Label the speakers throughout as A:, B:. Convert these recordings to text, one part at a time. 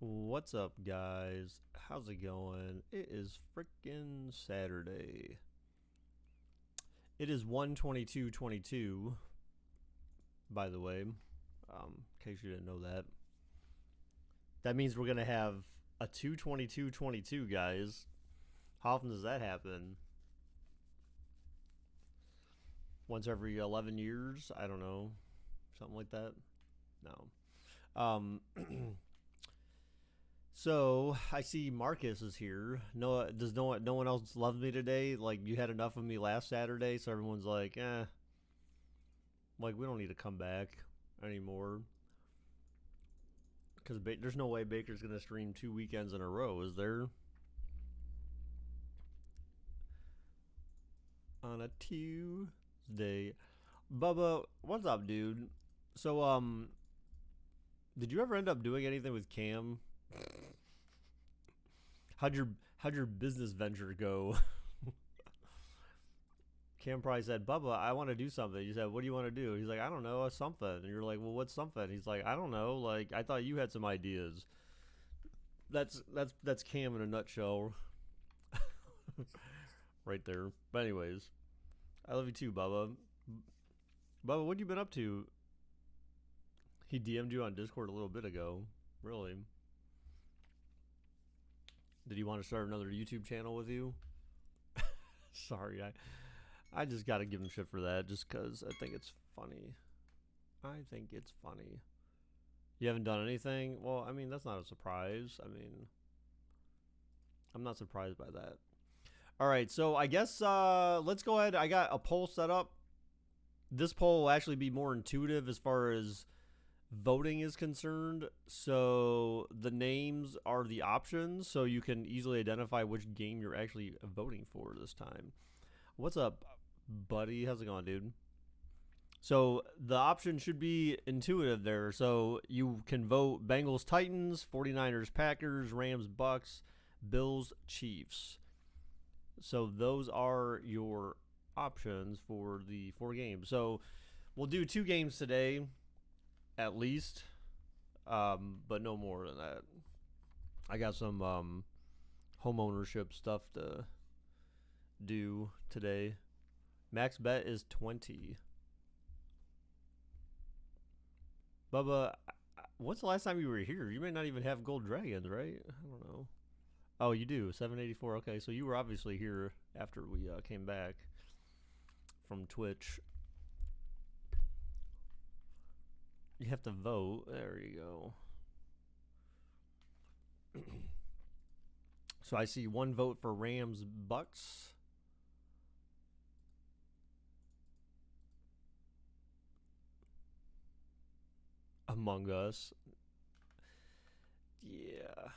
A: What's up, guys? How's it going? It is freaking Saturday. It is 1:22:22, by the way, in case you didn't know that. That means we're going to have a 2:22:22, guys. How often does that happen? Once every 11 years? I don't know. Something like that? No. So I see Marcus is here. Does no one else love me today? Like you had enough of me last Saturday, so everyone's like, like we don't need to come back anymore. Because there's no way Baker's gonna stream 2 weekends in a row, is there? On a Tuesday, Bubba, what's up, dude? So did you ever end up doing anything with Cam? How'd your how'd your business venture go? Cam probably said, Bubba, I want to do something. You said, what do you want to do? He's like, I don't know, something. And you're like, well, what's something? He's like, I don't know. Like, I thought you had some ideas. That's Cam in a nutshell, right there. But anyways, I love you too, Bubba. Bubba, what you been up to? He DM'd you on Discord a little bit ago. Really? Did he want to start another YouTube channel with you? Sorry, I just gotta give him shit for that, just cause I think it's funny. I think it's funny. You haven't done anything? Well, I mean, that's not a surprise. I mean, I'm not surprised by that. All right, so I guess let's go ahead. I got a poll set up. This poll will actually be more intuitive as far as voting is concerned. So the names are the options, so you can easily identify which game you're actually voting for this time. What's up, buddy? How's it going, dude? So the option should be intuitive there. So you can vote Bengals, Titans, 49ers, Packers, Rams, Bucks, Bills, Chiefs. So those are your options for the 4 games. So we'll do 2 games today, at least, but no more than that. I got some home ownership stuff to do today. Max bet is 20. Bubba, when's the last time you were here? You may not even have gold dragons, right? I don't know. Oh, you do. 784. Okay, so you were obviously here after we came back from Twitch. You have to vote. There you go. So I see 1 vote for Rams Bucks. Among Us. Yeah.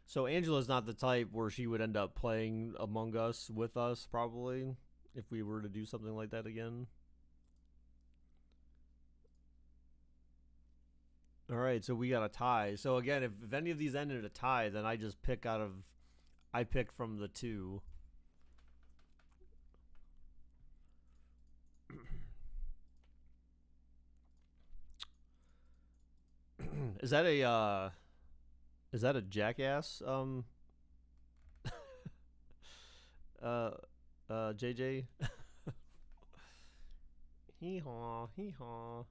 A: So Angela's not the type where she would end up playing Among Us with us, probably, if we were to do something like that again. All right, so we got a tie. So again, if any of these ended a tie, then I just pick out of, I pick from the 2. Is that a jackass JJ? Hee haw, hee haw.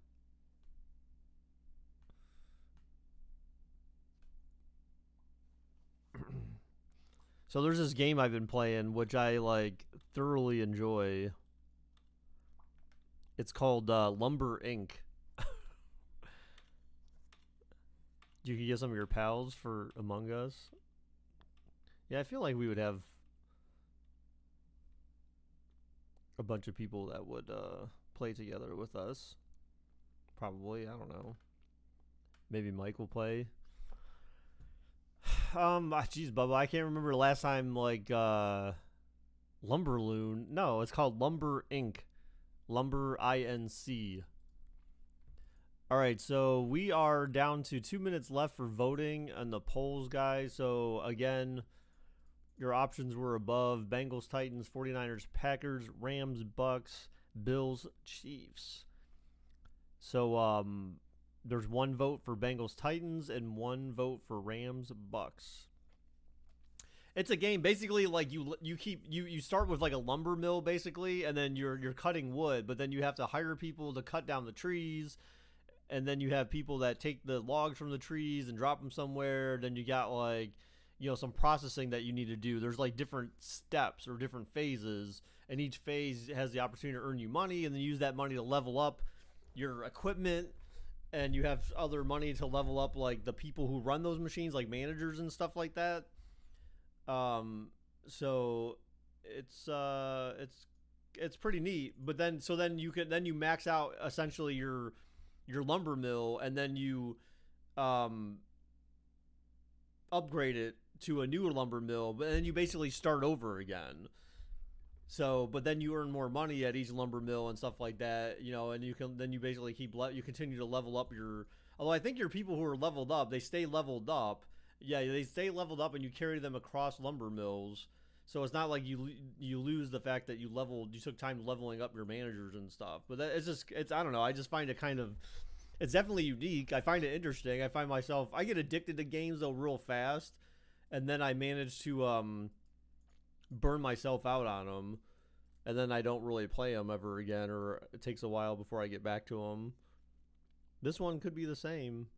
A: So there's this game I've been playing which I like thoroughly enjoy. It's called Lumber Inc. You could get some of your pals for Among Us. Yeah, I feel like we would have a bunch of people that would play together with us. Probably, I don't know. Maybe Mike will play. Jeez, Bubba, I can't remember the last time like Lumberloon. No, it's called Lumber Inc. Lumber INC. All right, so we are down to 2 minutes left for voting on the polls, guys. So again, your options were above: Bengals, Titans, 49ers, Packers, Rams, Bucks, Bills, Chiefs. So there's one vote for Bengals, Titans, and one vote for Rams, Bucks. It's a game basically like you start with like a lumber mill basically, and then you're cutting wood, but then you have to hire people to cut down the trees, and then you have people that take the logs from the trees and drop them somewhere. Then you got like, you know, some processing that you need to do. There's like different steps or different phases, and each phase has the opportunity to earn you money, and then use that money to level up your equipment, and you have other money to level up like the people who run those machines, like managers and stuff like that. So it's pretty neat. But then you max out essentially your lumber mill, and then you upgrade it to a newer lumber mill, but then you basically start over again. So, but then you earn more money at each lumber mill and stuff like that, you know, and you basically you continue to level up your. Although I think your people who are leveled up, they stay leveled up. Yeah, they stay leveled up, and you carry them across lumber mills. So it's not like you lose the fact that you took time leveling up your managers and stuff. But it's I don't know. I just find it kind of, it's definitely unique. I find it interesting. I get addicted to games though real fast, and then I manage to burn myself out on them, and then I don't really play them ever again, or it takes a while before I get back to them. This one could be the same.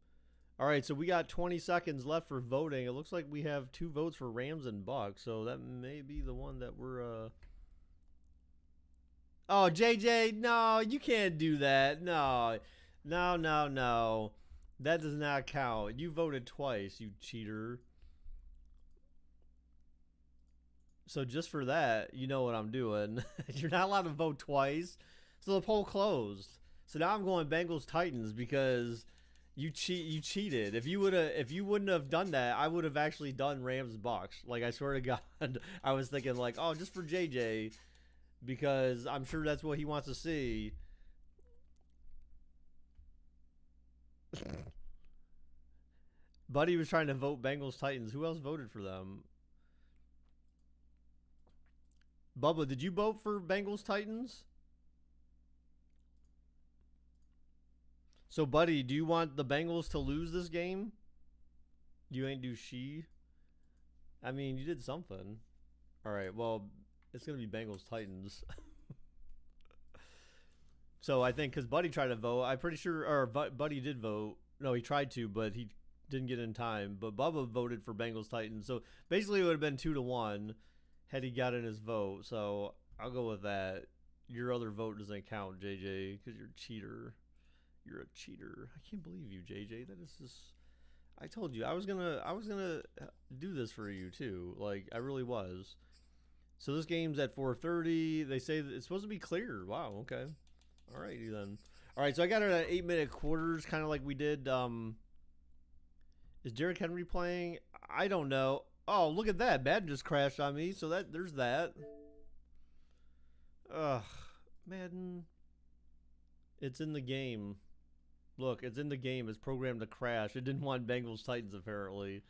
A: All right, so we got 20 seconds left for voting. It looks like we have 2 votes for Rams and Bucks, so that may be the one that we're Oh, JJ, no, you can't do that. No. That does not count. You voted twice, you cheater. So just for that, you know what I'm doing. You're not allowed to vote twice. So the poll closed. So now I'm going Bengals Titans because you cheated. If you wouldn't have done that, I would have actually done Rams Bucks. Like, I swear to God, I was thinking like, oh, just for JJ, because I'm sure that's what he wants to see. Buddy was trying to vote Bengals Titans. Who else voted for them? Bubba, did you vote for Bengals Titans? So, buddy, do you want the Bengals to lose this game? You ain't do she. I mean, you did something. All right, well, it's going to be Bengals Titans. So, I think because Buddy tried to vote, I'm pretty sure, or Buddy did vote. No, he tried to, but he didn't get in time. But Bubba voted for Bengals Titans. So, basically, it would have been 2-1 had he got in his vote. So, I'll go with that. Your other vote doesn't count, JJ, because you're a cheater. You're a cheater. I can't believe you, JJ. That is just. I told you I was gonna do this for you too. Like, I really was. So this game's at 4:30. They say that it's supposed to be clear. Wow. Okay. All righty then. All right. So I got it at 8-minute quarters, kind of like we did. Is Derrick Henry playing? I don't know. Oh, look at that. Madden just crashed on me. So there's that. Ugh, Madden. It's in the game. Look, it's in the game. It's programmed to crash. It didn't want Bengals Titans, apparently.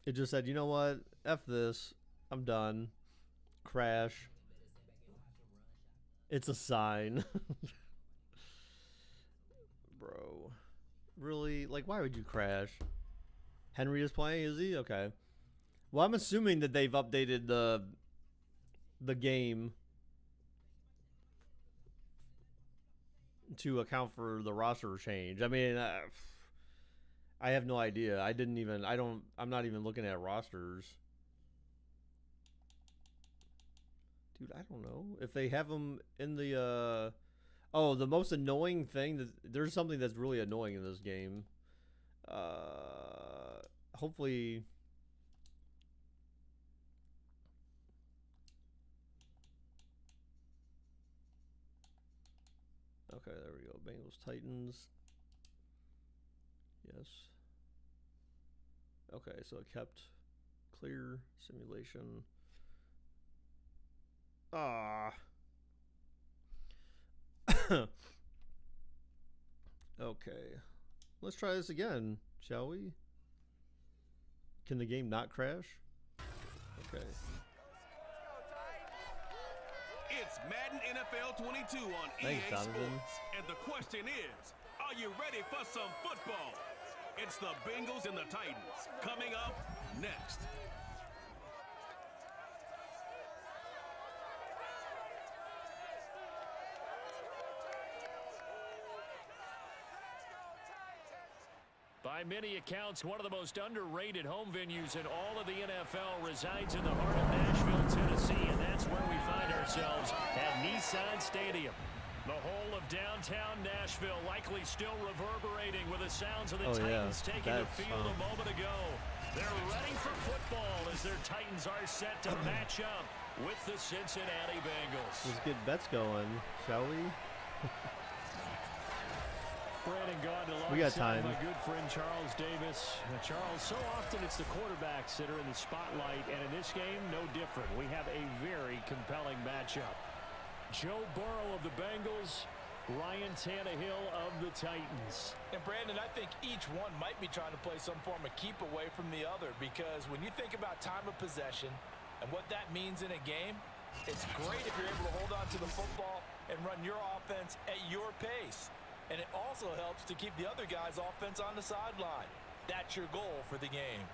A: It just said, you know what? F this. I'm done. Crash. It's a sign. Bro. Really? Like, why would you crash? Henry is playing, is he? Okay. Well, I'm assuming that they've updated the game to account for the roster change. I mean, I have no idea. I'm not even looking at rosters. Dude, I don't know. If they have them in the, oh, the most annoying thing, there's something that's really annoying in this game. Hopefully. Okay, there we go. Bengals, Titans. Yes. Okay, so it kept clear simulation. Ah. Okay. Let's try this again, shall we? Can the game not crash? Okay.
B: It's Madden NFL 22 on
A: Thanks,
B: EA
A: Donovan.
B: Sports. And the question is, are you ready for some football? It's the Bengals and the Titans coming up next.
C: By many accounts, one of the most underrated home venues in all of the NFL resides in the heart of Nashville, Tennessee, and that's where we find ourselves at Nissan Stadium. The whole of downtown Nashville likely still reverberating with the sounds of the Titans taking the field a moment ago. They're ready for football as their Titans are set to match up with the Cincinnati Bengals.
A: Let's get bets going, shall we?
C: Brandon Gaudin
A: We got time.
C: My good friend Charles Davis. Charles, so often it's the quarterbacks that are in the spotlight, and in this game, no different. We have a very compelling matchup. Joe Burrow of the Bengals, Ryan Tannehill of the Titans.
D: And Brandon, I think each one might be trying to play some form of keep away from the other, because when you think about time of possession and what that means in a game, it's great if you're able to hold on to the football and run your offense at your pace. And it also helps to keep the other guy's offense on the sideline. That's your goal for the game.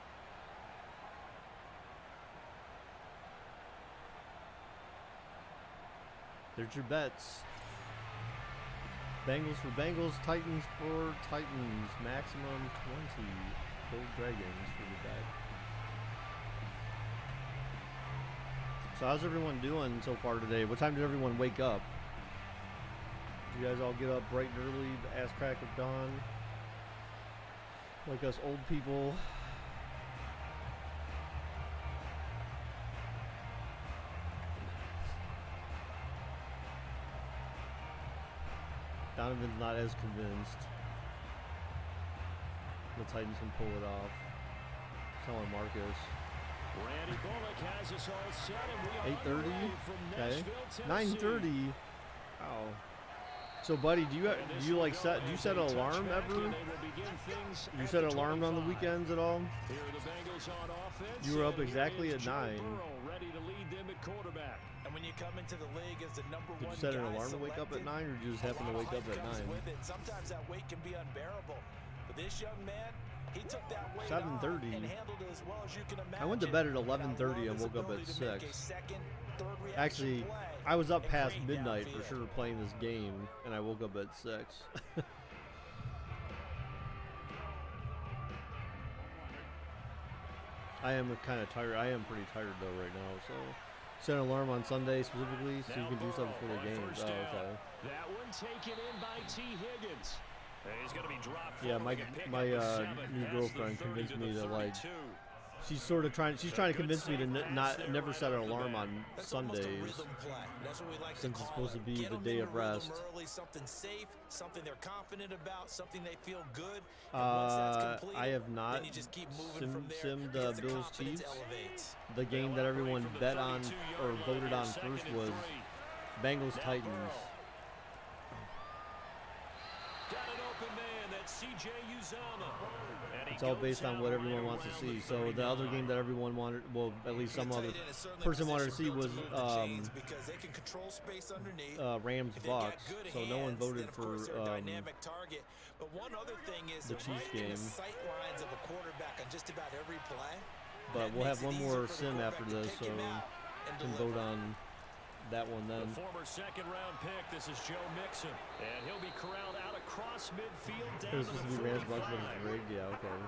A: There's your bets. Bengals for Bengals, Titans for Titans. Maximum 20. Gold Dragons for the bet. So how's everyone doing so far today? What time did everyone wake up? Did you guys all get up bright and early, the ass crack of dawn? Like us old people. Donovan's not as convinced the Titans can pull it off. Telling Marcus.
C: Randy Bullock has us all set, and we are
A: 8:30. Okay. 9:30. Wow. So, buddy, do you like set? Do you set an alarm ever? Do you set an alarm on the weekends at all? You were up exactly at 9.
D: And when you come into the league as the number
A: Did
D: one
A: you set an
D: guy
A: alarm to wake up at 9, or did you just happen to wake up at 9?
D: Sometimes that weight can be unbearable. But this young man, he took that weight
A: 7:30.
D: and handled it as well as you can imagine.
A: I went to bed at 11:30 and woke up at 6. Actually, I was up past midnight for sure playing this game, and I woke up at 6. I am kind of tired. I am pretty tired though right now. So set an alarm on Sunday specifically so you can do something for the games. Oh, okay.
C: That one taken in by T. Higgins. He's going to be dropped.
A: Yeah, my new girlfriend convinced me to like. She's sort of trying. She's trying to convince me to never set an alarm on Sundays, since it's supposed to be the day of rest.
D: Something safe, something they're confident about, something they feel good.
A: I have not simmed Bills Chiefs. The game that everyone bet on or voted on first was Bengals Titans. It's all based on what everyone wants to see. So the other game that everyone wanted, well, at least some other person wanted to see was Rams Bucks. So no one voted for the Chiefs game. But we'll have one more sim after this, so you can vote on that one then.
C: The former second-round pick. This is Joe Mixon, and he'll be corralled out across midfield.
A: It was supposed to be Rams Bucks, but it's rigged. Yeah, okay.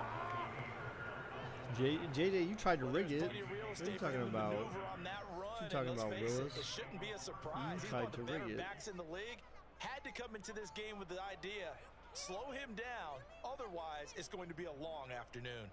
A: JJ, you tried to rig it. What are you talking about? What are you talking about, Willis?
D: It shouldn't be a surprise.
A: You tried to rig it.
D: Backs in the league had to come into this game with the idea, slow him down. Otherwise, it's going to be a long afternoon.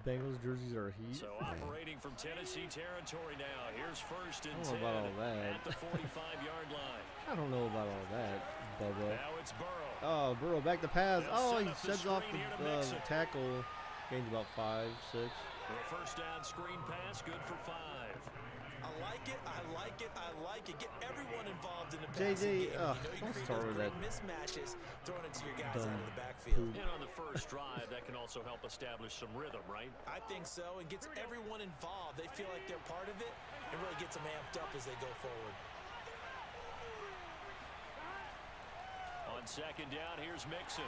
A: Bengals jerseys are heat.
C: So operating from Tennessee territory now. Here's first and 10
A: I don't know about all that.
C: at the 45-yard line.
A: I don't know about all that, Bubba.
C: Now it's Burrow.
A: Oh, Burrow back to pass.
C: They'll
A: Oh,
C: set
A: he
C: up the
A: sets off
C: screen here to
A: the
C: Mixon.
A: tackle. Gains about 5, 6.
C: For a first down screen pass, good for 5.
D: I like it. I like it. I like it. Get everyone involved in the
A: JJ,
D: passing game.
A: don't start with that.
D: Mismatches, throwing it to your guys out of the backfield.
C: And on the first drive, that can also help establish some rhythm, right?
D: I think so. It gets everyone involved. They feel like they're part of it. It really gets them amped up as they go forward.
C: On second down, here's Mixon.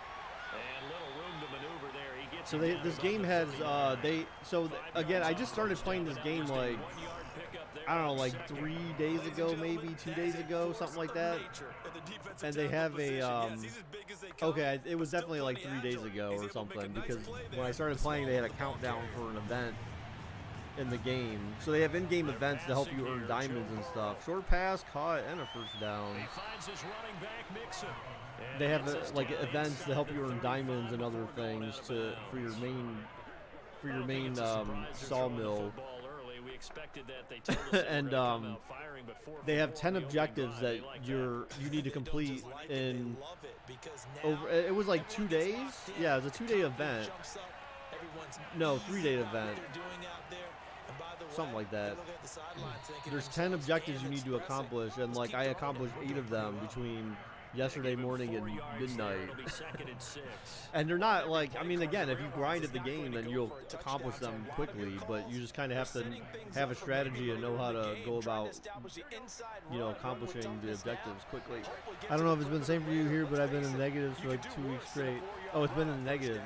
C: And little room to maneuver there. He gets
A: So this game has again, I just started playing this game like I don't know, like 3 days ago, maybe 2 days ago, something like that. And they have a okay, it was definitely like 3 days ago or something, because when I started playing, they had a countdown for an event in the game. So they have in-game events to help you earn diamonds and stuff. Short pass, caught, and a first down. They have like events to help you earn diamonds and other things for your main sawmill. And they have 10 objectives that you need to complete in over. It was like 2 days. Yeah, it was a 2-day event. No, 3-day event. Something like that. There's 10 objectives you need to accomplish, and like I accomplished 8 of them between yesterday morning and midnight. And they're not like, I mean, again, if you grind at the game, then you'll accomplish them quickly, but you just kind of have to have a strategy and know how to go about, accomplishing the objectives quickly. I don't know if it's been the same for you here, but I've been in the negatives for like 2 weeks straight. Oh, it's been in the negative.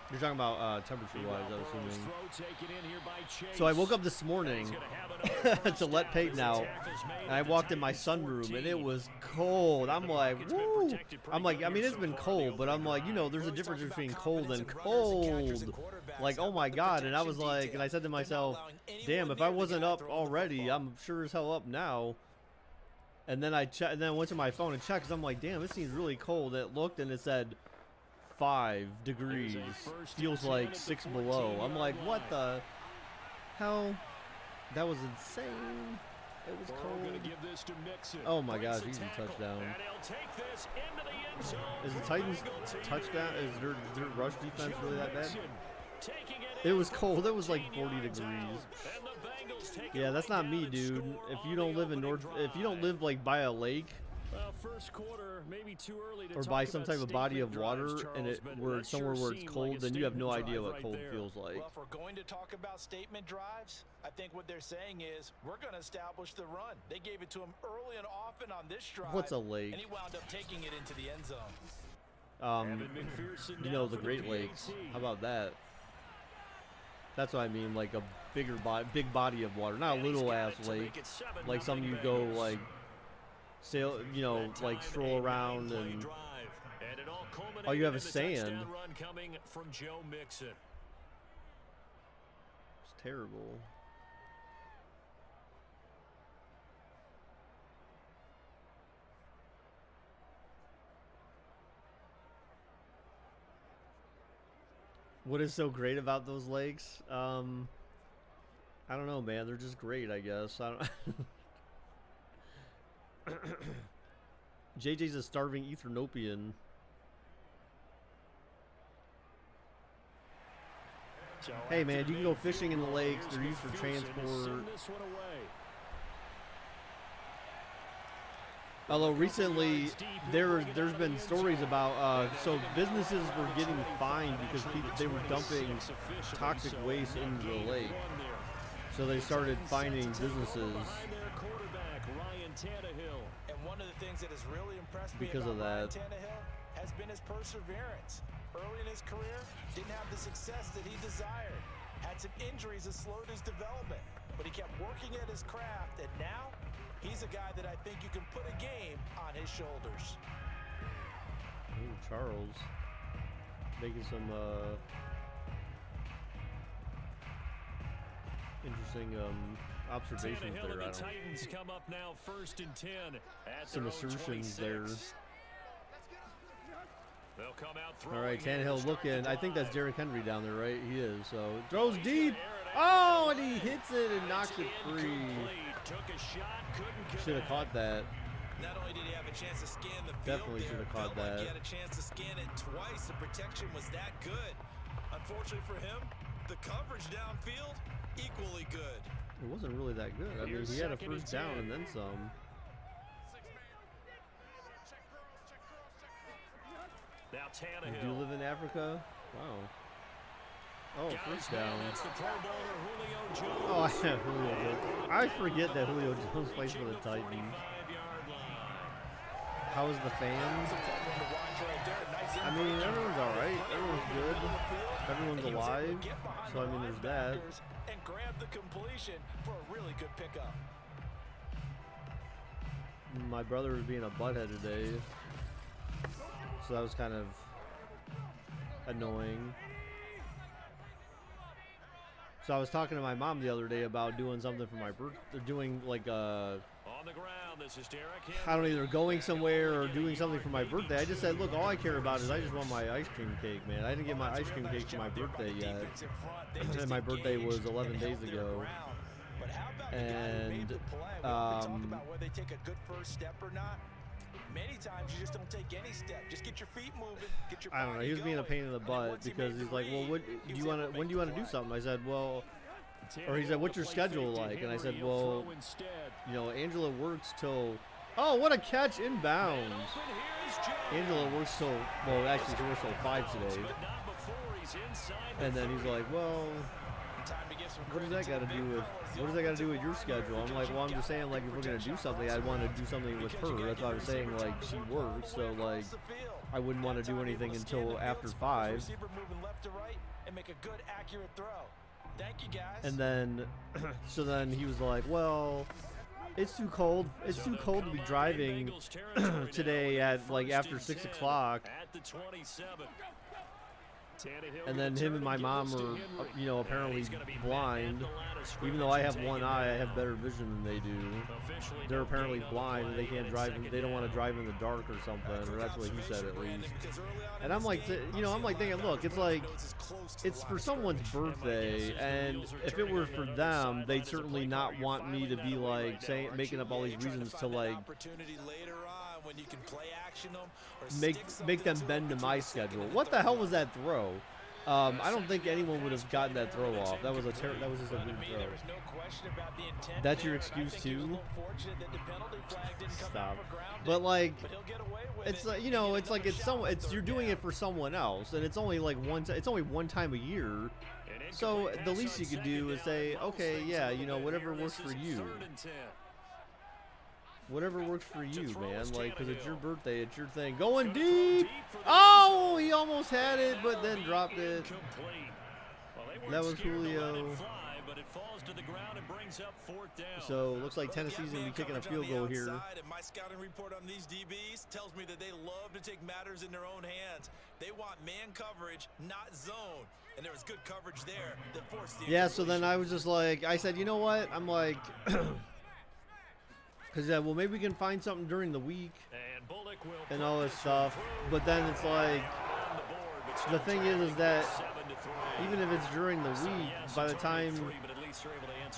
A: You're talking about temperature-wise, I'm assuming. So I woke up this morning to let Peyton out, and I walked in my sunroom, and it was cold. I'm like, woo! I'm like, I mean, it's been cold, but I'm like, there's a difference between cold and cold. Like, oh my God. And I was like, and I said to myself, damn, if I wasn't up already, I'm sure as hell up now. And then I went to my phone and checked, because I'm like, damn, this seems really cold. And it looked, and it said 5 degrees, feels like 6 below. I'm like, what the hell? That was insane. It was cold. Oh my gosh, easy touchdown. Is the Titans touchdown? Is their rush defense really that bad? It was cold. It was like 40 degrees. Yeah, that's not me, dude. If you don't live like by a lake,
C: first quarter, maybe too early to
A: or by some type of body of water, and somewhere where it's cold, then you have no idea what cold feels like.
D: Well, if we're going to talk about statement drives, I think what they're saying is we're going to establish the run. They gave it to him early and often on this drive.
A: What's a lake?
D: And he wound up taking it into the end zone.
A: The Great Lakes. How about that? That's what I mean, like a big body of water, not a little ass lake, like some you go like sail, like stroll around and oh, you have a sand. It's terrible. What is so great about those lakes? I don't know, man. They're just great, I guess. I don't. JJ's a starving Ethiopian. Hey, man, you can go fishing in the lakes. They're used for transport. Although recently there's been stories about so businesses were getting fined because they were dumping toxic waste into the lake. So they started fining businesses.
D: And one of the things that has really impressed me
A: because of
D: about
A: that
D: Ryan Tannehill has been his perseverance. Early in his career, didn't have the success that he desired. Had some injuries that slowed his development, but he kept working at his craft, and now he's a guy that I think you can put a game on his shoulders.
A: Ooh, Charles making some interesting observations there.
C: The Titans come up now first and 10 at
A: some assertions there.
C: They'll come out.
A: All right, Tannehill looking. I think that's Derrick Henry down there, right? He is. So throws deep. Oh, and he hits it and knocks it free. Should have caught that.
D: Not only did he have a chance to scan the field,
A: definitely should have caught that.
D: He had a chance to scan it twice. The protection was that good. Unfortunately for him, the coverage downfield equally good.
A: It wasn't really that good. I mean, he had a first down and then some.
C: Now
A: Do you live in Africa? Wow. Oh, first down. Oh, I have Julio Jones. I forget that Julio Jones plays for the Titans. How is the fans? I mean, everyone's all right. Everyone's good. Everyone's alive. So I mean, there's that.
D: And grab the completion for a really good pickup.
A: My brother was being a butthead today, so that was kind of annoying. So I was talking to my mom the other day about doing something for my birthday. They're doing like
C: on the ground. This is Derek
A: I don't know, either going somewhere or doing something for my birthday. I just said, look, all I care about is I just want my ice cream cake, man. I didn't get my ice cream cake for my birthday yet, and my birthday was 11 days ago. And
D: whether they take a good first step or not. Many times you just don't take any step. Just get your feet moving. Get your
A: I don't know. He was being a pain in the butt because he's like, well, what do you want to? When do you want to do something? I said, well, or he said, what's your schedule like? And I said, well, you know, Angela works till. Oh, what a catch inbounds! Angela works till. Well, actually, she works till 5 today. And then he's like, well, what does that got to do with? What does that got to do with your schedule? I'm like, well, I'm just saying, like, if we're gonna do something, I'd want to do something with her. That's why I was saying, like, she works, so like, I wouldn't want to do anything until after 5. And then, so then he was like, well, it's too cold. It's too cold to be driving today at like after 6 o'clock. And then him and my mom are, you know, apparently blind. Even though I have one eye, I have better vision than they do. They're apparently blind and they can't drive. They don't want to drive in the dark or something, or that's what he said at least. And I'm like, you know, I'm like thinking, look, it's like, it's for someone's birthday, and if it were for them, they'd certainly not want me to be like saying, making up all these reasons to like make them bend to my schedule. What the hell was that throw? I don't think anyone would have gotten that throw off. That was just a weird throw. That's your excuse too? Stop. But like, it's like, you know, it's like you're doing it for someone else, and it's only like it's only one time a year. So the least you could do is say, okay, yeah, you know, whatever works for you. Whatever works for you, man. Like, because it's your birthday, it's your thing. Going deep! Oh, he almost had it, but then dropped it. That was Julio. So, looks like Tennessee's going to be kicking a field goal here.
D: My scouting report on these DBs tells me that they love to take matters in their own hands. They want man coverage, not zone. And there was good coverage there that forced the
A: Yeah, so then I was just like, I said, you know what? I'm like... Because, well, maybe we can find something during the week and all this stuff. But then it's like, the thing is that even if it's during the week, by the time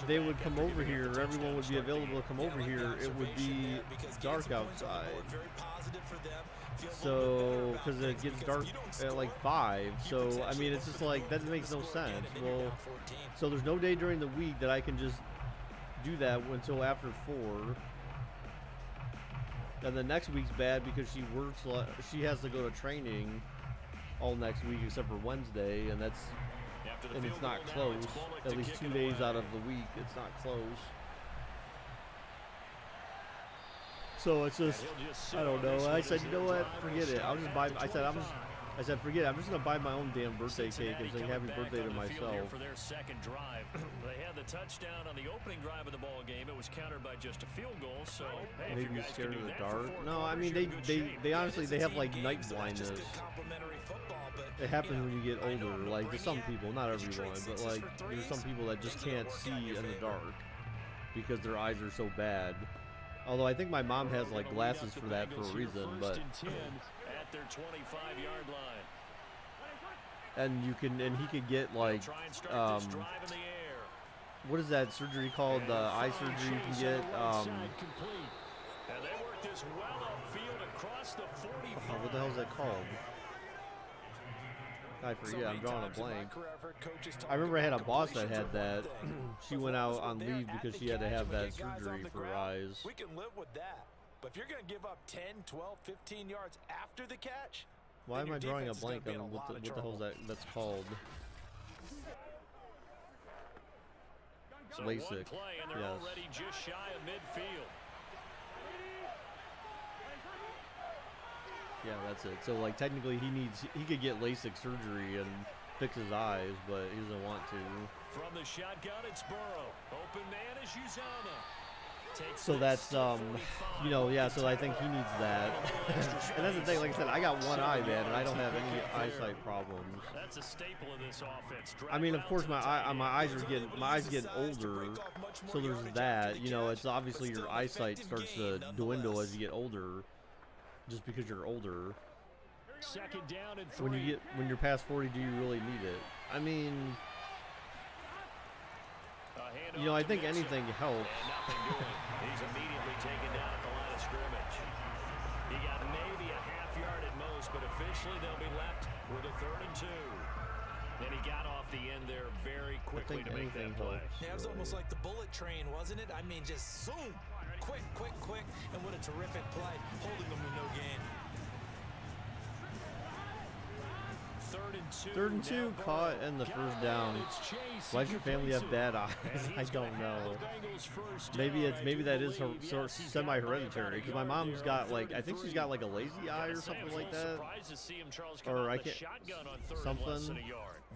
A: they would come over here, everyone would be available to come over here, it would be dark outside. So, because it gets dark at like 5. So, I mean, it's just like, that makes no sense. Well, so there's no day during the week that I can just do that until after 4. And the next week's bad because she works. She has to go to training all next week except for Wednesday, and it's not close. At least 2 days out of the week, it's not close. So it's just, I don't know. I said, you know what? Forget it. I'll just buy. I said, forget it. I'm just gonna buy my own damn birthday cake and say happy birthday to myself.
C: For their second drive, they had the touchdown on the opening drive of the ball game. It was countered by just a field goal. So hey,
A: maybe you're scared of the dark. No, I mean they honestly they have like night blindness. It happens when you get older. Like there's some people, not everyone, but like there's some people that just can't see in the dark because their eyes are so bad. Although I think my mom has like glasses for that for a reason, but.
C: Their 25-yard line.
A: And he could get like what is that surgery called? The eye surgery you can get what the hell is that called? I forget. I'm drawing a blank. I remember I had a boss that had that. She went out on leave because she had to have that surgery for her eyes.
D: We can live with that. But if you're going to give up 10, 12, 15 yards after the catch,
A: why am I drawing a blank on what the hell is that's called?
C: So
A: LASIK.
C: one play and they're
A: Yes.
C: already just shy of midfield.
A: Yeah, that's it. So like technically he could get LASIK surgery and fix his eyes, but he doesn't want to.
C: From the shotgun, it's Burrow. Open man is Uzama.
A: So that's you know, yeah, so I think he needs that. And that's the thing, like I said, I got one eye, man, and I don't have any eyesight problems.
C: That's a staple of this offense.
A: I mean, of course my eyes get older, so there's that. You know, it's obviously your eyesight starts to dwindle as you get older, just because you're older.
C: Second down and 3.
A: When you're past 40, do you really need it? I mean, you know, I think anything helps.
C: He's immediately taken down at the line of scrimmage. He got maybe a half yard at most, but officially they'll be left with a 3rd and 2. And he got off the end there very quickly to make that play.
D: Yeah, it was almost like the bullet train, wasn't it? I mean, just zoom, quick, and what a terrific play, holding them with no gain.
A: 3rd and 2, caught in the first down. Why does your family have bad eyes? I don't know. Maybe that is semi-hereditary, because my mom's got like, I think she's got like a lazy eye or something like that, or I can't something.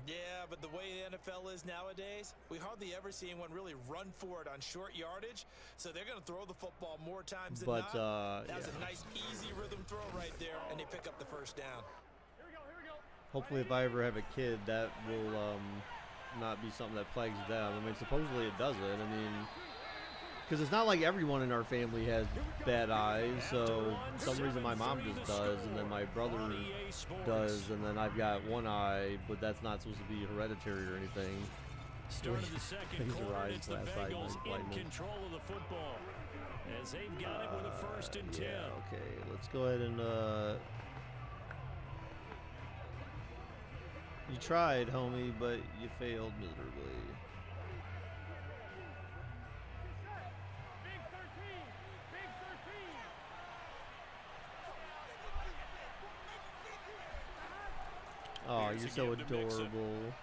D: Yeah, but the way the NFL is nowadays, we hardly ever see anyone really run for it on short yardage, so they're going to throw the football more times than not. That was a nice, easy rhythm throw right there, and they pick up the first down.
A: Hopefully, if I ever have a kid, that will not be something that plagues them. I mean, supposedly it doesn't. I mean, because it's not like everyone in our family has bad eyes. So for some reason, my mom just does, and then my brother does, and then I've got one eye, but that's not supposed to be hereditary or anything.
C: Start of the second quarter, it's the Bengals in
A: blindness.
C: control of the football as they've got it with a 1st and 10.
A: Yeah, okay, let's go ahead and. You tried, homie, but you failed miserably. Oh, you're so adorable.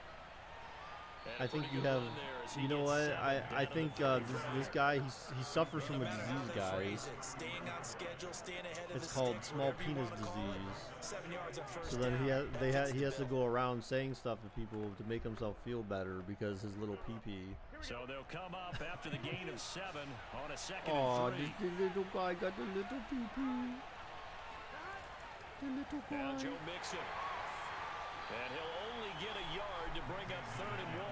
A: I think you have, you know what, I think this guy, he suffers from a disease, guys. It's called small penis disease. So then he has to go around saying stuff to people to make himself feel better because his little pee-pee.
C: So they'll come up after the gain of 7 on a 2nd
A: Oh,
C: and 3.
A: the little guy got the little pee-pee. The little guy.
C: Now Joe Mixon. And he'll only get a yard to bring up 3rd and 1.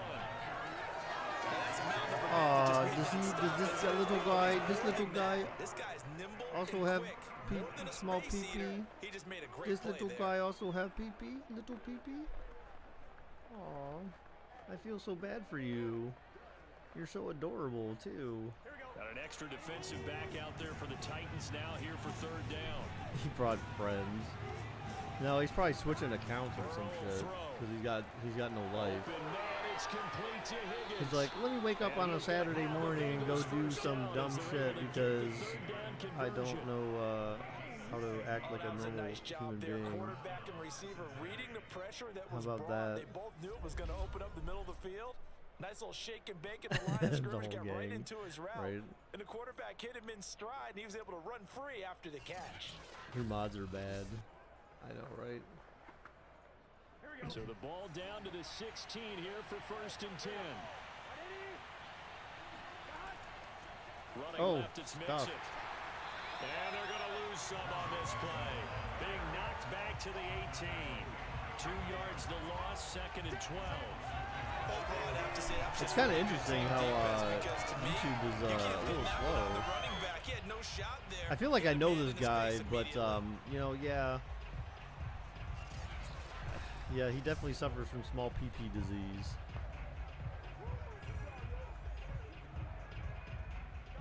C: This little guy also have small pee-pee? This little guy also have pee-pee? Little pee-pee? Aw, I feel so bad for you. You're so adorable, too. Got an extra defensive back out there for the Titans now here for 3rd down.
A: He brought friends. No, he's probably switching accounts or some shit because he's got no life. He's like, let me wake up on a Saturday morning and go do some dumb shit because I don't know how to act like a normal human being. How about that?
D: They both knew it was going to open up the middle of the field. Nice little shake and bake at the line of scrimmage, got right into his route.
A: Right.
D: And the quarterback hit him in stride, and he was able to run free after the catch.
A: Your mods are bad. I know, right?
C: So the ball down to the 16 here for 1st and 10. Running left, it's Mixon. And they're going to lose some on this play. Being knocked back to the 18. 2 yards the loss, 2nd and 12.
A: It's kind of interesting how YouTube is a little slow. I feel like I know this guy, but you know, yeah, he definitely suffers from small pee-pee disease.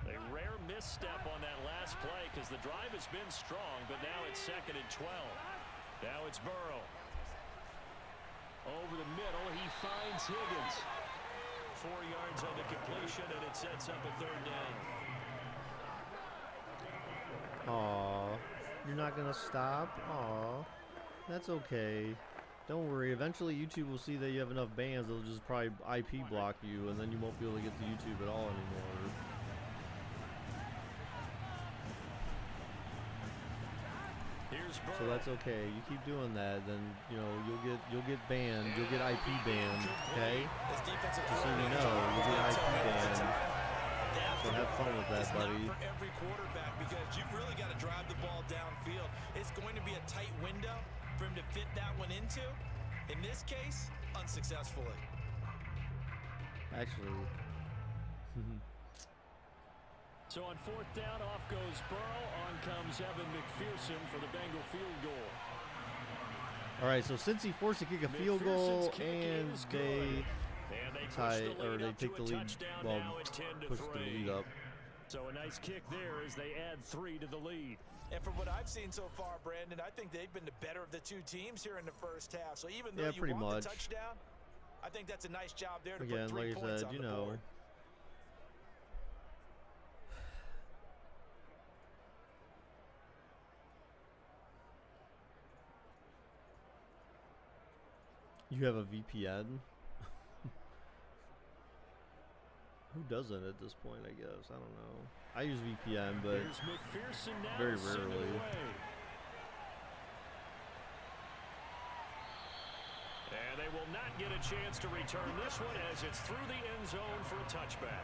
C: A rare misstep on that last play because the drive has been strong, but now it's 2nd and 12. Now it's Burrow. Over the middle, he finds Higgins. 4 yards on the completion, and it sets up a 3rd down.
A: Aw, you're not gonna stop? Aw, that's okay. Don't worry, eventually YouTube will see that you have enough bans, they'll just probably IP block you, and then you won't be able to get to YouTube at all anymore. So that's okay. You keep doing that, then you know you'll get banned. You'll get IP banned. Okay. Just so you know, you'll get IP banned. So have fun with that, buddy.
D: For every quarterback, because you've really got to drive the ball downfield. It's going to be a tight window for him to fit that one into. In this case, unsuccessfully.
A: Actually.
C: So on 4th down, off goes Burrow. On comes Evan McPherson for the Bengal field goal.
A: All right, so since he forced to kick a field goal and they take the lead, well, push the lead up.
C: So a nice kick there as they add 3 to the lead.
D: And from what I've seen so far, Brandon, I think they've been the better of the 2 teams here in the first half. So even though you want the touchdown, I think that's a nice job there to put 3 points on the board.
A: You have a VPN? Who doesn't at this point, I guess? I don't know. I use VPN, but very rarely.
C: And they will not get a chance to return this one as it's through the end zone for a touchback.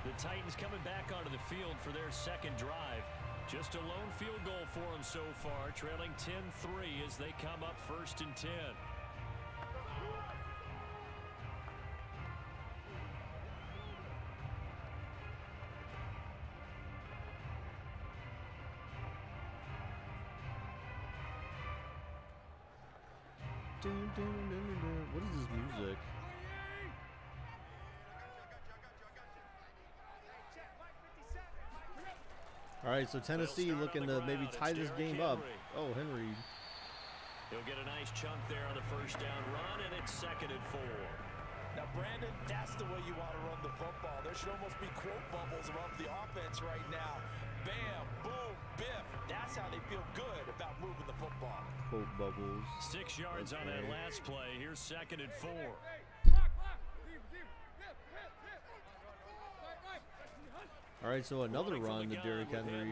C: The Titans coming back onto the field for their 2nd drive. Just a lone field goal for them so far, trailing 10-3 as they come up 1st and 10.
A: What is this music? All right, so Tennessee looking to maybe tie this game up. Oh, Henry.
C: He'll get a nice chunk there on the 1st down run, and it's 2nd and 4.
D: Now, Brandon, that's the way you want to run the football. There should almost be quote bubbles above the offense right now. Bam, boom, biff. That's how they feel good about moving the football.
A: Quote bubbles.
C: 6 yards on that last play. Here's 2nd and 4.
A: All right, so another run to Derrick Henry.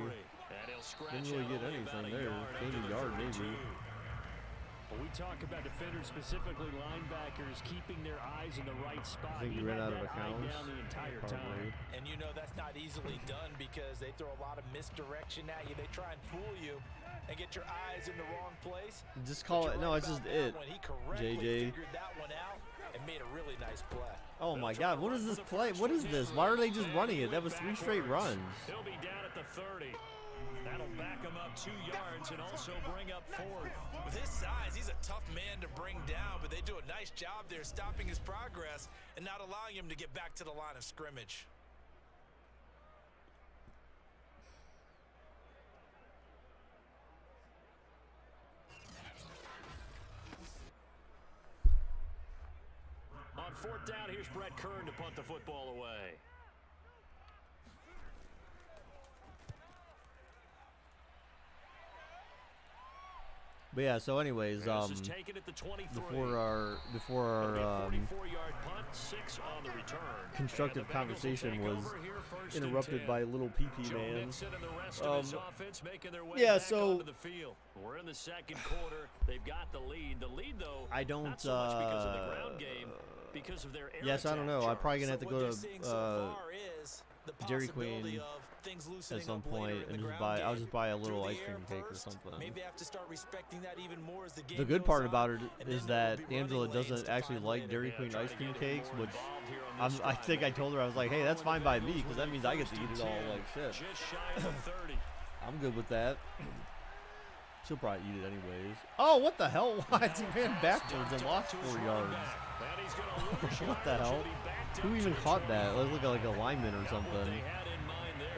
A: Didn't really get anything there. Gained a yard, maybe.
C: When we talk about defenders, specifically linebackers, keeping their eyes in the right spot.
A: I think he ran out of accounts.
C: Down the entire time.
D: And you know that's not easily done because they throw a lot of misdirection at you. They try and fool you and get your eyes in the wrong place.
A: Just call it. No, it's just it. JJ.
D: Figured that one out and made a really nice play.
A: Oh my God! What is this play? What is this? Why are they just running it? That was 3 straight runs.
C: He'll be down at the 30. That'll back him up 2 yards and also bring up 4th.
D: With his size, he's a tough man to bring down, but they do a nice job there stopping his progress and not allowing him to get back to the line of scrimmage.
C: On 4th down, here's Brett Kern to punt the football away.
A: But yeah, so anyways, before our
C: 44-yard punt, 6 on the return.
A: Constructive conversation was interrupted by little PP man. Yeah, so
C: we're in the 2nd quarter. They've got the lead. The lead, though,
A: I don't.
C: Not so much because of the ground game, because of their air
A: yes, I don't know. I'm probably gonna have to go to Dairy Queen at some point and just buy. I'll just buy a little ice cream cake or something.
D: Maybe have to start respecting that even more as the game
A: The good part about it is that Angela doesn't actually like Dairy Queen ice cream cakes, which I think I told her I was like, hey, that's fine by me because that means I get to eat it all like shit. I'm good with that. She'll probably eat it anyways. Oh, what the hell? Why? He ran backwards and lost 4 yards. What the hell? Who even caught that? It looked like a lineman or something.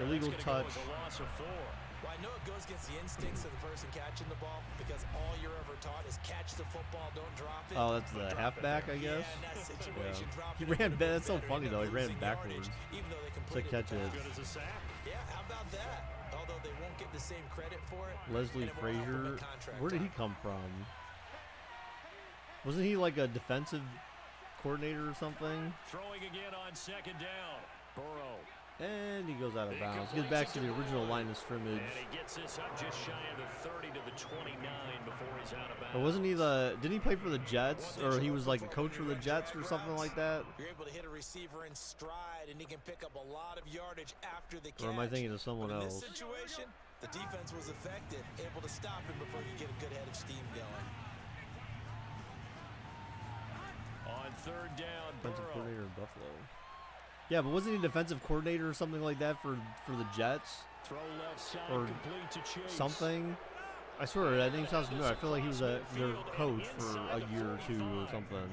A: Illegal touch.
D: Well, I know it goes against the instincts of the person catching the ball because all you're ever taught is catch the football, don't drop it.
A: Oh, that's the halfback, I guess.
D: Yeah, in that situation, drop
A: He
D: it.
A: ran back. That's so funny though. He ran backwards
D: even though they
A: to
D: completed
A: catch
D: the
A: it.
D: pass.
C: Good as a sack.
D: Yeah, how about that? Although they won't get the same credit for it.
A: Leslie
D: and it won't help them
A: Frazier.
D: in contract
A: Where did he
D: time.
A: come from? Wasn't he like a defensive coordinator or something?
C: Throwing again on second down. Burrow.
A: And he goes out of bounds. Gets back to the original line of scrimmage.
C: And he gets this up just shy of the 30 to the 29 before he's out of bounds.
A: But wasn't he didn't he play for the Jets? Or he was like a coach for the Jets or something like that?
D: You're able to hit a receiver in stride, and he can pick up a lot of yardage after the catch.
A: Or am I thinking of someone
D: But in
A: else?
D: this situation, the defense was effective, able to stop him before he could get a good head of steam going.
C: On third down,
A: Defensive
C: Burrow.
A: coordinator in Buffalo. Yeah, but wasn't he defensive coordinator or something like that for the Jets?
C: Throw left side,
A: Or
C: complete to Chase.
A: something? I swear, that name sounds familiar. I feel like he was their coach for a year or two or something.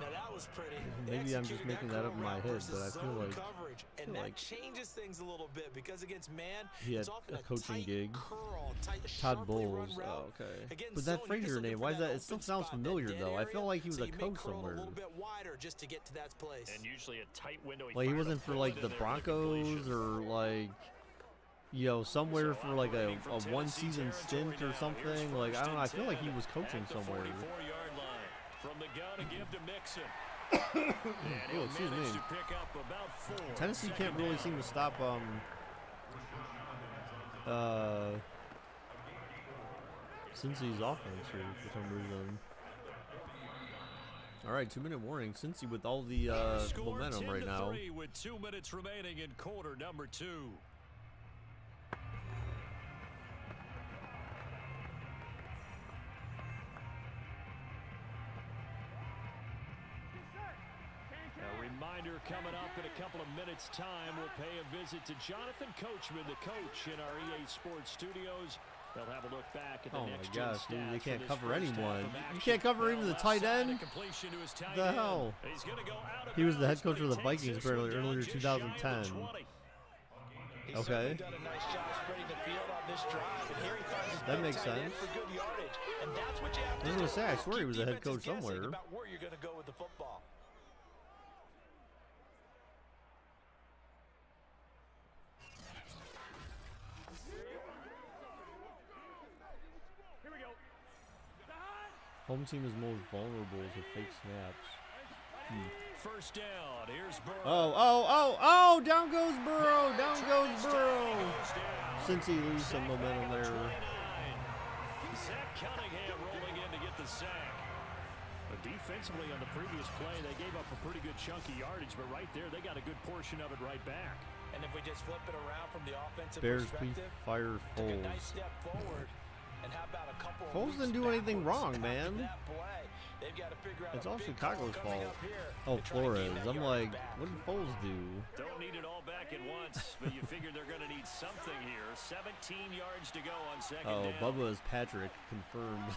D: Now that was pretty.
A: Maybe I'm just making that up in my head, but I feel like
D: coverage, and that changes things a little bit because against man,
A: he had
D: it's often
A: a coaching
D: tight
A: gig.
D: curl, tight,
A: Todd
D: sharply run
A: Bowles.
D: route.
A: Oh, okay.
D: Against
A: But that
D: zone, you're just
A: Frazier
D: looking
A: name,
D: for
A: why is that? It still
D: open
A: sounds
D: spot, that
A: familiar
D: dead
A: though. I feel
D: area,
A: like he was
D: so
A: a
D: you may
A: coach
D: curl
A: somewhere.
D: a little bit wider just to get to that place.
C: And usually a tight window.
A: Like he wasn't for like the Broncos or like, you know, somewhere for like a one season stint or something. Like I don't know. I feel like he was coaching somewhere.
C: From the gun to give to Mixon.
A: Oh, excuse me. Tennessee can't really seem to stop Cincy's offense here for some reason. All right, 2-minute warning. Cincy with all the momentum right now.
C: With 2 minutes remaining in quarter number 2. A reminder coming up in a couple of minutes' time. We'll pay a visit to Jonathan Coachman, the coach in our EA Sports studios. They'll have a look back at the
A: Oh my
C: next
A: gosh, dude, they
C: stats
A: can't
C: for this
A: cover
C: first
A: anyone.
C: half of
A: You
C: action.
A: can't cover even the
C: Left
A: tight
C: side,
A: end?
C: a completion to his tight
A: The
C: end.
A: hell?
C: He's gonna go out of
A: He was the head
C: bounds,
A: coach
C: but
A: of the
C: he takes
A: Vikings
C: this
A: apparently
C: one down
A: earlier
C: just shy of the
A: 2010.
C: 20.
D: He's
A: Okay.
D: certainly done a nice job spreading the field on this drive, and here he finds his
A: That
D: big
A: makes
D: tight end
A: sense.
D: for good yardage, and that's what you have
A: I
D: to
A: was
D: do.
A: gonna say, I swear he
D: Keep
A: was a head
D: defenses
A: coach
D: guessing
A: somewhere.
D: about where you're going to go with the football.
A: Home team is most vulnerable to fake snaps.
C: First down. Here's Burrow.
A: Oh! Down goes Burrow! Down goes Burrow! Cincy lose some momentum there.
C: Zach Cunningham rolling in to get the sack. But defensively on the previous play, they gave up a pretty good chunky yardage, but right there, they got a good portion of it right back.
D: And if we just flip it around from the offensive
A: Bears, please
D: perspective,
A: fire
D: took a
A: Foles.
D: nice step forward. And how about a couple of
A: Foles didn't
D: leaps
A: do anything
D: backwards
A: wrong,
D: after
A: man.
D: that play? They've got to figure out
A: It's
D: a
A: all
D: big
A: Chicago's
D: call coming
A: fault.
D: up here
A: Oh,
D: to try to gain
A: Flores.
D: that
A: I'm
D: yardage
A: like,
D: back.
A: what did Foles do?
C: Don't need it all back at once, but you figure they're going to need something here. 17 yards to go on second
A: Oh,
C: down.
A: Bubba is Patrick, confirmed.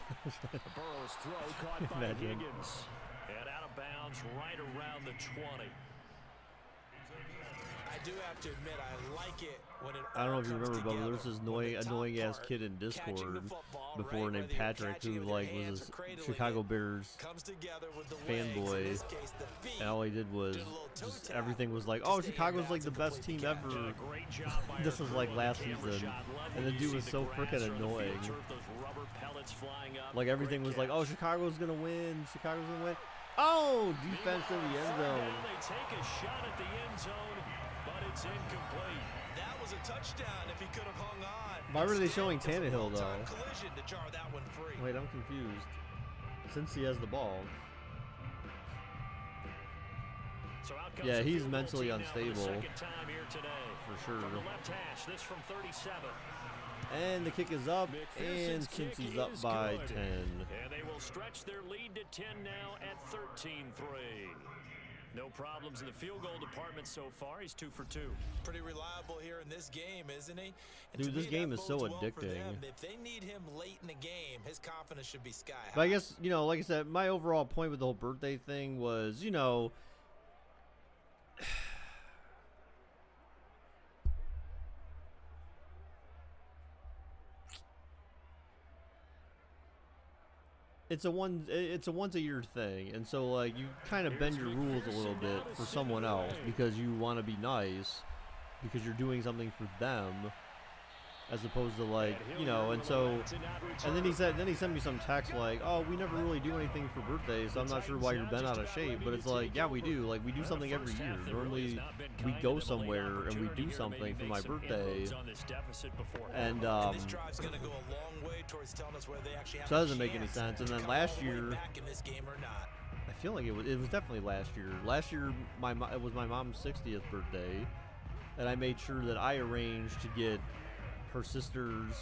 C: Burrow's throw caught by
A: Imagine.
C: Higgins. And out of bounds right around the 20.
D: I do have to admit, I like it when it
A: I don't know
D: all
A: if you
D: comes
A: remember, Bubba,
D: together.
A: there was this
D: When the top
A: annoying ass
D: part,
A: kid in
D: catching the
A: Discord
D: football,
A: before
D: right,
A: named
D: whether you're
A: Patrick
D: catching
A: who
D: it with
A: like
D: your
A: was
D: hands
A: a
D: or cradling
A: Chicago
D: it,
A: Bears
D: comes together with the
A: fanboy,
D: legs, in this case, the feet.
A: and all he did was
D: Did a little toe
A: just
D: tap
A: everything was like,
D: to
A: oh,
D: stay in
A: Chicago's
D: bounds
A: like the
D: and
A: best
D: complete
A: team
D: the catch.
A: ever.
C: Great job by
A: This
C: our
A: was like
C: crew.
A: last
C: The camera
A: season,
C: shot love
A: and
C: when
A: the
C: you
A: dude was
C: see
A: so
C: the grass
A: freaking
C: or the field
A: annoying.
C: turf, those rubber pellets flying up.
A: Like everything was
C: Great
A: like, oh,
C: catch.
A: Chicago's gonna win. Chicago's gonna win. Oh, defense in the end zone.
C: They take a shot at the end zone, but it's incomplete.
D: That was a touchdown if he could have hung on.
A: Why were they
D: Instead,
A: showing
D: it's a
A: Tannehill,
D: well-timed
A: though?
D: collision to jar that one free.
A: Wait, I'm confused. Since he has the ball.
C: So out comes
A: Yeah,
C: the
A: he's
C: field goal
A: mentally
C: team now for the
A: unstable.
C: second time here today.
A: For sure.
C: From the left hash, this from 37.
A: And the kick is up, and
C: McPherson's kick
A: Cincy's up
C: is
A: by
C: good.
A: 10.
C: And they will stretch their lead to 10 now at 13-3. No problems in the field goal department so far. He's 2 for 2.
D: Pretty reliable here in this game, isn't he? And
A: Dude,
D: to
A: this
D: me,
A: game
D: that
A: is so
D: bodes well for
A: addicting.
D: them. If they need him late in the game, his confidence should be sky high.
A: But I guess, you know, like I said, my overall point with the whole birthday thing was, you know, it's a once a year thing, and so like you kind of bend your rules a little bit for someone else because you want to be nice, because you're doing something for them, as opposed to like, you know. And so, and then he sent me some text like, oh, we never really do anything for birthdays, so I'm not sure why you're bent out of shape. But it's like, yeah, we do. Like, we do something every year. Normally we go somewhere and we do something for my birthday, and so that doesn't make any sense. And then last year, I feel like it was definitely last year. Last year it was my mom's 60th birthday, and I made sure that I arranged to get her sisters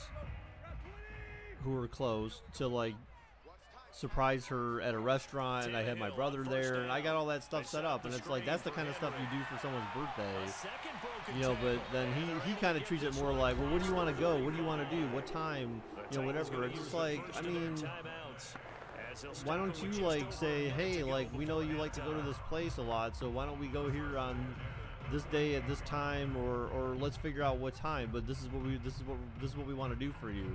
A: who were close to like surprise her at a restaurant, and I had my brother there, and I got all that stuff set up. And it's like, that's the kind of stuff you do for someone's birthday, you know. But then he kind of treats it more like, well, where do you want to go, what do you want to do, what time, you know, whatever. It's just like, I mean, why don't you like say, hey, like, we know you like to go to this place a lot, so why don't we go here on this day at this time, or let's figure out what time, but this is what we want to do for you.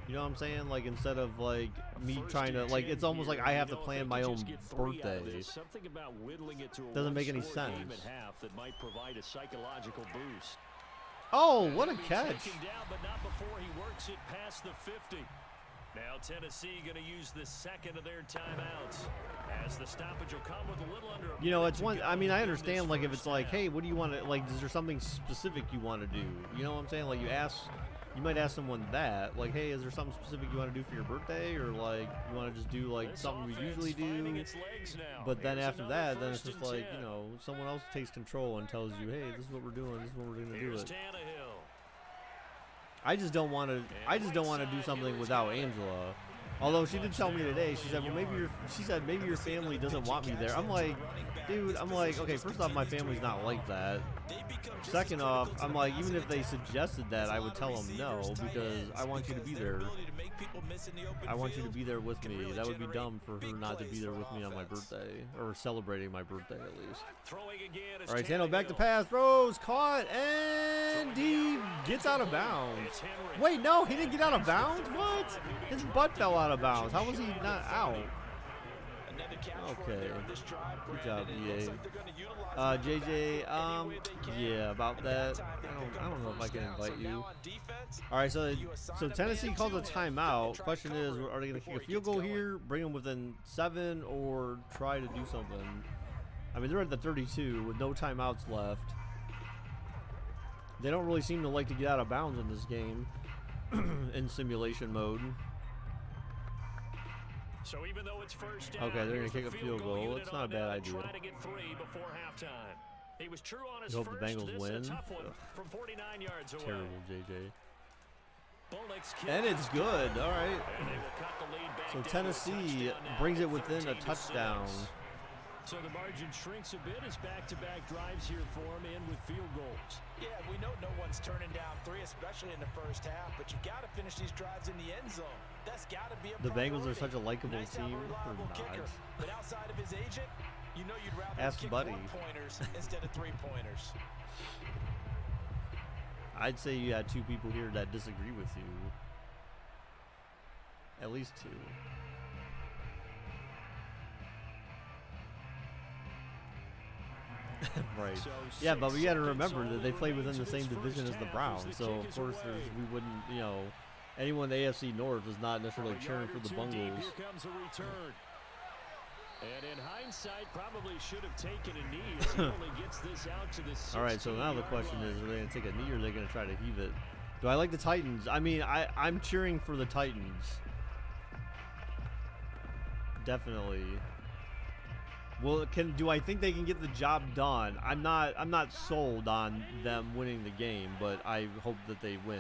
A: You know what I'm saying? Like, instead of like me trying to, like, it's almost like I have to plan my own birthday. Doesn't make any sense. Oh, what a catch!
C: Now Tennessee going to use the second of their timeouts, as the stoppage will come with a little under.
A: You know, it's one. I mean, I understand. Like, if it's like, hey, what do you want to, like? Is there something specific you want to do? You know what I'm saying? Like, you might ask someone that, like, hey, is there something specific you want to do for your birthday, or like you want to just do like something we usually do? But then after that, then it's just like, you know, someone else takes control and tells you, hey, this is what we're doing. This is what we're going to do it. I just don't want to do something without Angela. Although she did tell me today, she said, well, maybe your family doesn't want me there. I'm like, dude, okay, first off, my family's not like that. Second off, I'm like, even if they suggested that, I would tell them no, because I want you to be there. I want you to be there with me. That would be dumb for her not to be there with me on my birthday, or celebrating my birthday at least. All right, Tano back to pass, throws, caught, and he gets out of bounds. Wait, no, he didn't get out of bounds? What? His butt fell out of bounds. How was he not out? Okay, good job, EA. JJ, yeah, about that. I don't know if I can invite you. All right, so Tennessee calls a timeout. Question is, are they going to kick a field goal here, bring them within 7, or try to do something? I mean, they're at the 32 with no timeouts left. They don't really seem to like to get out of bounds in this game in simulation mode.
C: So even though it's first down,
A: okay, they're going to kick a field goal. It's not a bad idea.
C: Try to get 3 before halftime. He was true on his
A: I hope the Bengals win.
C: From 49 yards away.
A: Terrible, JJ. And it's good. All right. So Tennessee brings it within a touchdown.
C: So the margin shrinks a bit as back-to-back drives here for him in with field goals.
D: Yeah, we know no one's turning down 3, especially in the first half, but you've got to finish these drives in the end zone. That's got to be a
A: priority. The Bengals are such a likable
D: nice
A: team.
D: Kicker. But outside of his agent, you know you'd rather
A: ask
D: kick
A: Buddy.
D: 1-pointers instead of 3-pointers.
A: I'd say you had 2 people here that disagree with you. At least 2. Right. Yeah, but we got to remember that they play within the same division as the Browns, so of course we wouldn't, you know, anyone in the AFC North is not necessarily cheering for the Bungles.
C: Here comes a return. And in hindsight, probably should have taken a knee as he only gets this out to the
A: all right, so now the question is, are they going to take a knee or are they going to try to heave it? Do I like the Titans? I mean, I'm cheering for the Titans. Definitely. Well, do I think they can get the job done? I'm not sold on them winning the game, but I hope that they win.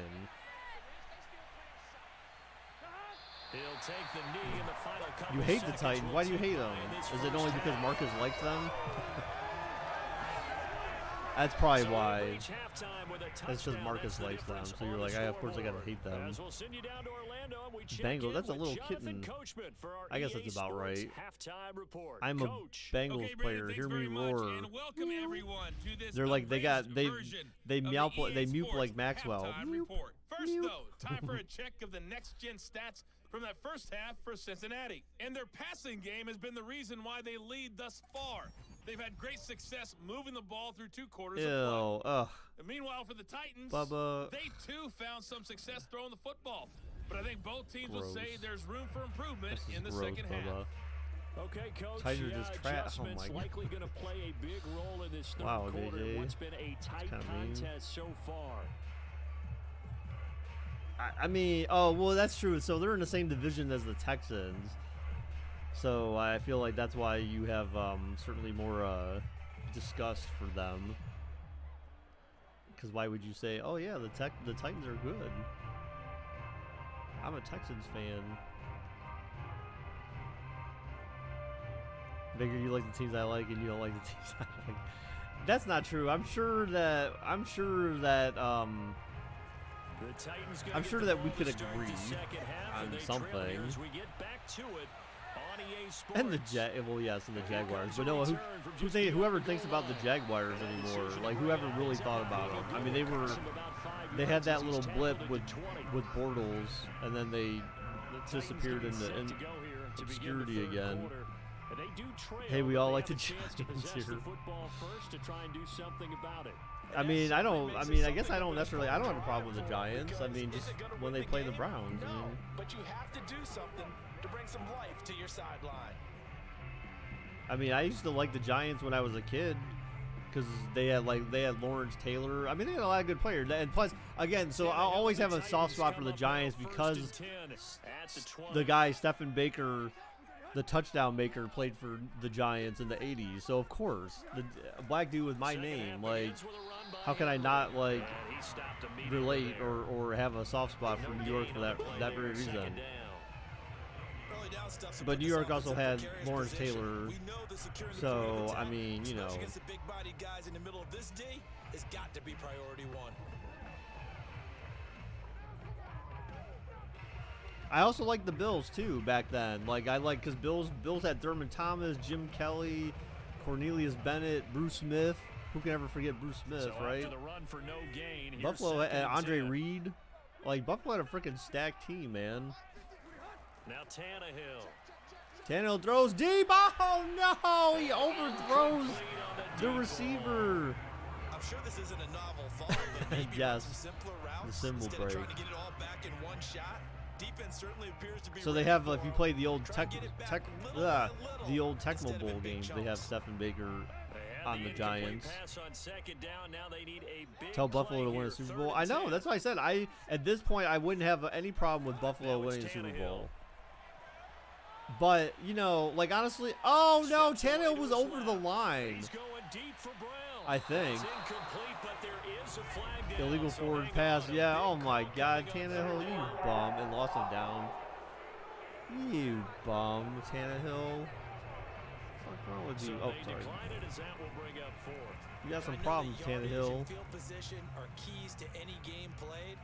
C: He'll take the knee in the final couple
A: you hate the Titans. Why do you hate them? Is it only because Marcus likes them? That's probably why. That's because Marcus likes them. So you're like, of course I gotta hate them. Bengals, that's a little kitten. I guess that's about right. I'm a Bengals player. Hear me roar. They're like, they mew like Maxwell.
E: First though, time for a check of the next gen stats from that first half for Cincinnati. And their passing game has been the reason why they lead thus far. They've had great success moving the ball through 2 quarters of play.
A: Ugh.
E: And meanwhile, for the Titans,
A: Bubba.
E: they too found some success throwing the football. But I think both teams will
A: Gross.
E: say there's room for improvement
A: This is
E: in the
A: gross,
E: second
A: Bubba.
E: half.
C: Okay, Coach,
A: Titans are just trash. Oh
C: adjustments
A: my
C: likely going to play a big role in this third
A: Wow,
C: quarter.
A: JJ.
C: What's been a tight
A: kinda mean.
C: contest so far.
A: I mean, oh, well, that's true. So they're in the same division as the Texans. So I feel like that's why you have certainly more disgust for them. Because why would you say, oh, yeah, the Titans are good? I'm a Texans fan. Bigger, you like the teams I like, and you don't like the teams I like. That's not true. I'm sure that
C: The Titans gonna
A: I'm
C: get
A: sure
C: the
A: that we
C: ball
A: could
C: to start
A: agree
C: the second half,
A: on
C: and they
A: something.
C: trail here as we get back to it on EA Sports.
A: And the well, yes, and the Jaguars. But no, whoever thinks about the Jaguars anymore, like whoever really thought about them. I mean, they had that little blip with Bortles, and then they disappeared into obscurity again. Hey, we all like the Giants here. I mean, I guess I don't necessarily. I don't have a problem with the Giants. I mean, just when they play the Browns. I mean,
D: But you have to do something to bring some life to your sideline.
A: I mean, I used to like the Giants when I was a kid because they had Lawrence Taylor. I mean, they had a lot of good players. And plus, again, so I'll always have a soft spot for the Giants because the guy Stephen Baker, the touchdown maker, played for the Giants in the 80s. So of course, a black dude with my name, like, how can I not like relate or have a soft spot for New York for that very reason? But New York also had Lawrence Taylor, so I mean, you know.
D: Against the big body guys in the middle of this day, it's got to be priority one.
A: I also liked the Bills too back then. Like because Bills had Thurman Thomas, Jim Kelly, Cornelius Bennett, Bruce Smith. Who can ever forget Bruce Smith, right?
C: The run for no gain,
A: Buffalo and Andre Reed. Like Buffalo had a freaking stacked team, man.
C: Now
A: Tannehill throws deep. Oh no! He overthrows the receiver.
D: I'm sure this isn't a novel thought, but maybe
A: Yes,
D: some simpler routes
A: the symbol
D: instead
A: break.
D: of trying to get it all back in one shot. Defense certainly appears to be
A: So they
D: ready
A: have,
D: for
A: if you play the old
D: try and get it back little by little
A: the old Tecmo
D: instead of in
A: Bowl
D: big
A: games, they have
D: chunks.
A: Stephen Baker on the Giants.
C: Tell
A: Tell Buffalo to win a Super Bowl. I know, that's why I said at this point I wouldn't have any problem with Buffalo winning a Super Bowl. But you know, like honestly, oh no, Tannehill was over the line. I think. Illegal forward pass, yeah. Oh my God, Tannehill, you bum, and lost him down. You bum, Tannehill. What's wrong with you? Oh, sorry. You got some problems, Tannehill.
D: Field position are keys to any game played,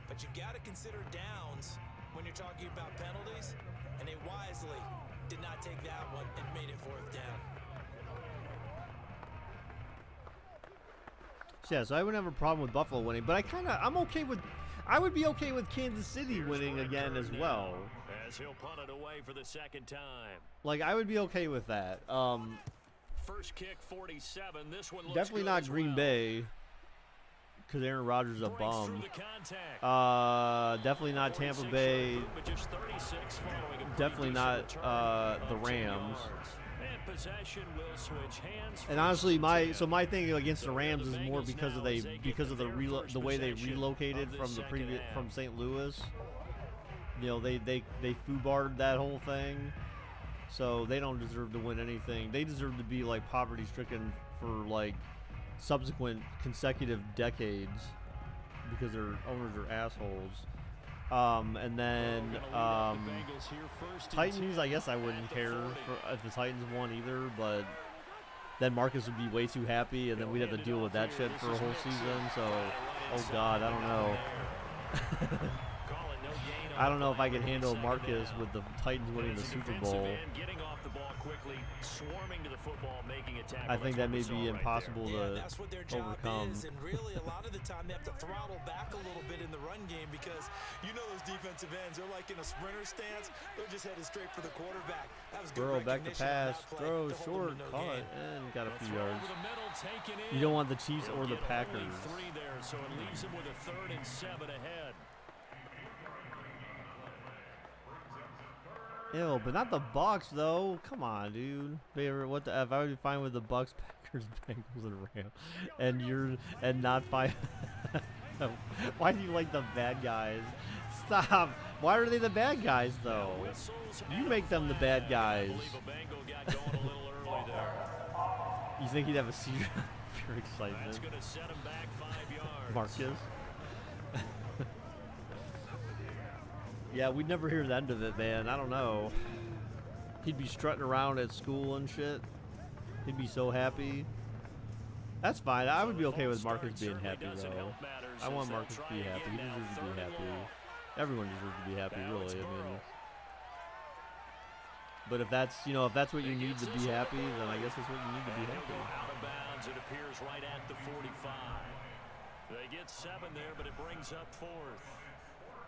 D: but you've got to consider downs when you're talking about penalties, and they wisely did not take that one and made it 4th down.
A: Yeah, so I wouldn't have a problem with Buffalo winning, but I would be okay with Kansas City winning again as well.
C: As he'll punt it away for the second time.
A: Like I would be okay with that.
C: First kick 47. This one looks
A: Definitely
C: good
A: not
C: as
A: Green
C: well.
A: Bay, because Aaron Rodgers is a
C: Breaks
A: bum.
C: through the contact.
A: Definitely not Tampa Bay.
C: But just 36 following a
A: Definitely
C: pretty
A: not
C: decent return
A: the
C: of 10
A: Rams.
C: yards. And possession will switch hands.
A: And honestly, my thing against the Rams is more because of the way they relocated from St. Louis. You know, they foobarred that whole thing, so they don't deserve to win anything. They deserve to be like poverty stricken for like subsequent consecutive decades because their owners are assholes. And then Titans, I guess I wouldn't care if the Titans won either, but then Marcus would be way too happy, and then we'd have to deal with that shit for a whole season. So, oh God, I don't know.
C: Call it no gain
A: I don't know if I can handle Marcus with the Titans winning the Super Bowl.
C: Getting off the ball quickly, swarming to the football, making a tackle.
A: I think that may be impossible to
D: that's what their job
A: overcome.
D: is, and really a lot of the time they have to throttle back a little bit in the run game because you know those defensive ends, they're like in a sprinter stance, they're just headed straight for the quarterback. That was good
A: Burrow back to
D: recognition on
A: pass,
D: that play
A: throw
D: to hold
A: short,
D: them to no
A: caught,
D: gain.
A: and got a few
C: Throw
A: yards.
C: over the middle, taken in.
A: You don't want the Chiefs or the
C: He'll get
A: Packers.
C: only 3 there, so it leaves him with a 3rd and 7 ahead.
A: Ew, but not the Bucks though. Come on, dude. What the F? I would be fine with the Bucks, Packers, Bengals, and Rams, and not fine. Why do you like the bad guys? Stop. Why are they the bad guys though? You make them the bad guys. You think he'd have a seizure? Pure excitement. Marcus. Yeah, we'd never hear the end of it, man. I don't know. He'd be strutting around at school and shit. He'd be so happy. That's fine. I would be okay with Marcus being happy, though. I want Marcus to be happy. He deserves to be happy. Everyone deserves to be happy, really. I mean, but if that's, you know, if that's what you need to be happy, then I guess that's what you need to be happy.
C: Out of bounds, it appears right at the 45. They get 7 there, but it brings up 4th.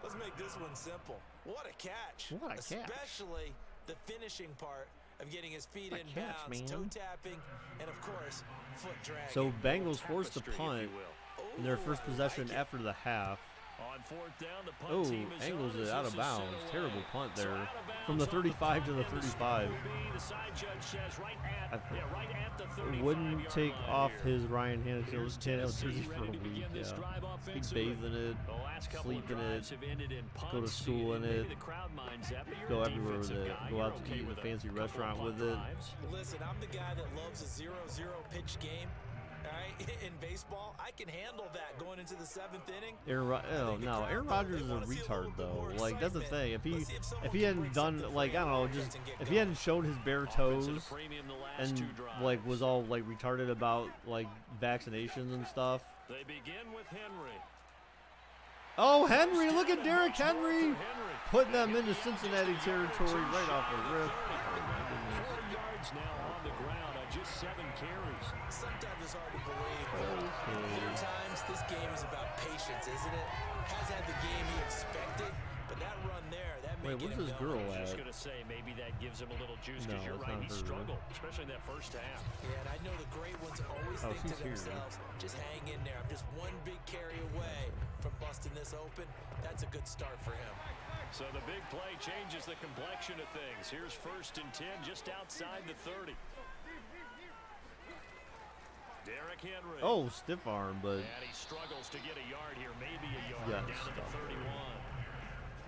D: Let's make this one simple. What a catch.
A: What a catch.
D: Especially the finishing part of getting his feet in bounds, toe tapping, and of course, foot dragging.
A: So Bengals forced a punt in their first possession after the half.
C: On 4th down, the punt
A: Oh,
C: team is
A: angles
C: on
A: it
C: as
A: out
C: this
A: of
C: is
A: bounds.
C: sent
A: Terrible
C: away.
A: punt
C: So
A: there.
C: out of bounds
A: From the
C: on
A: 35 to the
C: and this
A: 35.
C: will be, the side judge says right at the 35
A: Wouldn't
C: yard
A: take
C: line
A: off
C: here.
A: his Ryan Tannehill
C: Here's
A: jersey
C: Tennessee
A: for a
C: ready to
A: week.
C: begin this
A: Yeah.
C: drive
A: He'd
C: offensively.
A: bathe in it,
C: The last couple
A: sleep
C: of
A: in
C: drives
A: it,
C: have ended in
A: go to
C: punts.
A: school in
C: Maybe
A: it,
C: the crowd minds that, but you're
A: go
C: a
A: everywhere with
C: defensive
A: it,
C: guy.
A: go
C: You're
A: out to
C: okay
A: eat in
C: with
A: a fancy
C: couple of
A: restaurant
C: punt
A: with it.
C: drives.
D: Listen, I'm the guy that loves a 0-0 pitch game. All right, in baseball, I can handle that going into the 7th inning.
A: Aaron Rodgers is a retard though. Like that's the thing. If he hadn't done like I don't know, just if he hadn't shown his bare toes and like was all like retarded about like vaccinations and stuff.
C: They begin with Henry.
A: Oh, Henry! Look at Derrick Henry putting them into Cincinnati territory right off the rip.
C: 4 yards now on the ground on just 7 carries.
D: Sometimes it's hard to believe, but other times this game is about patience, isn't it? Has had the game he expected, but that run there, that may
A: Wait,
D: get
A: where's
D: him
A: this
D: going.
A: girl
C: I was just
A: at?
C: going to say, maybe that gives him a little juice because
A: No,
C: you're
A: it's
C: right,
A: not
C: he
A: her.
C: struggled, especially in that first half.
D: Yeah, and I know the great ones always
A: Oh,
D: think
A: she's
D: to
A: here.
D: themselves, just hang in there. I'm just one big carry away from busting this open. That's a good start for him.
C: So the big play changes the complexion of things. Here's 1st and 10 just outside the 30. Derrick Henry.
A: Oh, stiff arm, but
C: And he struggles to get a yard here, maybe a yard
A: Yeah,
C: down to the
A: stuff.
C: 31.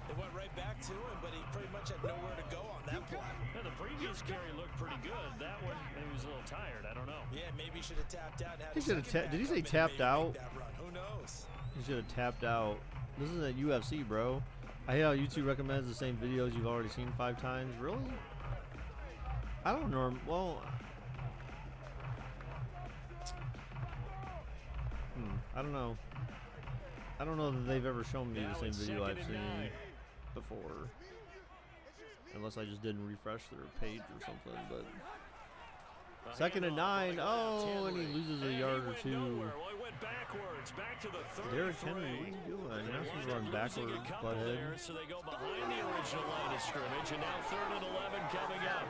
D: They went right back to him, but he pretty much had nowhere to go on that play.
C: Now, the previous carry looked pretty good. That one, maybe he was a little tired. I don't know.
D: Yeah, maybe he should have tapped out. And had
A: He
D: a
A: should have
D: second
A: did he
D: back
A: say
D: come in and
A: tapped
D: maybe
A: out?
D: make that run. Who knows?
A: he should have tapped out. This isn't UFC, bro. I hate how YouTube recommends the same videos you've already seen 5 times. Really? I don't know. Well, I don't know. I don't know that they've ever shown me the same video I've seen before. Unless I just didn't refresh their page or something, but 2nd and 9. Oh, and he loses a yard or 2.
C: Well, he went backwards, back to the 33.
A: Derrick Henry, what are you doing? You're not supposed to run backwards, butthead.
C: So they go behind the original line of scrimmage, and now 3rd and 11 coming up.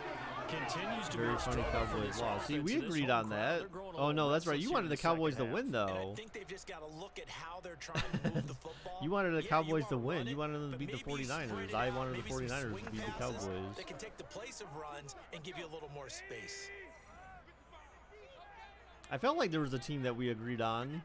C: Continues to
A: Very
C: be a
A: funny
C: struggle for
A: Cowboys
C: this
A: loss. See,
C: offense
A: we
C: in this
A: agreed
C: home
A: on
C: crowd.
A: that.
C: They're growing a
A: Oh,
C: little
A: no, that's right.
C: restless
A: You
C: here
A: wanted
C: in
A: the
C: second
A: Cowboys to
C: half.
A: win,
D: And
A: though.
D: I think they've just got to look at how they're trying to move the football.
A: You wanted the
D: Yeah,
A: Cowboys
D: you
A: to
D: are
A: win.
D: running,
A: You wanted them to
D: but
A: beat the
D: maybe spread
A: 49ers.
D: it
A: I
D: out,
A: wanted the
D: maybe some
A: 49ers to
D: swing
A: beat the
D: passes
A: Cowboys.
D: that can take the place of runs and give you a little more space.
A: I felt like there was a team that we agreed on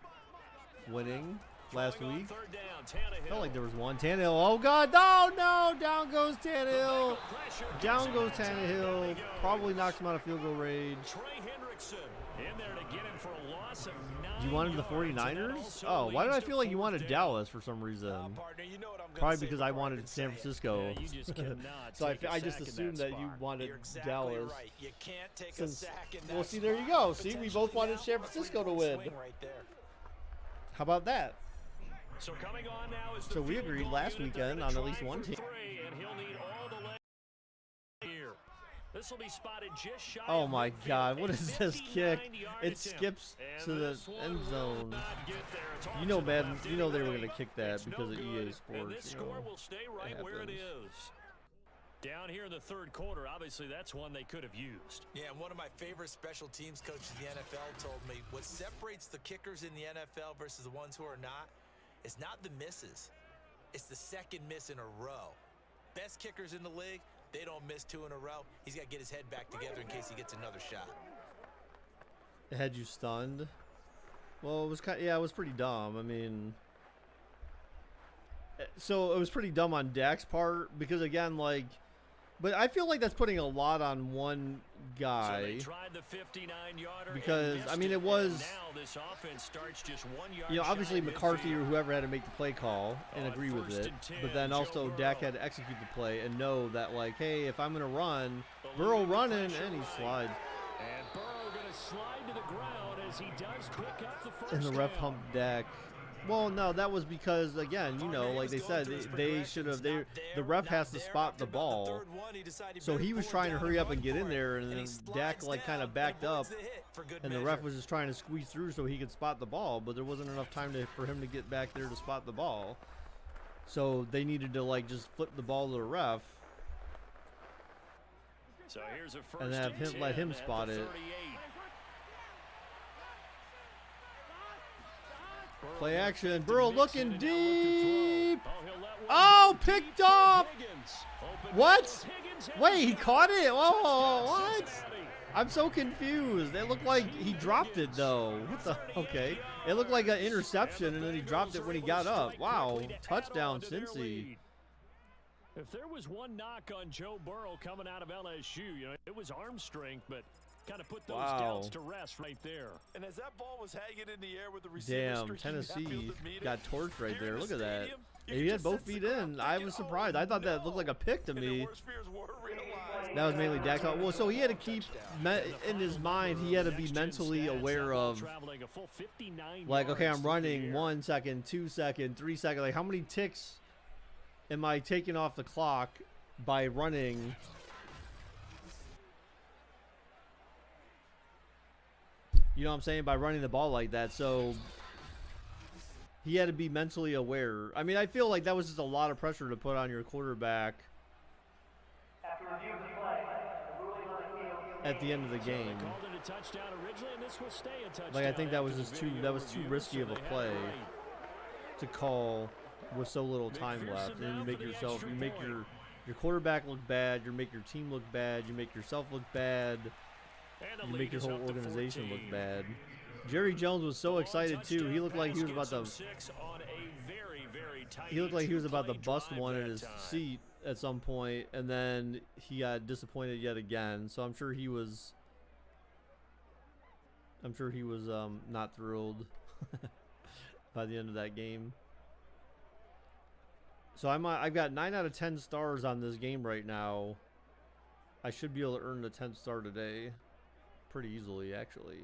A: winning last
C: Going on
A: week.
C: 3rd down, Tannehill.
A: Felt like there was one. Tannehill. Oh, God. No. Down goes Tannehill.
C: Pressure
A: Down
C: gets
A: goes
C: him. Down
A: Tannehill.
C: he goes.
A: Probably knocks him out of field goal range.
C: Trey Hendrickson in there to get him for a loss of 9
A: You wanted the
C: yards, and that
A: 49ers?
C: also
A: Oh, why did I
C: leads to
A: feel like you
C: 4th
A: wanted
C: down.
A: Dallas for some reason?
D: Partner, you know what I'm gonna
A: Probably
D: say
A: because I
D: before
A: wanted
D: can
A: San
D: say it.
A: Francisco.
C: Yeah, you just cannot
A: So
C: take a
A: I just
C: sack in
A: assumed that you
C: spot.
A: wanted
D: You're exactly
A: Dallas.
D: right. You can't take a
A: Since,
D: sack in that
A: well, see, there you
D: spot.
A: go. See, we both
D: Potentially
A: wanted
D: now
A: San
D: a
A: Francisco to
D: 3-point
A: win.
D: swing right there.
A: How about that?
C: So coming on now is the
A: So we
C: field
A: agreed
C: goal
A: last
C: unit. They're
A: weekend
C: gonna
A: on at
C: try
A: least one
C: for
A: team.
C: 3, and he'll need all the legs here. This will be spotted just shy
A: Oh
C: of
A: my
C: midfield.
A: God, what
C: A
A: is this kick?
C: 59-yard
A: It
C: attempt.
A: skips
C: And
A: to the
C: this one
A: end
C: will
A: zone.
C: not get there. It's
A: You know,
C: off to the
A: Madden,
C: left
A: you know they were
C: anyway.
A: going to kick that
C: It's
A: because
C: no
A: of
C: good,
A: EA Sports.
C: and this
A: you
C: score
A: know.
C: will stay right where it
A: happens.
C: is. Down here in the third quarter, obviously that's one they could have used.
D: Yeah, and one of my favorite special teams coaches in the NFL told me what separates the kickers in the NFL versus the ones who are not is not the misses. It's the second miss in a row. Best kickers in the league, they don't miss 2 in a row. He's got to get his head back together in case he gets another shot.
A: It had you stunned. Well, it was kind. Yeah, it was pretty dumb. I mean, so it was pretty dumb on Dak's part because again, like, but I feel like that's putting a lot on one
C: So
A: guy.
C: they tried the 59-yarder
A: Because,
C: and
A: I mean,
C: missed
A: it was-
C: and now this offense starts just 1 yard
A: You know, obviously
C: shy of
A: McCarthy
C: midfield.
A: or whoever had to make the play call and
C: On
A: agree with
C: 1st
A: it,
C: and 10,
A: but then
C: Joe
A: also Dak
C: Burrow.
A: had to execute the play and know that, like, hey, if I'm gonna run,
C: Eluding
A: Burrow
C: the
A: running,
C: pressure
A: and he
C: right.
A: slides,
C: And Burrow going to slide to the ground as he does pick up the first
A: and the ref
C: down.
A: humped Dak. Well, no, that was because again, you know, like they said, they should have. The ref has to spot the ball, so he was trying to hurry up and get in there, and then Dak like kind of backed up, and the ref was just trying to squeeze through so he could spot the ball, but there wasn't enough time for him to get back there to spot the ball, so they needed to like just flip the ball to the ref
C: So here's a first
A: and have him let him spot it. Play action, Burrow looking deep. Oh, picked off. What? Wait, he caught it? Oh, what? I'm so confused. It looked like he dropped it, though. What the? Okay. It looked like an interception, and then he dropped it when he got up. Wow. Touchdown, Cincy.
C: If there was one knock on Joe Burrow coming out of LSU, you know, it was arm strength, but kind of put those
A: Wow.
C: doubts to rest right there.
D: And as that ball was hanging in the air with the receiver
A: Damn,
D: streaking
A: Tennessee
D: downfield to meet it,
A: got torched right
D: here in
A: there.
D: the
A: Look at that.
D: stadium, you
A: He
D: can
A: had
D: just
A: both
D: sense the
A: feet
D: crowd
A: in. I
D: thinking,
A: was
D: "Oh,
A: surprised. I thought that looked like a pick to
D: and their
A: me.
D: worst fears were realized.
A: That was mainly Dak. Well, so he had to keep in his mind. He had to be mentally aware of, like, okay, I'm running 1 second, 2 second, 3 second. Like, how many ticks am I taking off the clock by running? You know what I'm saying? By running the ball like that. So he had to be mentally aware. I mean, I feel like that was just a lot of pressure to put on your quarterback at the end of the game. Like, I think that was just too risky of a play to call with so little time left. And then you make your quarterback look bad, you make your team look bad, you make yourself look bad, you make your whole organization look bad. Jerry Jones was so excited too. He looked like he was about to bust one in his seat at some point, and then he got disappointed yet again. So I'm sure he was not thrilled by the end of that game. So I've got 9 out of 10 stars on this game right now. I should be able to earn the 10th star today pretty easily, actually.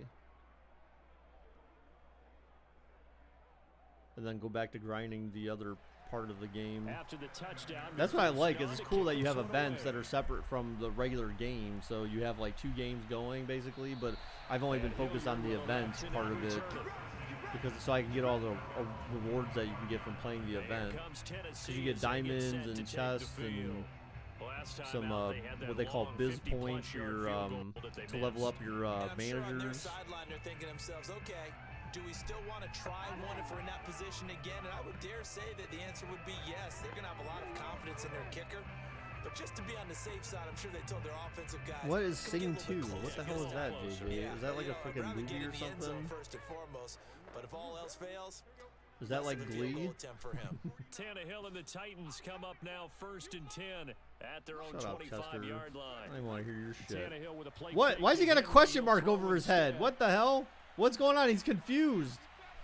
A: And then go back to grinding the other part of the game.
C: After the touchdown,
A: That's what I like, is it's cool that you have events that are separate from the regular game. So you have like 2 games going basically, but I've only been focused on the events part of it, because so I can get all the rewards that you can get from playing the event. So you get diamonds and chests and some what they call biz points, your to level up your managers.
D: They're thinking to themselves, okay, do we still want to try one if we're in that position again? And I would dare say that the answer would be yes. They're going to have a lot of confidence in their kicker. But just to be on the safe side, I'm sure they told their offensive guys.
A: What is
D: "Could get
A: Sing 2?
D: a little
A: What the
D: closer
A: hell is that,
D: this
A: JJ?
D: time."
A: Is that like a
D: I'd
A: freaking
D: rather get
A: movie or
D: in the end zone
A: something?
D: first and foremost, but if all else fails,
A: Is that like
D: less of a field goal
A: Glee?
D: attempt for him.
C: Tannehill and the Titans come up now 1st and 10 at their own
A: Shut up, Chester.
C: 25-yard
A: I
C: line.
A: don't even want to hear your shit.
C: Tannehill with a play
A: What?
C: fake
A: Why has he got a
C: to
A: question
C: Henry,
A: mark
C: throw
A: over his
C: instead.
A: head? What the hell? What's going on? He's confused.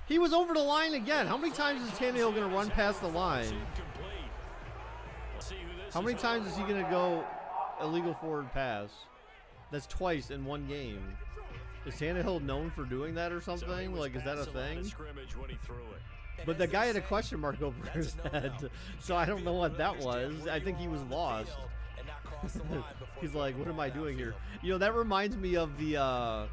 A: He was over the line again. How many times is Tannehill going to run past the line?
C: Incomplete. Let's see who this
A: How many
C: is
A: times
C: on.
A: is he going to go illegal forward pass? That's twice in one game. Is Tannehill known for doing that or
C: So he
A: something?
C: was
A: Like, is that a
C: past the line of
A: thing?
C: scrimmage when he threw it.
A: But the guy had a question mark over his head, so I don't know what that was. I think he was lost. He's like, what am I doing here? You know, that reminds me of the,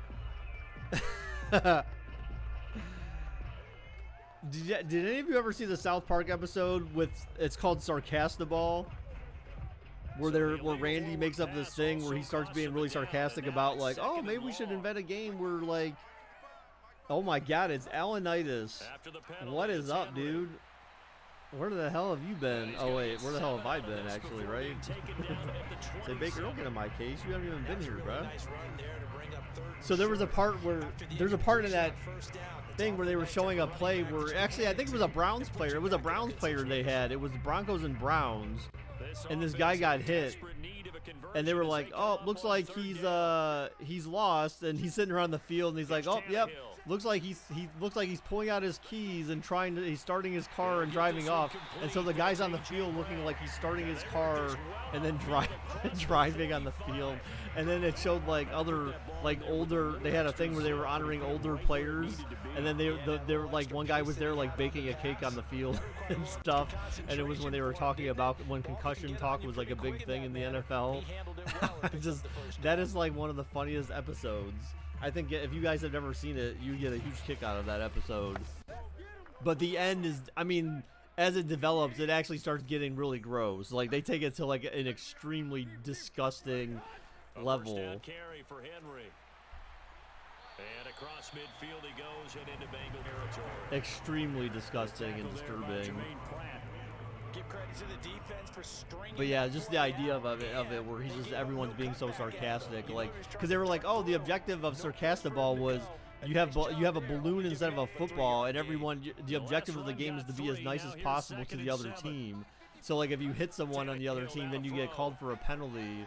A: did any of you ever see the South Park episode with, it's called Sarcastaball? Where Randy makes up this thing where he starts being really sarcastic about like, oh, maybe we should invent a game where like, oh my God, it's Alanitis. What is up, dude? Where the hell have you been? Oh wait, where the hell have I been actually, right? Say, Baker, don't get in my case. You haven't even been here, bro. So there was a part where, there's a part in that thing where they were showing a play where, actually I think it was a Browns player. It was a Browns player they had. It was the Broncos and Browns. And this guy got hit. And they were like, oh, looks like he's lost. And he's sitting around the field and he's like, oh, yep. Looks like he's pulling out his keys and he's starting his car and driving off. And so the guy's on the field looking like he's starting his car and then driving on the field. And then it showed like other older, they had a thing where they were honoring older players. And then they were like, one guy was there like baking a cake on the field and stuff. And it was when they were talking about when concussion talk was like a big thing in the NFL. That is like one of the funniest episodes. I think if you guys have never seen it, you get a huge kick out of that episode. But the end is, I mean, as it develops, it actually starts getting really gross. Like they take it to like an extremely disgusting level.
C: Carry for Henry. And across midfield he goes and into Bengal territory.
A: Extremely disgusting and disturbing.
D: Give credit to the defense for stringing.
A: But yeah, just the idea of it where he's just, everyone's being so sarcastic, like, because they were like, oh, the objective of Sarcastaball was you have a balloon instead of a football, and the objective of the game is to be as nice as possible to the other team. So like if you hit someone on the other team, then you get called for a penalty.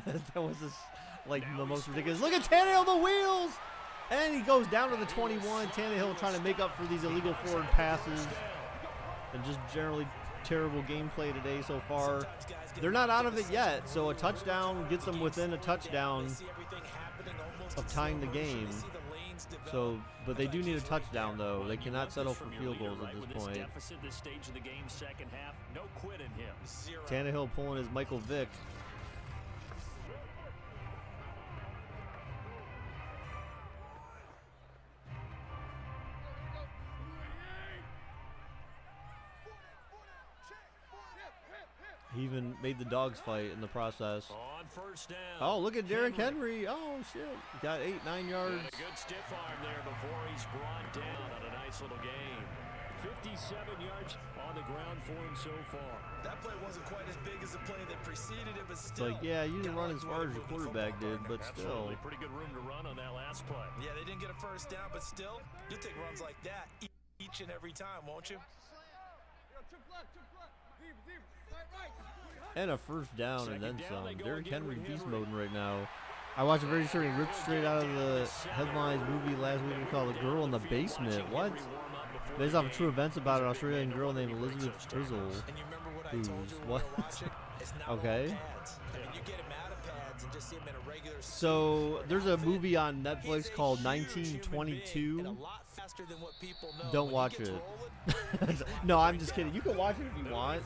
A: That was just like the most ridiculous. Look at Tannehill, the wheels, and he goes down to the 21. Tannehill trying to make up for these illegal forward passes, and just generally terrible gameplay today so far. They're not out of it yet, so a touchdown gets them within a touchdown of tying the game. So, but they do need a touchdown though. They cannot settle for field goals at this point. Tannehill pulling his Michael Vick. He even made the dogs fight in the process.
C: On first down.
A: Oh, look at Derrick Henry. Oh, shit. Got 8-9 yards.
C: A good stiff arm there before he's brought down on a nice little game. 57 yards on the ground for him so far.
D: That play wasn't quite as big as the play that preceded it, but
A: It's
D: still.
A: like, yeah, you didn't run as far as your quarterback did, but still.
C: Absolutely. Pretty good room to run on that last play.
D: Yeah, they didn't get a first down, but still, you'll take runs like that each and every time, won't you?
A: And a first down and then some. Derrick Henry beast mode right now. I watched a very certain ripped straight out of the headlines movie last week called The Girl in the Basement. What? Based off of true events about an Australian girl named Elizabeth Frizzle. Who's what? Okay. So there's a movie on Netflix called 1922. Don't watch it. No, I'm just kidding. You can watch it if you want.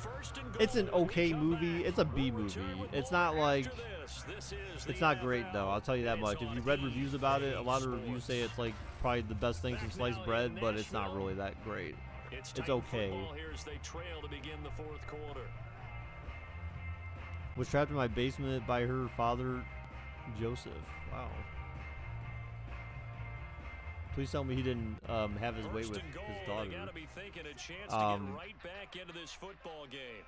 A: It's an okay movie. It's a B movie. It's not like, it's not great though, I'll tell you that much. If you read reviews about it, a lot of reviews say it's like probably the best thing since sliced bread, but it's not really that great. It's okay. Was trapped in my basement by her father, Joseph. Wow. Please tell me he didn't have his way with his daughter.
C: Right back into this football game.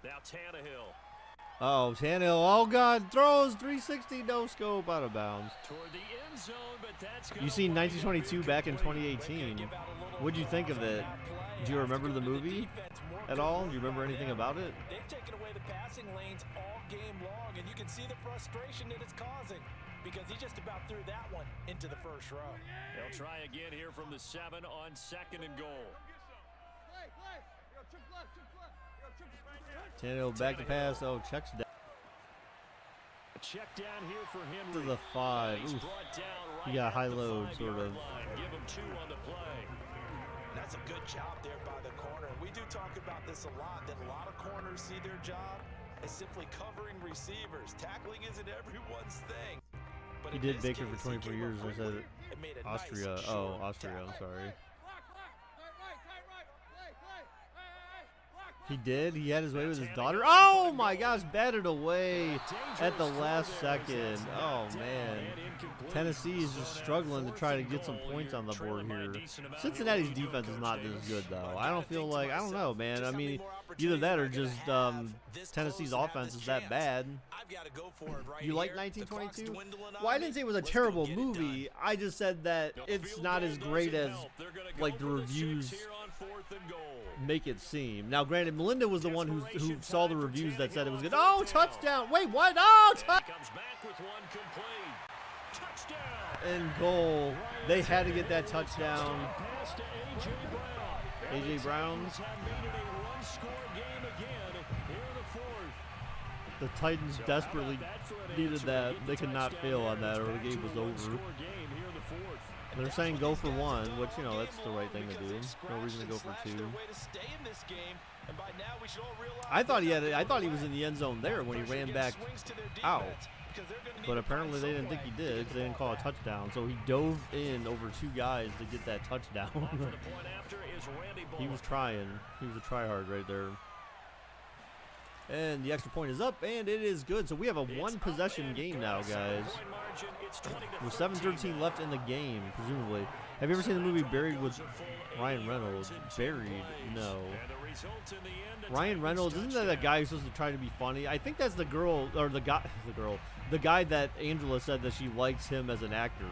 C: Now Tannehill.
A: Oh, Tannehill. Oh, God. Throws 360, no scope, out of bounds.
C: Toward the end zone, but that's
A: you seen 1922 back in 2018. What'd you think of it? Do you remember the movie at all? Do you remember anything about it?
D: They've taken away the passing lanes all game long, and you can see the frustration that it's causing because he just about threw that one into the first row.
C: They'll try again here from the 7 on 2nd and goal.
A: Tannehill back to pass. Oh, checks down.
C: check down here for Henry.
A: To the 5.
C: He's
A: Oof.
C: brought down right
A: He got
C: at
A: high
C: the
A: load,
C: 5-yard
A: sort of.
C: line. Give him 2 on the play.
D: That's a good job there by the corner. We do talk about this a lot, that a lot of corners see their job as simply covering receivers. Tackling isn't everyone's thing. But
A: He
D: in
A: did
D: this
A: Baker
D: case,
A: for 24
D: he came
A: years.
D: up
A: I said
D: quickly and made a nice,
A: Austria.
D: short
A: Oh, Austria. I'm
D: tackle.
A: sorry. He did. He had his way with his daughter. Oh my gosh, batted away at the last second. Oh man. Tennessee is just struggling to try to get some points on the board here. Cincinnati's defense is not this good though. I don't feel like, I don't know, man. I mean, either that or just Tennessee's offense is that bad. You like 1922? Well, I didn't say it was a terrible movie. I just said that it's not as great as like the reviews make it seem. Now, granted, Melinda was the one who saw the reviews that said it was good. Oh, touchdown! Wait, what? Oh, and goal. They had to get that touchdown. A.J. Brown. The Titans desperately needed that. They could not fail on that or the game was over. They're saying go for 1, which, you know, that's the right thing to do. No reason to go for 2. I thought he was in the end zone there when he ran back out. But apparently they didn't think he did because they didn't call a touchdown. So he dove in over 2 guys to get that touchdown. He was trying. He was a tryhard right there. And the extra point is up, and it is good. So we have a 1-possession game now, guys. With 7:13 left in the game, presumably. Have you ever seen the movie Buried with Ryan Reynolds? Buried? No. Ryan Reynolds, isn't that a guy who's supposed to try to be funny? I think that's the girl, or the guy that Angela said that she likes him as an actor.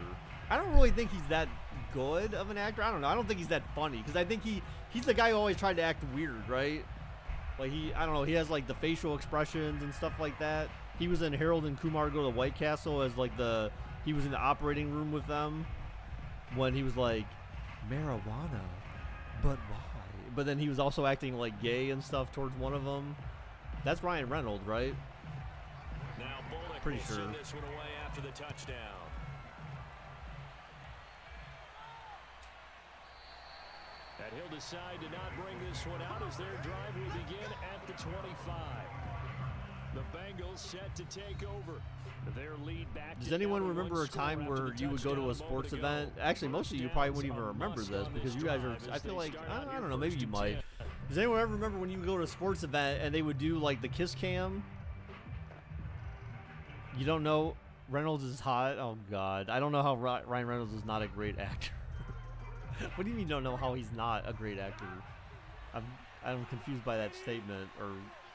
A: I don't really think he's that good of an actor. I don't know. I don't think he's that funny, because I think he's the guy who always tried to act weird, right? Like I don't know, he has like the facial expressions and stuff like that. He was in Harold and Kumar Go to White Castle as like he was in the operating room with them when he was like, marijuana, but why? But then he was also acting like gay and stuff towards one of them. That's Ryan Reynolds, right?
C: Now Bullock
A: Pretty
C: will
A: sure.
C: send this one away after the touchdown. And he'll decide to not bring this one out as their drive will begin at the 25. The Bengals set to take over. Their lead back.
A: Does anyone remember a time where you would go to a sports event? Actually, most of you probably wouldn't even remember this because you guys are, I feel like, I don't know, maybe you might. Does anyone ever remember when you would go to a sports event and they would do like the kiss cam? You don't know Reynolds is hot? Oh, God. I don't know how Ryan Reynolds is not a great actor. What do you mean you don't know how he's not a great actor? I'm confused by that statement or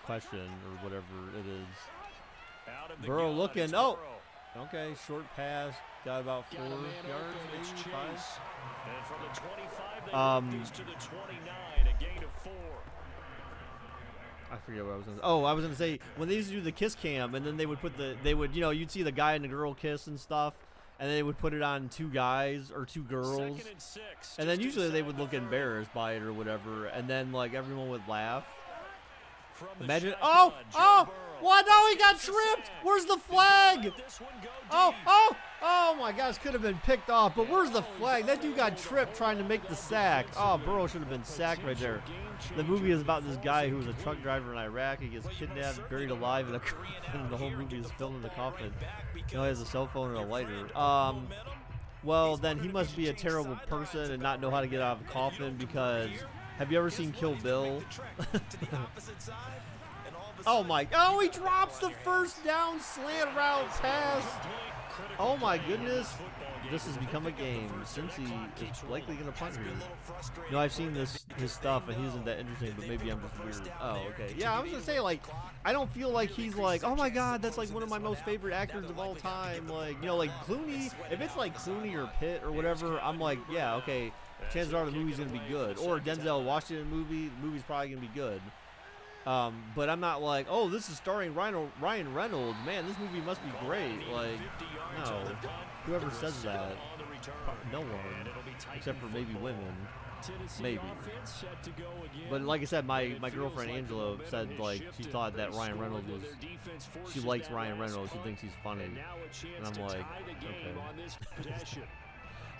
A: question or whatever it is. Burrow looking. Oh! Okay, short pass. Got about 4 yards, maybe 5.
C: And from the 25, they to the 29, a gain of 4.
A: I forget what I was going to say. Oh, I was going to say, when they used to do the kiss cam, and then they would you'd see the guy and the girl kiss and stuff, and they would put it on 2 guys or 2 girls. And then usually they would look embarrassed by it or whatever, and then, like, everyone would laugh. Imagine, what? No, he got tripped. Where's the flag? Oh my gosh, could have been picked off, but where's the flag? That dude got tripped trying to make the sack. Oh, Burrow should have been sacked right there. The movie is about this guy who was a truck driver in Iraq. He gets kidnapped, buried alive in a coffin, and the whole movie is filmed in the coffin. He has a cell phone and a lighter. Well, then he must be a terrible person and not know how to get out of a coffin because... Have you ever seen Kill Bill? Oh, he drops the first down slant route pass. Oh my goodness. This has become a game. Cincy is likely going to punt here. No, I've seen his stuff and he isn't that interesting, but maybe I'm just weird. Oh, okay. Yeah, I was going to say, like, I don't feel like he's like, oh my God, that's like one of my most favorite actors of all time. Like, you know, like Clooney, if it's like Clooney or Pitt or whatever, I'm like, yeah, okay. Chances are the movie's going to be good. Or a Denzel Washington movie, the movie's probably going to be good. But I'm not like, oh, this is starring Ryan Reynolds. Man, this movie must be great. Like, no. Whoever says that, no one, except for maybe women.
C: Tennessee
A: Maybe.
C: offense set to go again.
A: But like I said, my
C: And it
A: girlfriend
C: feels like the
A: Angela
C: momentum
A: said
C: has
A: like she
C: shifted.
A: thought that
C: They
A: Ryan
C: scored,
A: Reynolds
C: then
A: was.
C: their defense
A: She
C: forces
A: likes
C: that
A: Ryan
C: last
A: Reynolds. She
C: punt,
A: thinks he's funny.
C: and now a chance
A: And I'm
C: to
A: like,
C: tie the game
A: okay.
C: on this possession.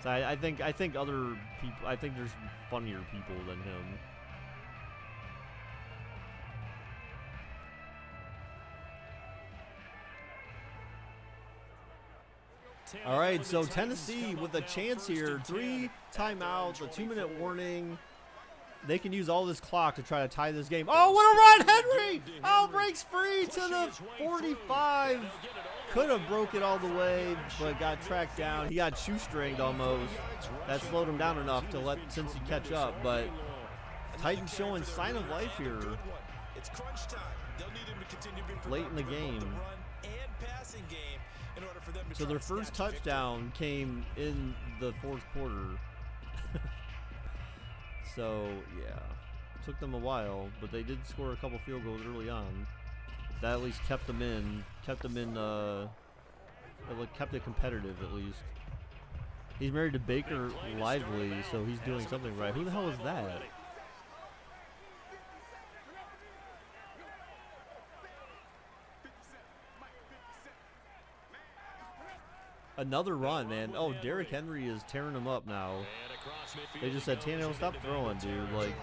A: So I think other people. I think there's funnier people than him. All right, so Tennessee with a chance here. 3 timeouts, a 2-minute warning. They can use all this clock to try to tie this game. Oh, what a run, Henry! Oh, breaks free to the 45. Could have broke it all the way, but got tracked down. He got shoestringed almost. That slowed him down enough to let Cincy catch up. But Titans showing sign of life here
D: It's crunch time. They'll need him to continue being
A: late in the
D: productive on
A: game.
D: run and passing game in order for them to
A: So
D: try
A: their
D: to
A: first
D: snatch victory.
A: touchdown came in the 4th quarter. So, yeah. Took them a while, but they did score a couple field goals early on. That at least kept them in, kept it competitive at least. He's married to Baker Lively, so he's doing something right. Who the hell is that? Another run, man. Oh, Derrick Henry is tearing him up now. They just said, Tannehill, stop throwing, dude. Like,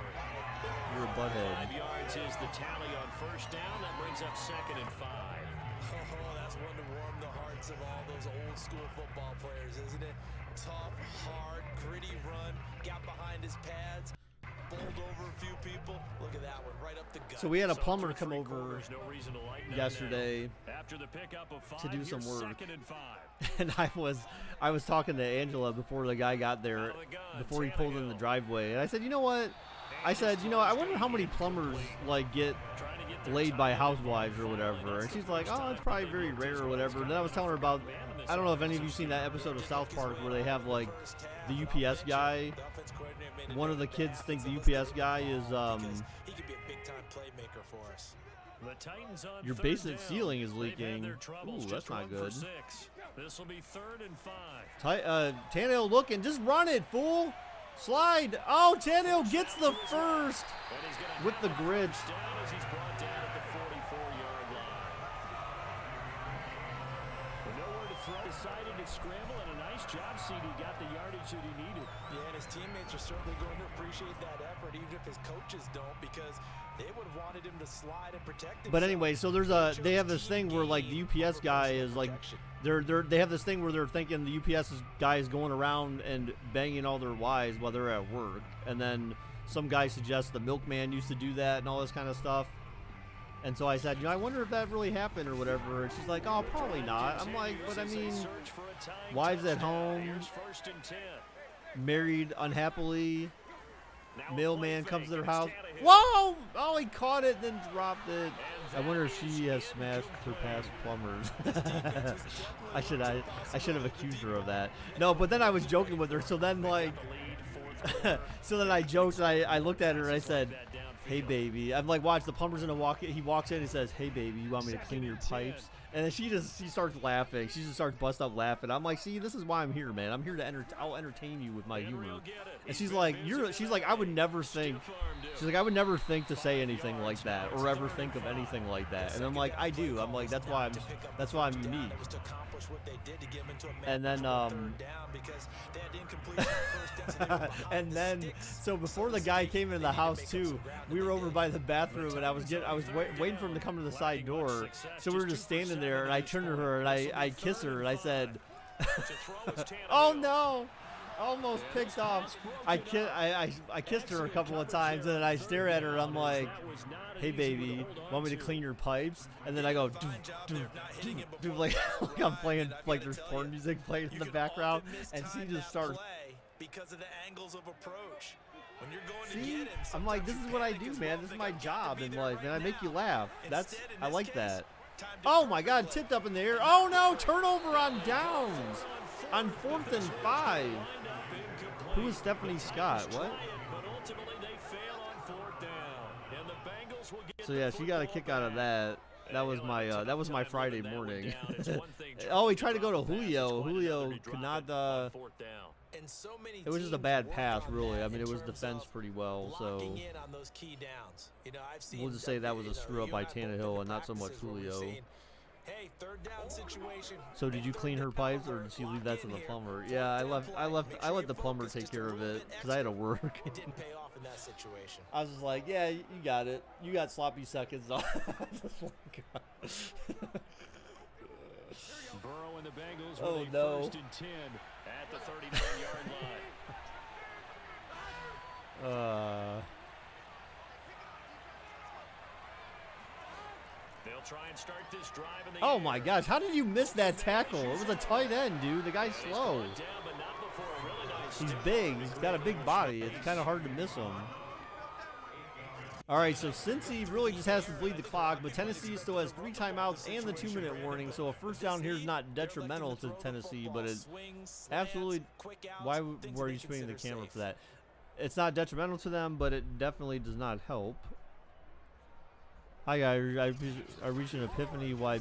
A: you're a butthead.
C: 5 yards is the tally on first down. That brings up 2nd and 5.
D: Oh, that's one to warm the hearts of all those old school football players, isn't it? Tough, hard, gritty run, got behind his pads, bowled over a few people. Look at that one, right up the gut.
A: So we had a plumber come over
C: No reason to lighten up
A: yesterday
C: now. After the pickup of 5,
A: to do some
C: here's
A: work.
C: 2nd and 5.
A: And I was talking to Angela before the guy got there, before he pulled in the driveway, and I said, you know what? I said, you know, I wonder how many plumbers like get laid by housewives or whatever. And she's like, oh, it's probably very rare or whatever. And then I was telling her about, I don't know if any of you seen that episode of South Park where they have like the UPS guy. One of the kids think the UPS guy is
D: he could be a big time playmaker for us.
C: The Titans on
A: your
C: 3rd
A: basement
C: down.
A: ceiling is
C: They've had
A: leaking.
C: their troubles,
A: Ooh,
C: just
A: that's not
C: run for
A: good.
C: 6. This will be 3rd and 5.
A: Tannehill looking, just run it, fool. Slide. Oh, Tannehill gets the first
C: And he's gonna
A: with the
C: have a
A: grit.
C: first down as he's brought down at the 44-yard line. With nowhere to throw, decided to scramble, and a nice job, CD got the yardage that he needed.
D: Yeah, and his teammates are certainly going to appreciate that effort, even if his coaches don't, because they would have wanted him to slide and protect himself.
A: But anyway, so they have this thing where like the UPS guy is like they have this thing where they're thinking the UPS guy is going around and banging all their wives while they're at work, and then some guy suggests the milkman used to do that and all this kind of stuff. And so I said, you know, I wonder if that really happened or whatever. And she's like, oh, probably not. I'm like, but I mean, wives at home,
C: Here's 1st and 10.
A: married unhappily,
C: Now a
A: mailman
C: play
A: comes to their
C: fake.
A: house.
C: Here's Tannehill.
A: Whoa! Oh, he caught it, then dropped it. I wonder if she has smashed her past plumbers. I should have accused her of that. No, but then I was joking with her. So then like, so then I joked. And I looked at her and I said, "Hey baby," I'm like, "Watch, the plumber's gonna walk." He walks in and says, "Hey baby, you want me to clean your pipes?" And then she starts laughing. She just starts bust up laughing. I'm like, "See, this is why I'm here, man. I'm here to I'll entertain you with my humor." And she's like, I would never think. She's like, I would never think to say anything like that or ever think of anything like that. And I'm like, I do. I'm like, that's why I'm unique. And then and then so before the guy came in the house too, we were over by the bathroom and I was waiting for him to come to the side door. So we were just standing there and I turned to her and I kissed her and I said, "Oh no." Almost picked off. I kissed her a couple of times, and then I stare at her. And I'm like, "Hey, baby, want me to clean your pipes?" And then I go, like I'm playing, like there's porn music playing in the background, and she just starts.
D: Because of the angles of approach. When you're going to
A: See,
D: get him,
A: I'm like, this is what I do, man. This is my job in life, and I make you laugh. I like that. Oh my God, tipped up in the air. Oh no, turnover on downs. On 4th and 5. Who is Stephanie Scott? What? So yeah, she got a kick out of that. That was my Friday morning. Oh, he tried to go to Julio. Julio could not.
D: And so many
A: It was just a
D: teams
A: bad
D: work
A: pass,
D: on
A: really.
D: that
A: I mean,
D: in
A: it was
D: terms
A: defense
D: of
A: pretty well, so
D: locking in on those key downs. You know, I've seen
A: we'll just say that was a screw up
D: you
A: by
D: and I both been
A: Tannehill
D: to
A: and not so much
D: practices where we've
A: Julio.
D: seen, hey, third down situation.
A: So did you clean her pipes or did she leave that to the plumber? Yeah, I let the plumber take care of it because I had to work.
D: It didn't pay off in that situation.
A: I was just like, yeah, you got it. You got sloppy seconds.
C: Burrow and the Bengals
A: Oh,
C: with a
A: no.
C: 1st and 10 at the 39-yard line. They'll try and start this drive in the
A: Oh
C: air.
A: my gosh, how did you miss that tackle? It was a tight end, dude. The guy's slow.
C: Down, but not before a really nice
A: He's
C: stiff
A: big.
C: arm.
A: He's got a big body. It's kind of hard to miss him. All right, so Cincy really just has to bleed the clock, but Tennessee still has 3 timeouts and the 2-minute warning, so a first down here is not detrimental to Tennessee, but it absolutely, why were you swinging the camera for that? It's not detrimental to them, but it definitely does not help. Hi guys, I reached an epiphany why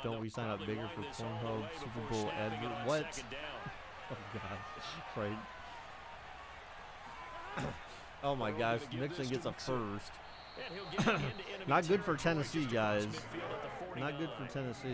A: don't we sign up Baker for Pornhub Super Bowl advert? What? Oh god, right. Oh my gosh, Nixon gets a first. Not good for Tennessee, guys. Not good for Tennessee.
F: I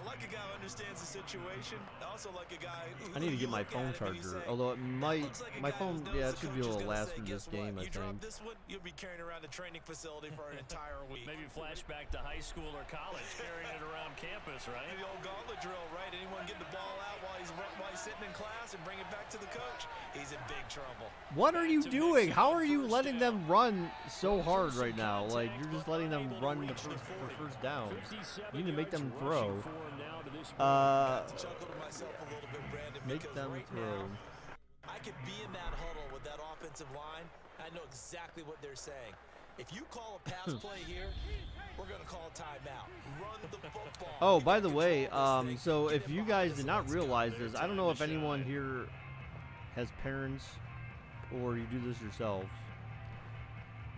F: like a guy who understands the situation. I also like a guy who
A: I need to get my
F: look at
A: phone
F: him and you
A: charger.
F: say,
A: Although it might,
F: "Looks like a
A: my
F: guy
A: phone,
F: who knows
A: yeah,
F: the
A: it should
F: coach
A: be able
F: is
A: to
F: gonna
A: last
F: say,
A: me this
F: guess what?
A: game, I
F: You drop
A: think.
F: this one, you'll be carrying around the training facility for an entire week.
C: Maybe flashback to high school or college, carrying it around campus, right?
F: The old gauntlet drill, right? Anyone get the ball out while he's sitting in class and bring it back to the coach? He's in big trouble.
A: What are you doing? How are you letting them run so hard right now? Like, you're just letting them run for first downs. You need to make them throw.
F: Chuckle to myself a little bit, Brandon,
A: Make
F: because
A: them
F: right
A: throw.
F: now, I could be in that huddle with that offensive line. I know exactly what they're saying. If you call a pass play here, we're going to call a timeout. Run the football.
A: Oh, by the way, so if you guys did not realize this, I don't know if anyone here has parents or you do this yourselves.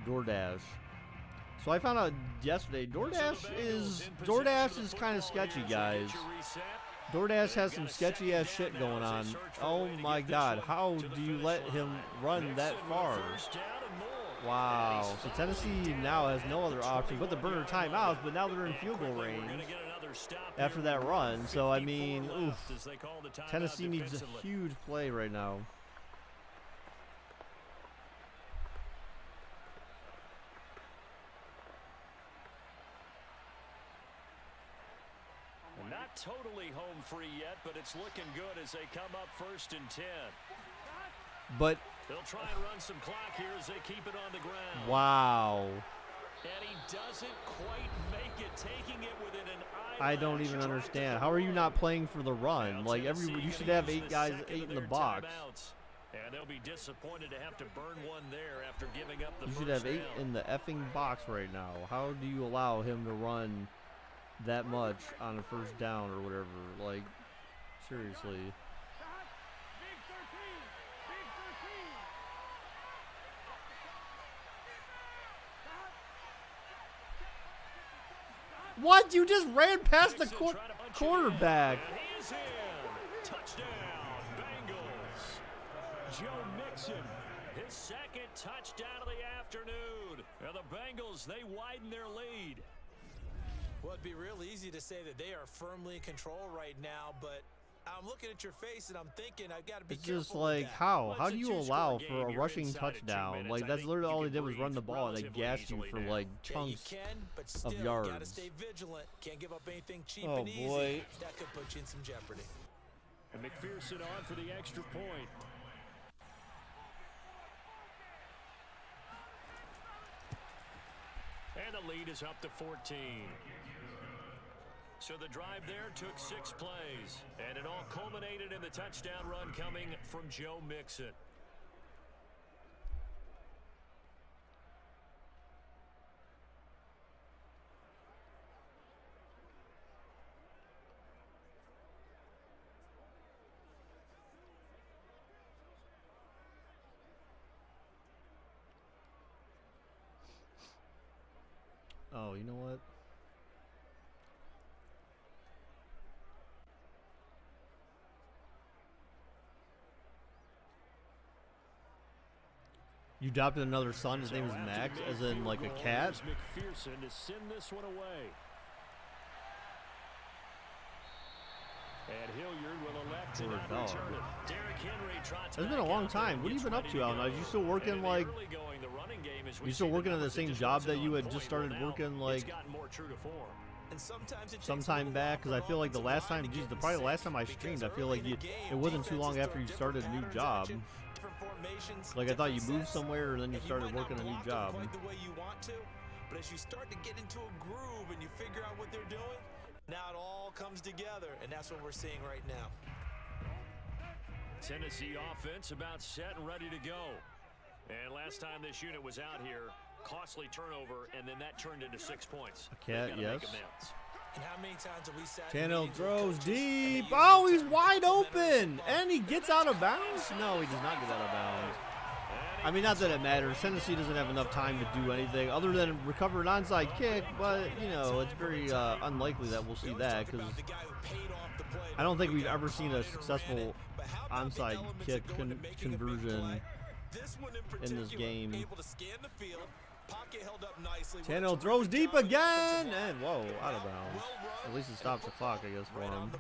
A: DoorDash. So I found out yesterday, DoorDash is kind of sketchy, guys. DoorDash has some sketchy ass shit going on. Oh my god, how do you let him run that far? Wow. So Tennessee now has no other option but to burn their timeouts, but now they're in field goal range after that run. So I mean, oof. Tennessee needs a huge play right now.
C: Not totally home free yet, but it's looking good as they come up 1st and 10.
A: But
C: They'll try and run some clock here as they keep it on the ground.
A: wow.
C: And he doesn't quite make it, taking it within an
A: I don't even understand. How are you not playing for the run? Like you should have 8 guys, 8 in the box.
C: And they'll be disappointed to have to burn one there after giving up the
A: You
C: first
A: should have 8
C: down.
A: in the effing box right now. How do you allow him to run that much on a first down or whatever? Like, seriously. What? You just ran past the quarterback.
C: And he is in. Touchdown, Bengals. Joe Mixon, his 2nd touchdown of the afternoon. And the Bengals, they widen their lead.
F: Well, it'd be real easy to say that they are firmly in control right now, but I'm looking at your face and I'm thinking I've got to be
A: It's
F: careful
A: just
F: with
A: like,
F: that.
A: how? How
C: Well,
A: do
C: it's
A: you
C: a
A: allow
C: two-score
A: for a
C: game. You're
A: rushing
C: inside of 2
A: touchdown?
C: minutes.
A: Like,
C: I
A: that's
C: think
A: literally
C: you
A: all they
C: can
A: did was run the
C: breathe
A: ball and they
C: relatively
A: gassed you
C: easily
A: for
C: now.
A: like
F: Yeah,
A: chunks.
F: you can, but still,
A: yards.
F: gotta stay vigilant. Can't give up anything cheap
A: Oh,
F: and easy.
A: boy.
F: That could put you in some jeopardy.
C: And McPherson on for the extra point. And the lead is up to 14. So the drive there took 6 plays, and it all culminated in the touchdown run coming from Joe Mixon.
A: Oh, you know what? You adopted another son. His name is Max, as in like a cat.
C: McPherson to send this one away. And Hilliard will elect to not return it. Derrick Henry trots
A: It's been a long time. What have you been up to, Alan? Are you still working like? You still working in the same job that you had just started working like sometime back? Because I feel like the last time, geez, probably the last time I streamed, I feel like it wasn't too long after you started a new job. Like I thought you moved somewhere and then you started working a new job.
F: But as you start to get into a groove and you figure out what they're doing, now it all comes together, and that's what we're seeing right now.
C: Tennessee offense about set and ready to go. And last time this unit was out here, costly turnover, and then that turned into 6 points.
A: A cat, yes.
F: And how many times have we sat
A: Tannehill throws deep. Oh, he's wide open, and he gets out of bounds. No, he does not get out of bounds. I mean, not that it matters. Tennessee doesn't have enough time to do anything other than recover an onside kick, but, you know, it's very unlikely that we'll see that because I don't think we've ever seen a successful onside kick conversion in this game. Tannehill throws deep again, and whoa, out of bounds. At least it stops the clock, I guess, for him.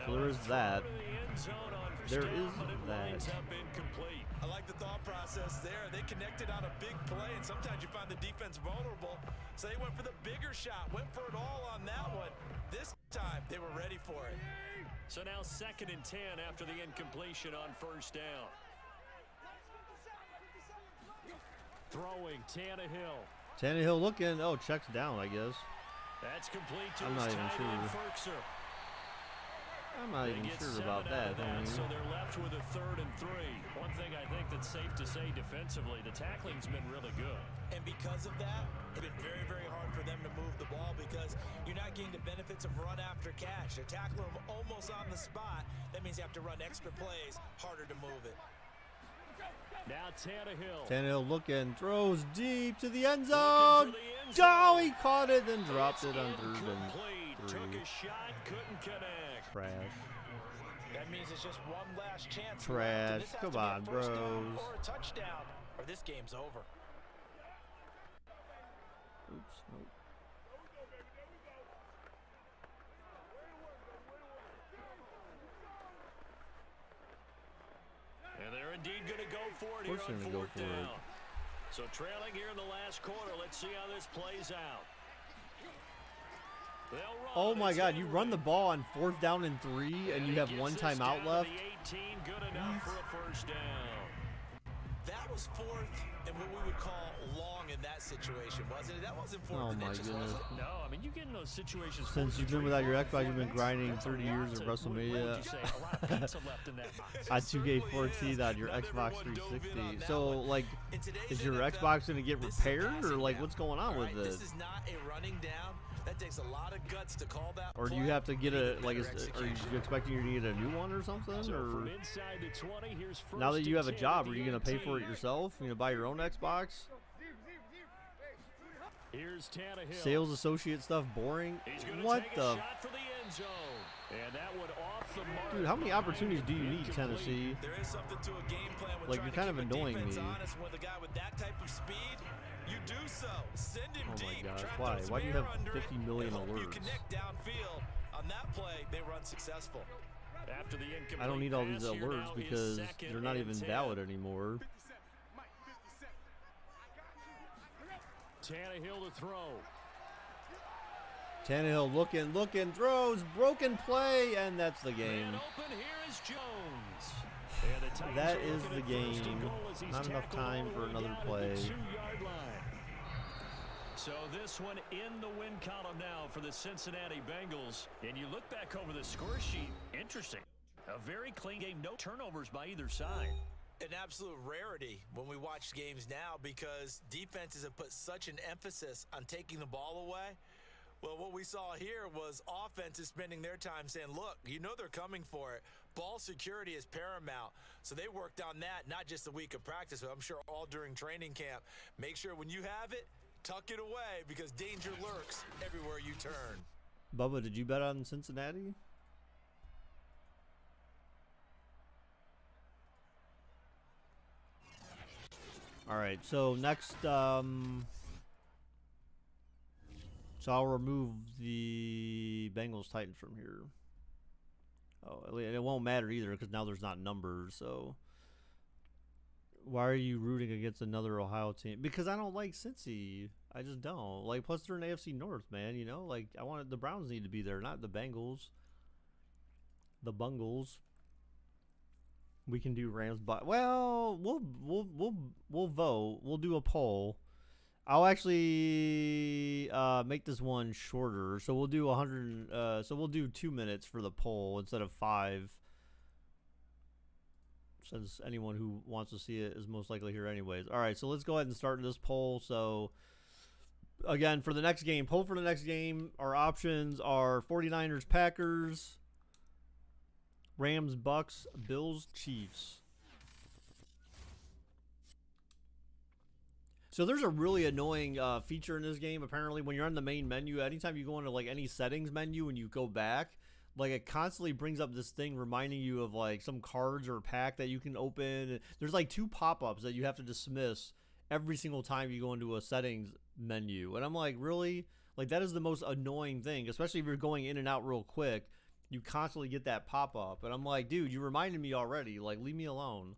A: So there is that. There is that.
F: I like the thought process there. They connected on a big play, and sometimes you find the defense vulnerable. So they went for the bigger shot, went for it all on that one. This time, they were ready for it.
C: So now 2nd and 10 after the incompletion on 1st down. Throwing Tannehill.
A: Tannehill looking. Oh, checks down, I guess.
C: That's complete to
A: I'm not even sure. I'm not even sure about that.
C: So they're left with a 3rd and 3. One thing I think that's safe to say defensively, the tackling's been really good.
F: And because of that, it's been very, very hard for them to move the ball because you're not getting the benefits of run after catch. They're tackling them almost on the spot. That means you have to run extra plays, harder to move it.
C: Now Tannehill.
A: Tannehill looking, throws deep to the end zone. Oh, he caught it, then dropped it on 3rd and 3.
C: Took a shot, couldn't connect.
A: Trash.
F: That means it's just one last chance.
A: Trash. Come on, bros.
F: Or a touchdown, or this game's over.
A: Oops. Nope.
C: And they're indeed going to go for it here on 4th down. So trailing here in the last quarter. Let's see how this plays out.
A: Oh my God! You run the ball on 4th down and 3, and you have one timeout left.
C: Good enough for a 1st down.
F: That was 4th and what we would call long in that situation, wasn't it? That wasn't 4th.
A: Oh my goodness!
C: No, I mean you get in those situations.
A: Since you've been without your Xbox, you've been grinding 30 years of WrestleMania on 2K14 on your Xbox 360. So like, is your Xbox gonna get repaired, or like what's going on with it?
F: This is not a running down. That takes a lot of guts to call that.
A: Or do you have to get a are you expecting you to get a new one or something? Or now that you have a job, are you gonna pay for it yourself? You know, buy your own Xbox?
C: Here's Tannehill.
A: Sales associate stuff boring. What the? Dude, how many opportunities do you need, Tennessee?
F: There is something to a game plan with
A: like you're kind of annoying me.
F: With a guy with that type of speed, you do so. Send him deep.
A: Oh my gosh, why do you have 50 million alerts?
F: You connect downfield. On that play, they run successful.
C: After the
A: I don't need all these alerts because they're not even valid anymore.
C: Tannehill to throw.
A: Tannehill looking, throws, broken play, and that's the game.
C: Open, here is Jones.
A: That is the game. Not enough time for another play.
C: So this one in the win column now for the Cincinnati Bengals. And you look back over the score sheet, interesting. A very clean game, no turnovers by either side.
F: An absolute rarity when we watch games now because defenses have put such an emphasis on taking the ball away. Well, what we saw here was offenses spending their time saying, look, you know they're coming for it. Ball security is paramount. So they worked on that, not just a week of practice, but I'm sure all during training camp. Make sure when you have it, tuck it away because danger lurks everywhere you turn.
A: Bubba, did you bet on Cincinnati? All right, so next, so I'll remove the Bengals Titans from here. Oh, it won't matter either because now there's not numbers. So why are you rooting against another Ohio team? Because I don't like Cincy. I just don't. Like, plus they're in AFC North, man. You know, like I wanted the Browns need to be there, not the Bengals. The Bungles. We can do Rams, but well, we'll vote. We'll do a poll. I'll actually make this one shorter. So we'll do 100. So we'll do 2 minutes for the poll instead of 5. Since anyone who wants to see it is most likely here anyways. All right, so let's go ahead and start this poll. So again, for the next game, poll for the next game, our options are 49ers, Packers, Rams, Bucks, Bills, Chiefs. So there's a really annoying feature in this game. Apparently, when you're on the main menu, anytime you go into like any settings menu and you go back, like it constantly brings up this thing reminding you of like some cards or pack that you can open. There's like 2 pop-ups that you have to dismiss every single time you go into a settings menu. And I'm like, really? Like that is the most annoying thing, especially if you're going in and out real quick. You constantly get that pop-up. And I'm like, dude, you reminded me already. Like, leave me alone.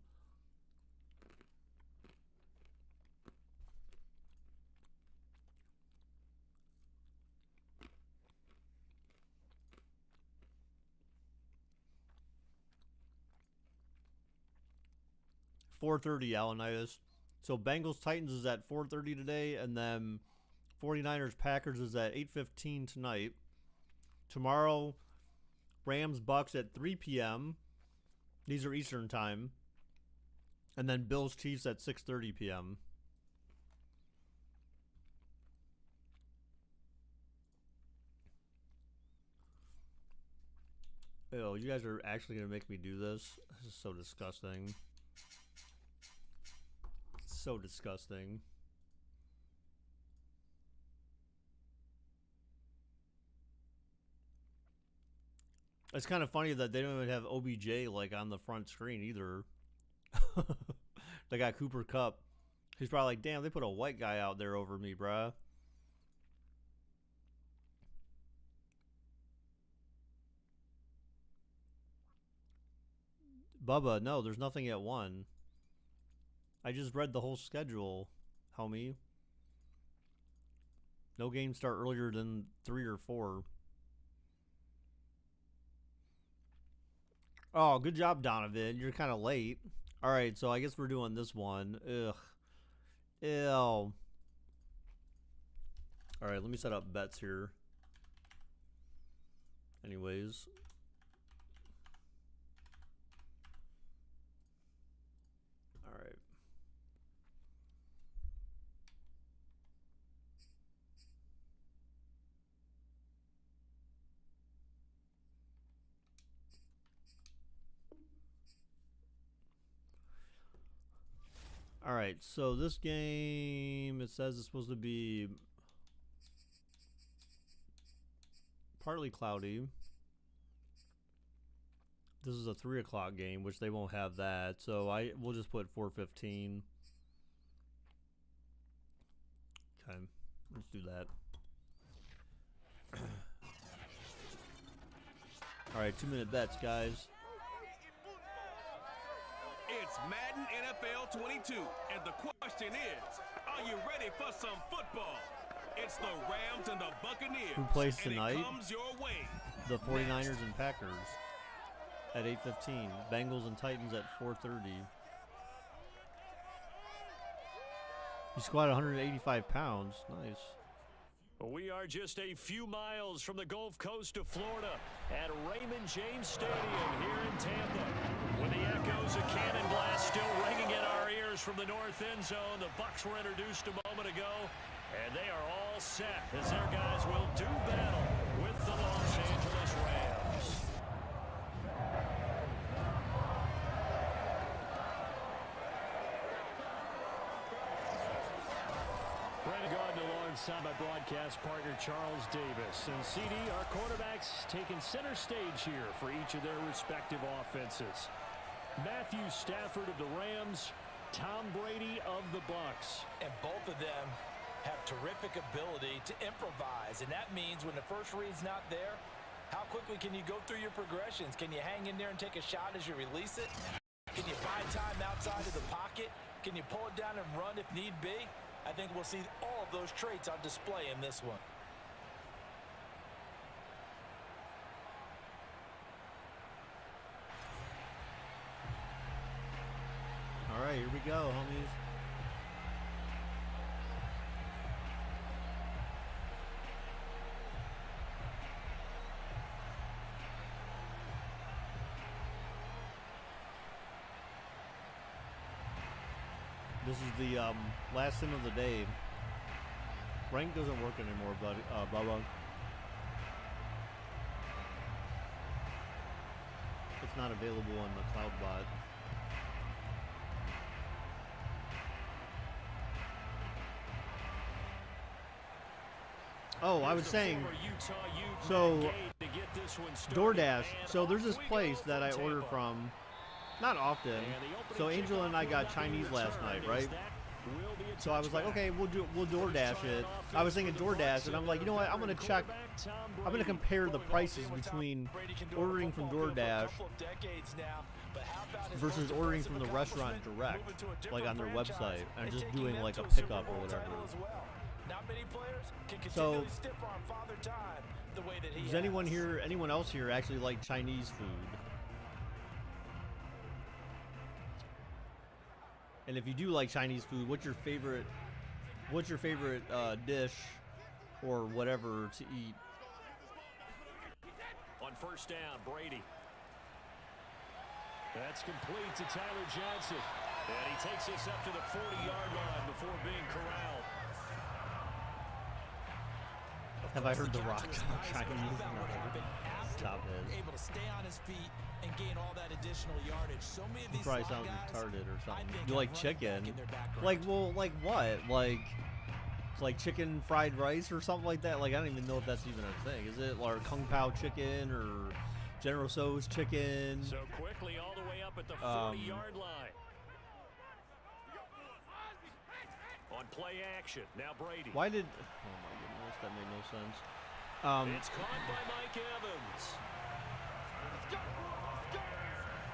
A: $4:30, Alanias. So Bengals Titans is at 4:30 today, and then 49ers Packers is at 8:15 tonight. Tomorrow, Rams Bucks at 3 p.m. These are Eastern time. And then Bills Chiefs at 6:30 p.m. Oh, you guys are actually going to make me do this? This is so disgusting. So disgusting. It's kind of funny that they don't even have OBJ like on the front screen either. They got Cooper Kupp. He's probably like, damn, they put a white guy out there over me, bruh. Bubba, no, there's nothing at 1. I just read the whole schedule, homie. No games start earlier than 3 or 4. Oh, good job, Donovan. You're kind of late. All right, so I guess we're doing this one. Ugh. Ew. All right, let me set up bets here. Anyways. All right. All right, so this game, it says it's supposed to be partly cloudy. This is a 3 o'clock game, which they won't have that, so we'll just put 4:15. Okay, let's do that. All right, 2-minute bets, guys.
B: It's Madden NFL 22, and the question is, are you ready for some football? It's the Rams and the Buccaneers.
A: Who plays tonight?
B: And it comes your way.
A: The 49ers and Packers at 8:15. Bengals and Titans at 4:30. You squat 185 pounds. Nice.
C: We are just a few miles from the Gulf Coast of Florida at Raymond James Stadium here in Tampa. With the echoes of cannon blast still ringing in our ears from the north end zone, the Bucs were introduced a moment ago, and they are all set as their guys will do battle with the Los Angeles Rams. Brandon Gordon alongside my broadcast partner Charles Davis. And CD, our quarterbacks taking center stage here for each of their respective offenses. Matthew Stafford of the Rams Tom Brady of the Bucs.
D: And both of them have terrific ability to improvise, and that means when the first read's not there, how quickly can you go through your progressions? Can you hang in there and take a shot as you release it? Can you buy time outside of the pocket? Can you pull it down and run if need be? I think we'll see all of those traits on display in this one.
A: All right, here we go, homies. This is the last sim of the day. Rank doesn't work anymore, buddy. Bubba. It's not available on the cloud bot. Oh, I was saying, so DoorDash, so there's this place that I order from, not often. So Angel and I got Chinese last night, right? So I was like, okay, we'll DoorDash it. I was thinking DoorDash, and I'm like, you know what? I'm gonna check. I'm gonna compare the prices between ordering from DoorDash versus ordering from the restaurant direct, like on their website, and just doing like a pickup or whatever. So, does anyone else here actually like Chinese food? And if you do like Chinese food, what's your favorite dish or whatever to eat?
C: On first down, Brady. That's complete to Tyler Johnson. And he takes us up to the 40-yard line before being corralled.
A: Have I heard The Rock Chinese? Stop it.
F: Able to stay on his feet and gain all that additional yardage. So many of these
A: probably sounds retarded or something. You like chicken? Like, well, like what? Like chicken fried rice or something like that? Like, I don't even know if that's even a thing. Is it like Kung Pao chicken or General Tso's chicken?
C: So quickly all the way up at the 40-yard line. On play action, now Brady.
A: Why did? Oh my goodness, that made no sense.
C: It's caught by Mike Evans.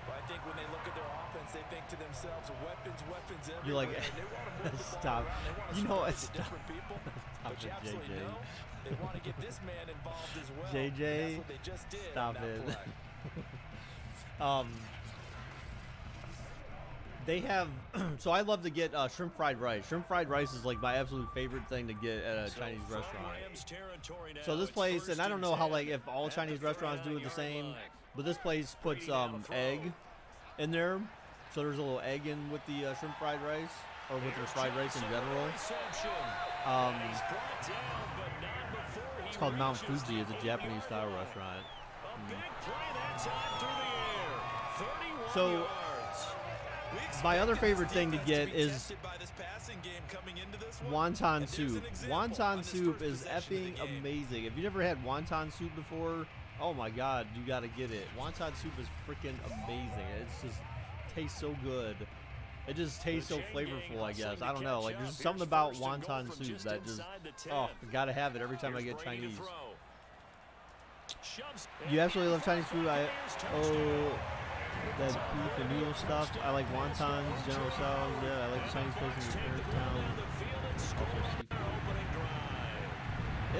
D: Well, I think when they look at their offense, they think to themselves, weapons everywhere.
A: You're like, stop. You know what? Stop.
D: But you absolutely know they want to get this man involved as well.
A: JJ,
D: that's what they just did.
A: stop it. They have, so I love to get shrimp fried rice. Shrimp fried rice is like my absolute favorite thing to get at a Chinese restaurant. So this place, and I don't know how, like, if all Chinese restaurants do it the same, but this place puts egg in there. So there's a little egg in with the shrimp fried rice, or with their fried rice in general. It's called Mount Fuji. It's a Japanese style restaurant. So my other favorite thing to get is wonton soup. Wonton soup is effing amazing. If you've never had wonton soup before, oh my god, you gotta get it. Wonton soup is freaking amazing. It's just tastes so good. It just tastes so flavorful, I guess. I don't know. Like, there's something about wonton soup that just, oh, I gotta have it every time I get Chinese. You absolutely love Chinese food. That beef and noodle stuff. I like wontons, General Tso's. Yeah, I like the Chinese place in Town. Also seafood.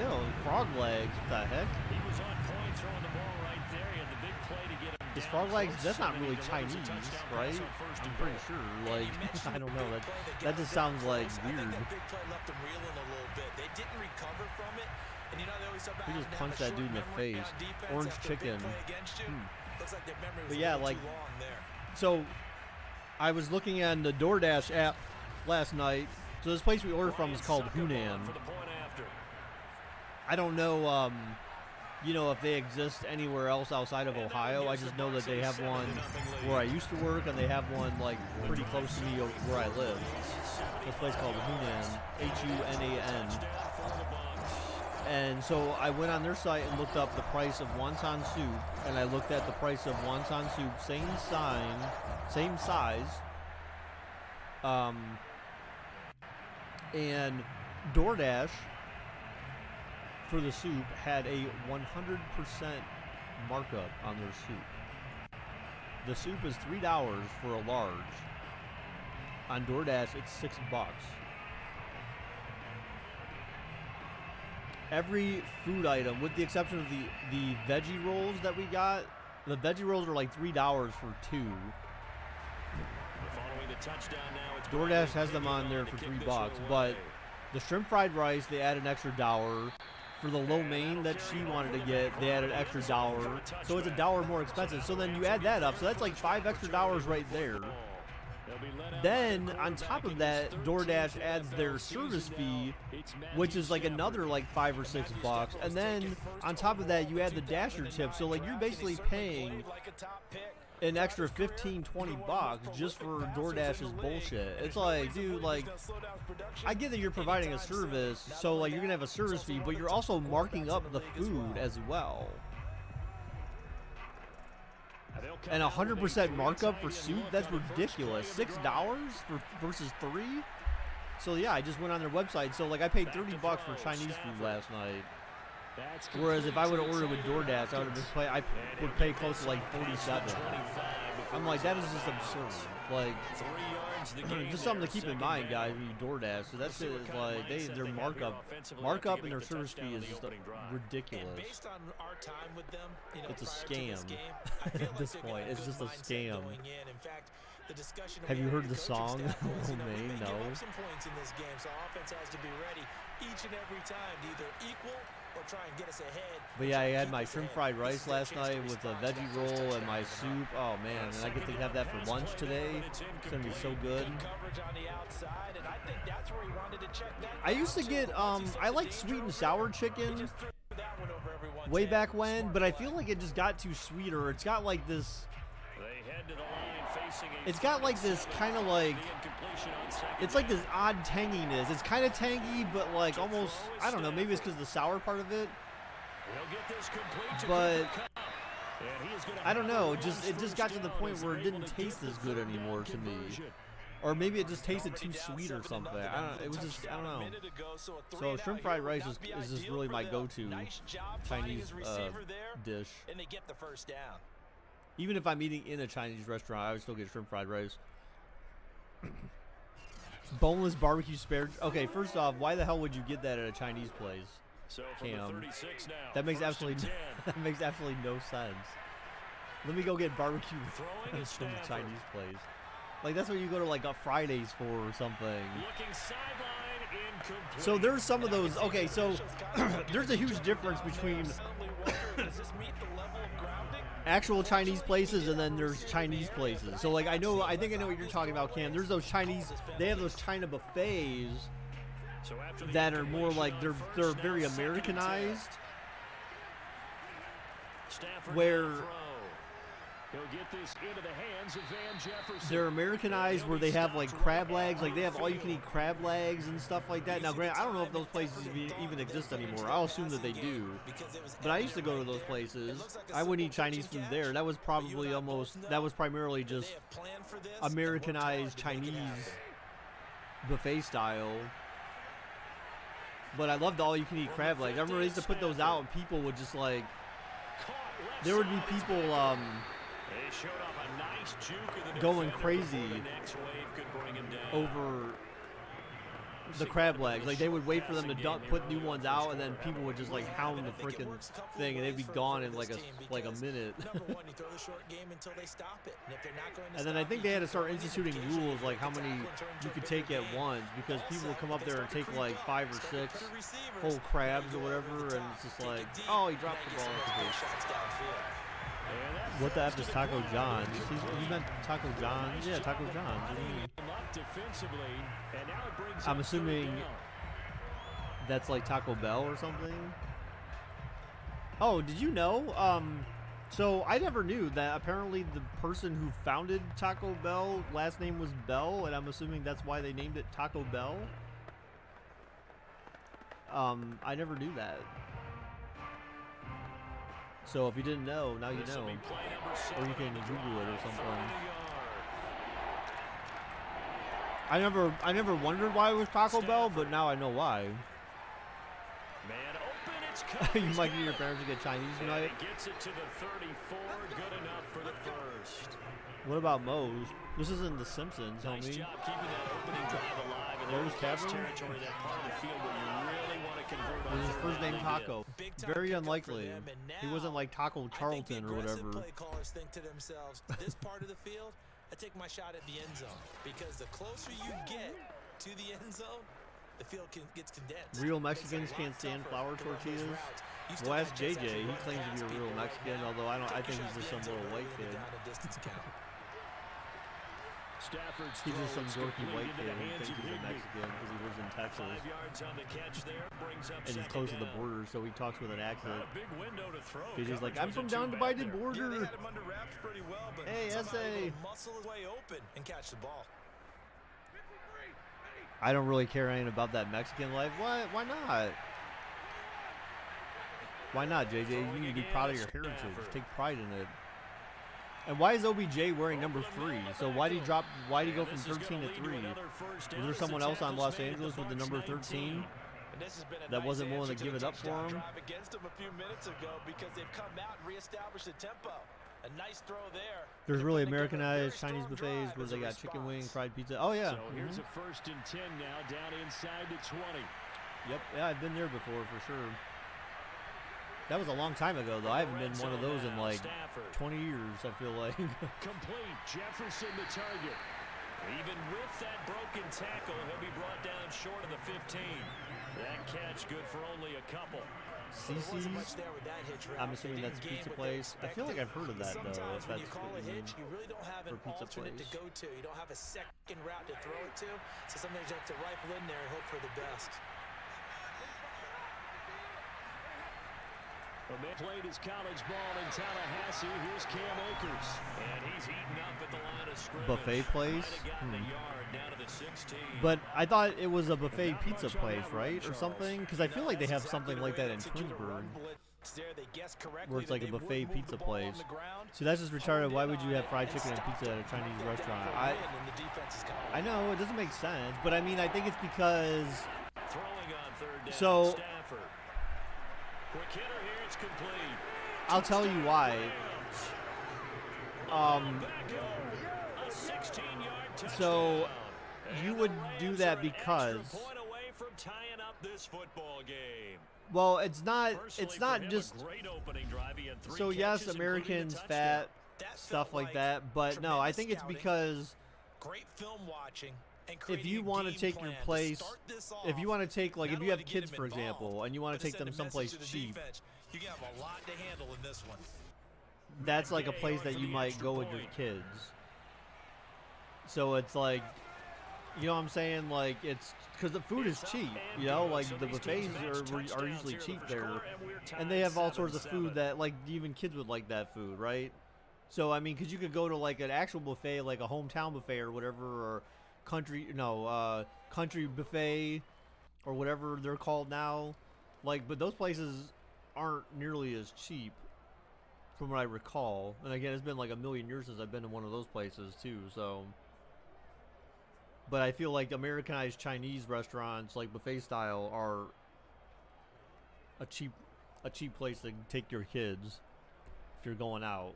A: Ew, frog legs. What the heck?
C: He was on point throwing the ball right there. He had the big play to get him.
A: Is frog legs? That's not really Chinese, right? I'm pretty sure. Like, I don't know. That just sounds like weird. He just punched that dude in the face. Orange chicken. But yeah, like, so I was looking at the DoorDash app last night. So this place we order from is called Hunan. I don't know, you know, if they exist anywhere else outside of Ohio. I just know that they have one where I used to work, and they have one like pretty close to me where I live. This place called Hunan, Hunan. And so I went on their site and looked up the price of wonton soup, and I looked at the price of wonton soup, same size, And DoorDash for the soup had a 100% markup on their soup. The soup is $3 for a large. On DoorDash, it's $6. Every food item, with the exception of the veggie rolls that we got, the veggie rolls are like $3 for 2. DoorDash has them on there for $3, but the shrimp fried rice, they add an extra $1. For the lo mein that she wanted to get, they added an extra $1. So it's $1 more expensive. So then you add that up, so that's like $5 extra right there. Then on top of that, DoorDash adds their service fee, which is like another like $5 or $6. And then on top of that, you add the Dasher tip. So like you're basically paying an extra $15-20 just for DoorDash's bullshit. It's like, dude, like, I get that you're providing a service, so like you're gonna have a service fee, but you're also marking up the food as well. And 100% markup for soup? That's ridiculous. $6 versus $3? So yeah, I just went on their website. So like I paid $30 for Chinese food last night. Whereas if I would have ordered with DoorDash, I would pay close to like $47. I'm like, that is just absurd. Like, just something to keep in mind, guys, when you DoorDash. So that shit is like, their markup and their service fee is just ridiculous. It's a scam at this point. It's just a scam. Have you heard the song? Oh, man, no. But yeah, I had my shrimp fried rice last night with a veggie roll and my soup. Oh man, and I get to have that for lunch today. It's gonna be so good. I used to get I like sweet and sour chicken way back when, but I feel like it just got too sweet, or it's got like this. It's got like this kind of like, it's like this odd tanginess. It's kind of tangy, but like almost, I don't know, maybe it's because of the sour part of it. But I don't know, it just got to the point where it didn't taste as good anymore to me. Or maybe it just tasted too sweet or something. It was just, I don't know. So shrimp fried rice is just really my go-to Chinese dish. Even if I'm eating in a Chinese restaurant, I would still get shrimp fried rice. Boneless barbecue spare. Okay, first off, why the hell would you get that at a Chinese place? Cam, that makes absolutely no sense. Let me go get barbecue from the Chinese place. Like that's what you go to like a Fridays for or something. So there's some of those. Okay, so there's a huge difference between actual Chinese places and then there's Chinese places. So like I think I know what you're talking about, Cam. There's those Chinese, they have those China buffets that are more like they're very Americanized, where they're Americanized, where they have like crab legs, like they have all you can eat crab legs and stuff like that. Now granted, I don't know if those places even exist anymore. I'll assume that they do, but I used to go to those places. I wouldn't eat Chinese food there. That was primarily just Americanized Chinese buffet style. But I loved all you can eat crab legs. I remember they used to put those out and people would just like, there would be people going crazy over the crab legs. Like they would wait for them to put new ones out, and then people would just like hound the freaking thing, and they'd be gone in like a minute. And then I think they had to start instituting rules like how many you could take at once, because people would come up there and take like 5 or 6 whole crabs or whatever, and it's just like, oh, he dropped the ball. What the F is Taco John's? You meant Taco John's? Yeah, Taco John's. What do you mean? I'm assuming that's like Taco Bell or something. Oh, did you know? So I never knew that apparently the person who founded Taco Bell, last name was Bell, and I'm assuming that's why they named it Taco Bell. I never knew that. So if you didn't know, now you know. Or you can Google it or something. I never wondered why it was Taco Bell, but now I know why.
C: Man open, it's
A: You might get your parents to get Chinese tonight.
C: Gets it to the 34, good enough for the first.
A: What about Moe's? This isn't The Simpsons,
C: Nice
A: homie.
C: job keeping that opening drive alive. And
A: Moe's
C: there's
A: Tavern?
C: territory, that part of the field where you really want to convert on
A: This is his
C: third
A: first
C: down.
A: name
C: They did.
A: Taco.
F: Big time
A: Very
F: pickup for
A: unlikely.
F: them, and
A: He wasn't like Taco
F: I think the
A: Charlton or
F: aggressive
A: whatever.
F: play callers think to themselves, this part of the field, I take my shot at the end zone. Because the closer you get to the end zone, the field gets condensed.
A: Real
F: Makes it a
A: Mexicans
F: lot
A: can't stand
F: tougher
A: flour
F: to run those
A: tortillas.
F: routes. You still
A: Well, ask
F: gotta just
A: JJ.
F: actually
A: He
F: run
A: claims to be
F: past
A: a real
F: people right
A: Mexican,
F: now.
A: although I
F: Take
A: think
F: your
A: he's
F: shot
A: just
F: at
A: some
F: the end
A: little
F: zone,
A: white
F: really
A: kid.
F: down a distance count.
C: Stafford's
A: He's just
C: throw
A: some
C: is
A: dorky
C: complete
A: white
C: into
A: kid
C: the
A: who
C: hands
A: thinks
C: of
A: he's a
C: Higbee.
A: Mexican because he lives in Texas
C: 5 yards on the catch there, brings up
A: and he's
C: second
A: close to the
C: down.
A: border, so he talks with an
C: Not
A: accent.
C: a big window to throw.
A: JJ's like,
C: Coverage
A: I'm from
C: wasn't
A: down
C: too
A: by
C: bad
A: the
C: there.
F: Yeah,
A: border.
F: they had him under wraps pretty well, but
A: Hey,
F: somehow
A: SA.
F: able to muscle his way open and catch the ball.
A: I don't really care anything about that Mexican life. What? Why not? Why not, JJ? You need to be proud of your heritage. Take pride in it. And why is OBJ wearing number 3? So why did he drop? Why did he go from 13 to 3? Was there someone else on Los Angeles with the number 13
F: And this has been a
A: that
F: nice
A: wasn't willing to
F: answer
A: give it
F: the
A: up for
F: touchdown
A: him?
F: drive against them a few minutes ago because they've come out and reestablished the tempo. A nice throw there.
A: There's
F: They're
A: really
F: putting together a very
A: Americanized Chinese
F: strong
A: buffets
F: drive
A: where
F: as
A: they
F: a
A: got chicken wing,
F: response.
A: fried pizza. Oh yeah.
C: So here's
A: Mhm.
C: a 1st and 10 now, down inside the 20.
A: Yep. Yeah, I've been there before for sure. That was a long time ago though. I haven't been one of those in like
C: Stafford.
A: 20 years. I feel like.
C: Complete. Jefferson the target. Even with that broken tackle, he'll be brought down short of the 15. That catch good for only a couple.
F: There wasn't much
A: CC's.
F: there with that hitch route.
A: I'm
F: They
A: assuming
F: didn't
A: that's
F: gain
A: pizza
F: what they
A: place. I feel like I've heard of that though.
F: Sometimes
A: If
F: when you
A: that's
F: call
A: what
F: a
A: you
F: hitch,
A: mean.
F: you really don't have
A: for
F: an
A: pizza
F: alternate
A: place.
F: to go to. You don't have a second route to throw it to. So sometimes you have to rifle in there and hope for the best.
C: The man played his college ball in Tallahassee. Here's Cam Akers. And he's eaten up at the line of scrimmage.
A: Buffet place?
C: Might have gotten a yard down to the 16.
A: But I thought it was a buffet pizza place, right, or something? Because I feel like they have something like that in Twinsburg, where it's like a buffet pizza place. See, that's just retarded. Why would you have fried chicken and pizza at a Chinese restaurant? I know it doesn't make sense, but I mean, I think it's because.
C: Throwing on third down.
A: So-
C: Stafford. Quick hitter here. It's complete.
A: I'll tell you why.
C: Back up. A 16-yard touchdown.
A: So
C: And
A: you
C: the
A: would
C: Rams
A: do
C: are
A: that
C: an
A: because.
C: extra point away from tying up this football game.
A: Well, it's not.
C: Personally,
A: It's
C: for
A: not
C: him, a
A: just.
C: great opening drive. He had 3
A: So yes,
C: catches, including a
A: Americans
C: touchdown.
A: fat
F: That
A: stuff
F: felt
A: like
F: like
A: that, but no, I
F: tremendous
A: think it's
F: scouting.
A: because.
F: Great film watching. And
A: If
F: creating
A: you
F: a
A: want to
F: game
A: take
F: plan
A: your
F: to
A: place,
F: start this
A: if you
F: off,
A: want to take, like,
F: not
A: if you have
F: only to get
A: kids,
F: them
A: for
F: involved,
A: example, and you want
F: but
A: to take
F: send
A: them
F: a
A: someplace
F: message to the
A: cheap,
F: defense, you have a lot to handle in this one.
A: that's like a
C: Day
A: place
C: on
A: that
C: for
A: you
C: the
A: might
C: extra
A: go with your
C: point.
A: kids. So it's like, you know what I'm saying? Like, it's because the food is
C: It's up
A: cheap.
C: and
A: You know,
C: good.
A: like
C: So
A: the
C: these
A: buffets
C: teams match
A: are
C: touchdowns
A: usually
C: here in the
A: cheap
C: first
A: there,
C: quarter, and we're
A: and
C: tied
A: they have all sorts of
C: 7-7.
A: food that like even kids would like that food, right? So I mean, because you could go to like an actual buffet, like a hometown buffet or whatever, or country buffet or whatever they're called now. Like, but those places aren't nearly as cheap, from what I recall. And again, it's been like a million years since I've been to one of those places too. So, but I feel like Americanized Chinese restaurants, like buffet style, are a cheap place to take your kids if you're going out.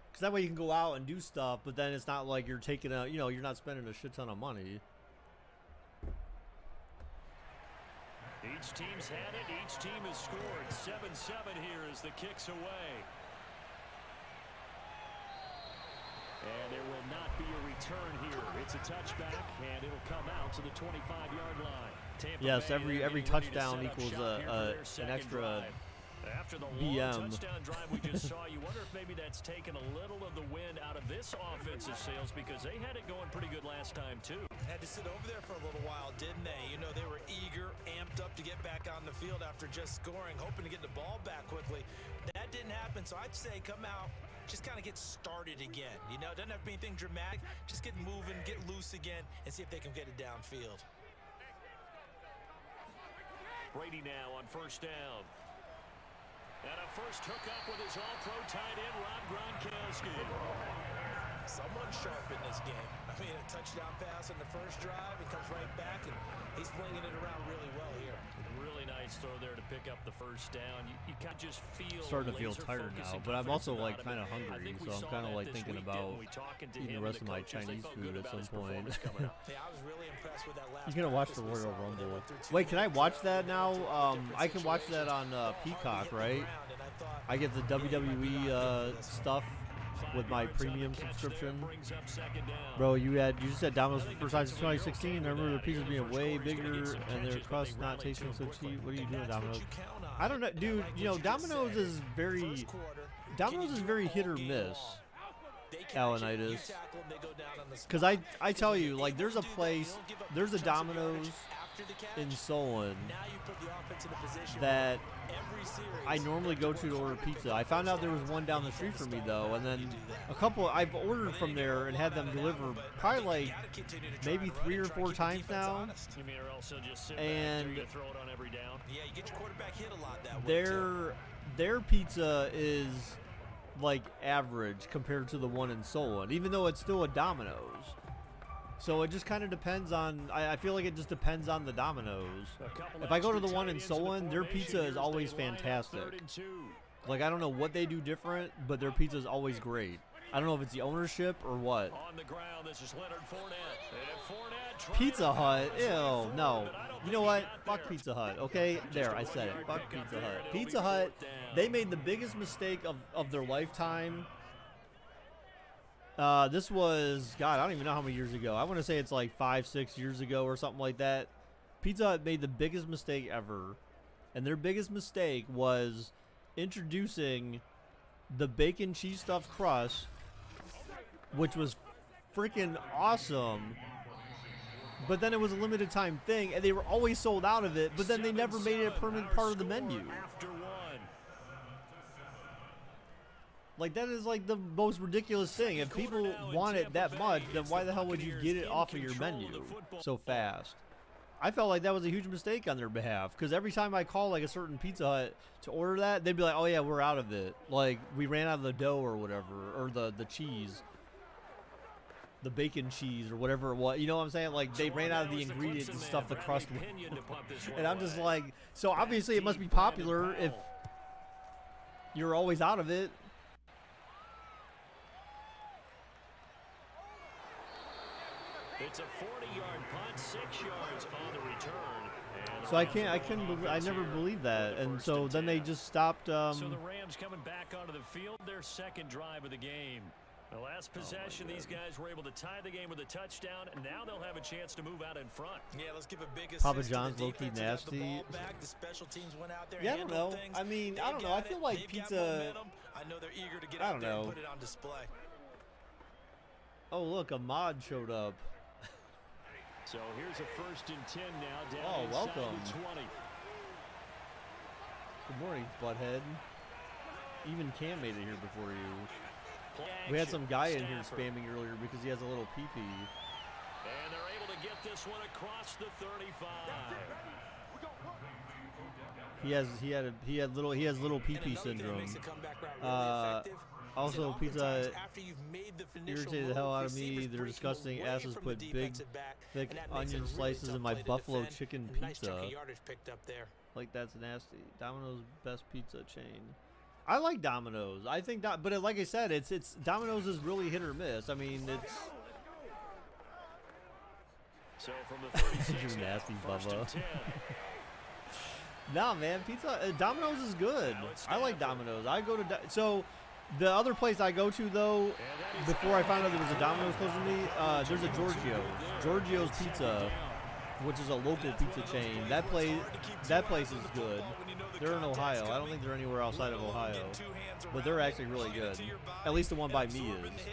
A: Because that way you can go out and do stuff, but then it's not like you're taking you're not spending a shit ton of money.
C: Each team's had it. Each team has scored. 7-7 here as the kick's away. And there will not be a return here. It's a touchback, and it'll come out to the 25-yard line. Tampa
A: Yes,
C: Bay
A: every
C: getting ready to
A: touchdown
C: set up
A: equals
C: shop here for their
A: an
C: second
A: extra
C: drive. After the long
A: BM.
C: touchdown drive we just saw, you wonder if maybe that's taken a little of the wind out of this offensive sails, because they had it going pretty good last time too.
F: Had to sit over there for a little while, didn't they? You know, they were eager, amped up to get back on the field after just scoring, hoping to get the ball back quickly. That didn't happen, so I'd say come out, just kind of get started again. You know, it doesn't have to be anything dramatic. Just get moving, get loose again, and see if they can get it downfield.
C: Brady now on first down. And a first hookup with his all-pro tight end, Rob Gronkowski.
F: Someone sharp in this game. I mean, a touchdown pass on the first drive, it comes right back, and he's flinging it around really well here.
C: Really nice throw there to pick up the first down. You kind of just feel
A: starting to feel tired now, but I'm also like kind of hungry, so I'm kind of like thinking about eating the rest of my Chinese food at some point.
F: Yeah, I was really impressed with that last.
A: He's gonna watch the Royal Rumble. Wait, can I watch that now? I can watch that on Peacock, right? I get the WWE stuff with my premium subscription. Bro, you just had Domino's for the first time since 2016. I remember the pizzas being way bigger and their crust not tasting so cheap. What are you doing, Domino's? I don't know, dude. You know, Domino's is very hit or miss. Alanitis. Because I tell you, like, there's a Domino's in Solon that I normally go to order pizza. I found out there was one down the street from me though, and then a couple I've ordered from there and had them deliver probably like maybe 3 or 4 times now. And their pizza is like average compared to the one in Solon, even though it's still a Domino's. So it just kind of depends on, I feel like it just depends on the Domino's. If I go to the one in Solon, their pizza is always fantastic. Like, I don't know what they do different, but their pizza is always great. I don't know if it's the ownership or what. Pizza Hut, ew, no. You know what? Fuck Pizza Hut, okay? There, I said it. Fuck Pizza Hut. Pizza Hut, they made the biggest mistake of their lifetime. This was, God, I don't even know how many years ago. I want to say it's like 5-6 years ago or something like that. Pizza Hut made the biggest mistake ever. And their biggest mistake was introducing the bacon cheese stuffed crust, which was freaking awesome. But then it was a limited time thing, and they were always sold out of it, but then they never made it a permanent part of the menu. Like, that is like the most ridiculous thing. If people want it that much, then why the hell would you get it off of your menu so fast? I felt like that was a huge mistake on their behalf, because every time I call like a certain Pizza Hut to order that, they'd be like, oh yeah, we're out of it. Like, we ran out of the dough or whatever, or the cheese. The bacon cheese or whatever it was. You know what I'm saying? Like, they ran out of the ingredients and stuff the crust with. And I'm just like, so obviously it must be popular if you're always out of it.
C: It's a 40-yard punt, 6 yards on the return.
A: So I never believed that, and so then they just stopped.
C: So the Rams coming back onto the field, their second drive of the game. The last possession, these guys were able to tie the game with a touchdown, and now they'll have a chance to move out in front.
F: Yeah, let's give a big
A: Papa John's low-key nasty. Yeah, I don't know. I mean, I don't know. I feel like pizza.
F: I know they're eager to get
A: I
F: out
A: don't
F: there and
A: know.
F: put it on display.
A: Oh, look, a mod showed up.
C: So here's a 1st and 10 now. Down
A: Oh, welcome.
C: the 20.
A: Good morning, butthead. Even Cam made it here before you. We had some guy in here spamming earlier because he has a little pee-pee.
C: And they're able to get this one across the 35.
A: He has little pee-pee syndrome. Also, pizza irritated the hell out of me. They're disgusting. Asses put big, thick onion slices in my buffalo chicken pizza. Like, that's nasty. Domino's best pizza chain. I like Domino's. I think that, but like I said, it's Domino's is really hit or miss. I mean, it's.
C: So from the 36,
A: you're nasty, Bubba. Nah, man, Domino's is good. I like Domino's. I go to so. The other place I go to, though, before I found out there was a Domino's close to me, there's a Giorgio's Pizza, which is a local pizza chain. That place is good. They're in Ohio. I don't think they're anywhere outside of Ohio, but they're actually really good. At least the one by me is.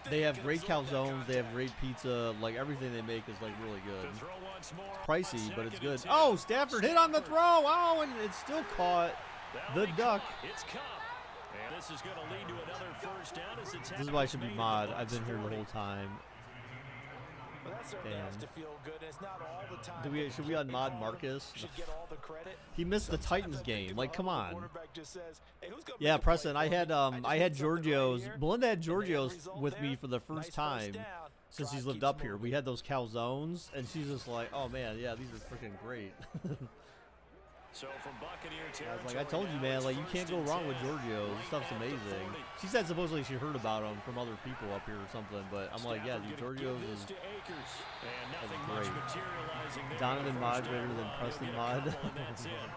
A: They have great calzones. They have great pizza. Like, everything they make is like really good. It's pricey, but it's good. Oh, Stafford hit on the throw. Oh, and it's still caught. The duck.
C: It's Cup. And this is going to lead to another 1st down.
A: This is why I should be mod. I've been here the whole time.
D: Well, that certainly
A: Damn.
D: has to feel good. And it's not all the time.
A: Should we unmod Marcus?
D: Should get all the credit.
A: He missed the Titans
D: Sometimes I think
A: game.
D: if
A: Like,
D: a
A: come
D: humble
A: on.
D: quarterback just says, "Hey, who's gonna
A: Yeah,
D: make a play
A: Preston.
D: for
A: I
D: me?
A: had
D: just
A: I
D: need
A: had
D: something right
A: Giorgio's.
D: here."
A: Belinda had
D: And they get a
A: Giorgio's
D: result
A: with me
D: there.
A: for the first
D: Nice
A: time
D: down.
A: since
D: Drive
A: he's lived
D: keeps
A: up here.
D: moving.
A: We had those calzones, and she's just like, "Oh man, yeah, these are freaking great."
C: So from Buccaneer
A: I was like,
C: territory
A: "I told you,
C: now,
A: man.
C: it's
A: Like, you can't
C: first
A: go
C: and
A: wrong with
C: 10.
A: Giorgio's. This stuff's
C: At the
A: amazing."
C: 40.
A: She said supposedly she heard about them from other people up here or something, but I'm like, "Yeah, dude,
C: Stafford gonna
A: Giorgio's
C: give
A: is."
C: this to Akers. And nothing
A: great.
C: much materializing there.
A: Donovan
C: The
A: Mod
C: first
A: greater
C: down
A: than
C: run.
A: Preston
C: He'll get a
A: Mod.
C: couple, and that's it.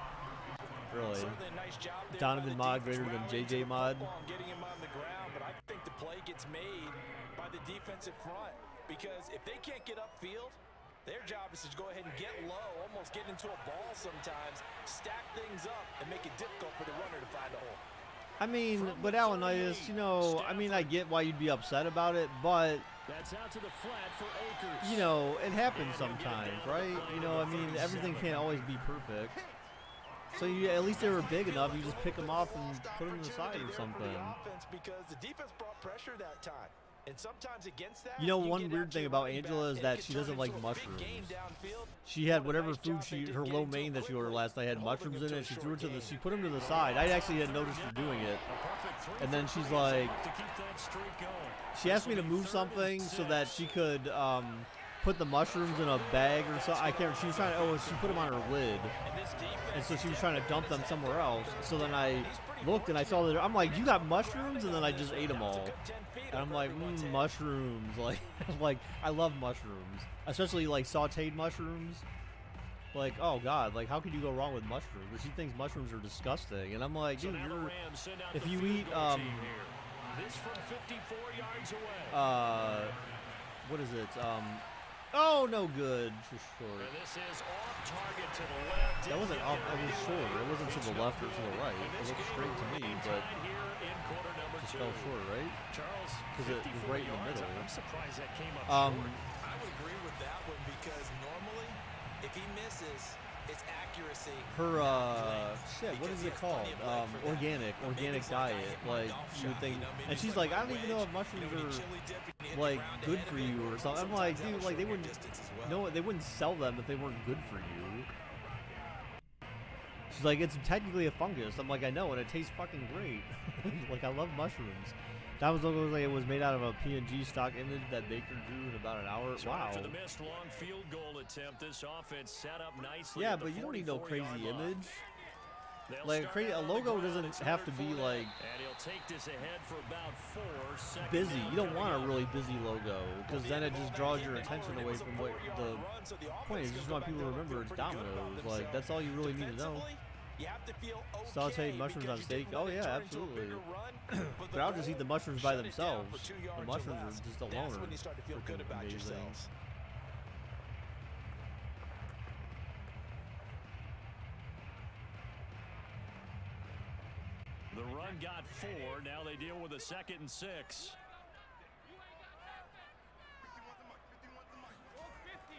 A: Really?
D: Certainly a nice job there
A: Donovan
D: by the
A: Mod
D: defense
A: greater than
D: rallying
A: JJ
D: to the
A: Mod.
D: football and getting him on the ground, but I think the play gets made by the defensive front because if they can't get upfield, their job is to go ahead and get low, almost get into a ball sometimes, stack things up, and make it difficult for the runner to find a hole.
A: I mean, but Alanitis, you know, I mean, I get why you'd be upset about it, but
C: That's out to the flat for Akers.
A: you know, it happens sometimes, right? You know, I mean, everything can't always be perfect. So you, at least they were big enough, you just pick them off and put them to the side or something.
D: Because the defense brought pressure that time. And sometimes against that,
A: You know, one
D: get
A: weird
D: out
A: thing
D: your
A: about
D: running
A: Angela
D: back,
A: is
D: and
A: that
D: it
A: she
D: can
A: doesn't
D: turn
A: like
D: into a big game
A: mushrooms.
D: downfield.
A: She had
D: What a
A: whatever
D: nice
A: food
D: job they did
A: her
D: getting
A: lo
D: to
A: mein
D: it
A: that she ordered
D: quickly
A: last night had
D: and holding
A: mushrooms
D: them
A: in
D: to
A: it.
D: a
A: She
D: short
A: threw it to the,
D: gain.
A: she put them to the side. I actually had noticed her doing it.
C: A perfect 3
A: And then
C: for
A: she's
C: 3 is
A: like,
C: enough to keep that streak going.
A: she asked me to move something so that she could put the mushrooms in a bag or something. I can't remember. She was trying to, she put them on her lid.
D: And this defense
A: And so she was trying to dump them somewhere else. So then I looked and I saw that, I'm like, you got mushrooms? And then I just ate them all. And I'm like, mushrooms. Like, I love mushrooms. Especially like sauteed mushrooms. Like, oh God, like how could you go wrong with mushrooms? But she thinks mushrooms are disgusting. And I'm like,
C: So
A: dude,
C: now the
A: you're,
C: Rams send out
A: if
C: the
A: you
C: field
A: eat,
C: goal team here. This from 54 yards away.
A: what is it? Oh, no good. Just short.
C: And this is off target to the left.
A: That wasn't off, it was short. It wasn't to
C: It's
A: the
C: no
A: left or to the
C: good.
A: right.
C: And
A: It
C: this
A: looked
C: game
A: straight to me,
C: remains
A: but
C: tied here in quarter number
A: just
C: 2.
A: fell short, right?
C: Charles,
A: 'Cause it was
C: 54
A: right in the
C: yards.
A: middle.
C: I'm surprised that came up
A: Um,
C: short.
F: I would agree with that one because normally, if he misses, it's accuracy.
A: Her, shit, what is it called? Organic diet. Like, you would think, and she's like, I don't even know if mushrooms are, like, good for you or something. I'm like, dude, like, they wouldn't, no, they wouldn't sell them if they weren't good for you. She's like, it's technically a fungus. I'm like, I know, and it tastes fucking great. Like, I love mushrooms. That was looking like it was made out of a PNG stock image that Baker drew in about an hour.
C: So
A: Wow.
C: after the missed long field goal attempt, this offense set up nicely.
A: Yeah,
C: at the
A: but you don't need no
C: 44-yard
A: crazy
C: line.
A: image.
C: They'll
A: Like,
C: start
A: crazy,
C: out
A: a
C: on the
A: logo
C: ground.
A: doesn't
C: It's
A: have to be,
C: 100
A: like,
C: and he'll take this ahead for about 4 seconds.
A: busy. You don't want a really busy logo, because then it just draws your attention away from what the point is. You just want people to remember it's Domino's. Like, that's all you really need to know. Sauteed mushrooms on steak? Oh yeah, absolutely. But I'll just eat the mushrooms by themselves. The mushrooms are just alone are freaking amazing.
C: The run got 4. Now they deal with a 2nd and 6.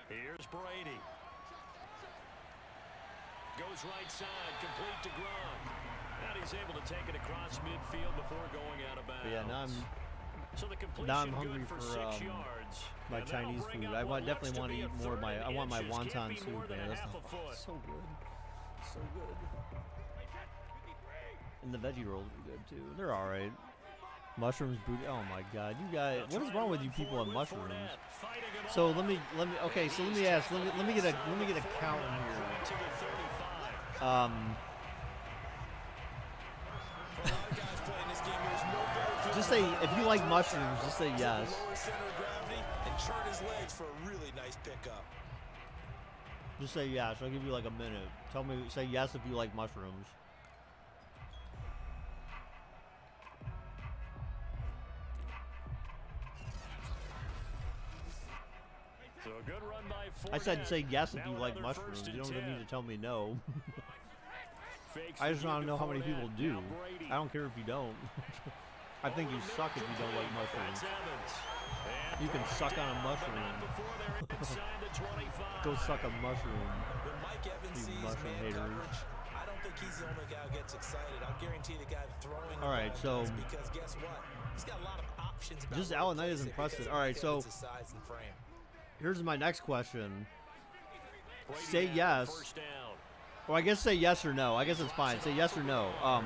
C: Here's Brady. Goes right side, complete to Gronk. And he's able to take it across midfield before going out of bounds.
A: But yeah,
C: So the completion
A: now I'm hungry
C: good for
A: for
C: 6 yards.
A: my
C: And that'll
A: Chinese
C: bring
A: food.
C: up
A: I
C: what
A: definitely
C: looks to
A: want to
C: be
A: eat
C: a
A: more of my.
C: 3rd
A: I want my
C: and inches.
A: wonton
C: Can't be
A: soup,
C: more than
A: man.
C: a
A: That's
C: half a foot.
A: so good, so good. And the veggie rolls are good too. They're all right. Mushrooms, booty. Oh my God, you guys! What is wrong with you people on mushrooms? So let me. Okay, so let me ask. Let me get a count here. Just say if you like mushrooms. Just say yes.
F: And churn his legs for a really nice pickup.
A: Just say yes. I'll give you like a minute. Tell me. Say yes if you like mushrooms.
C: So a good run by Fournette.
A: I said say yes if
C: Now
A: you like
C: another
A: mushrooms.
C: 1st
A: You
C: and
A: don't even
C: 10.
A: need to tell me no.
C: Fakes
A: I
C: the
A: just want to
C: give
A: know how many
C: Fournette.
A: people do.
C: Now Brady.
A: I don't care if you don't. I think you suck if you don't like mushrooms.
C: That's Evans. And
A: You can suck on a
C: Brown, but
A: mushroom.
C: not before they're inside the 25.
A: Go suck a mushroom.
F: When Mike Evans
A: You
F: sees
A: mushroom
F: man
A: haters.
F: coverage, I don't think he's the only guy who gets excited. I'll guarantee the guy throwing the
A: All right,
F: ball
A: so-
F: does, because guess what? He's got a lot of options. About
A: Just
F: where to
A: Allen Knight
F: place
A: is
F: it
A: impressive.
F: because
A: All right,
F: of
A: so-
F: his size and frame.
A: Here's my next question. Say yes.
C: First down.
A: Or I guess say yes or no. I guess it's fine. Say yes or no.
C: And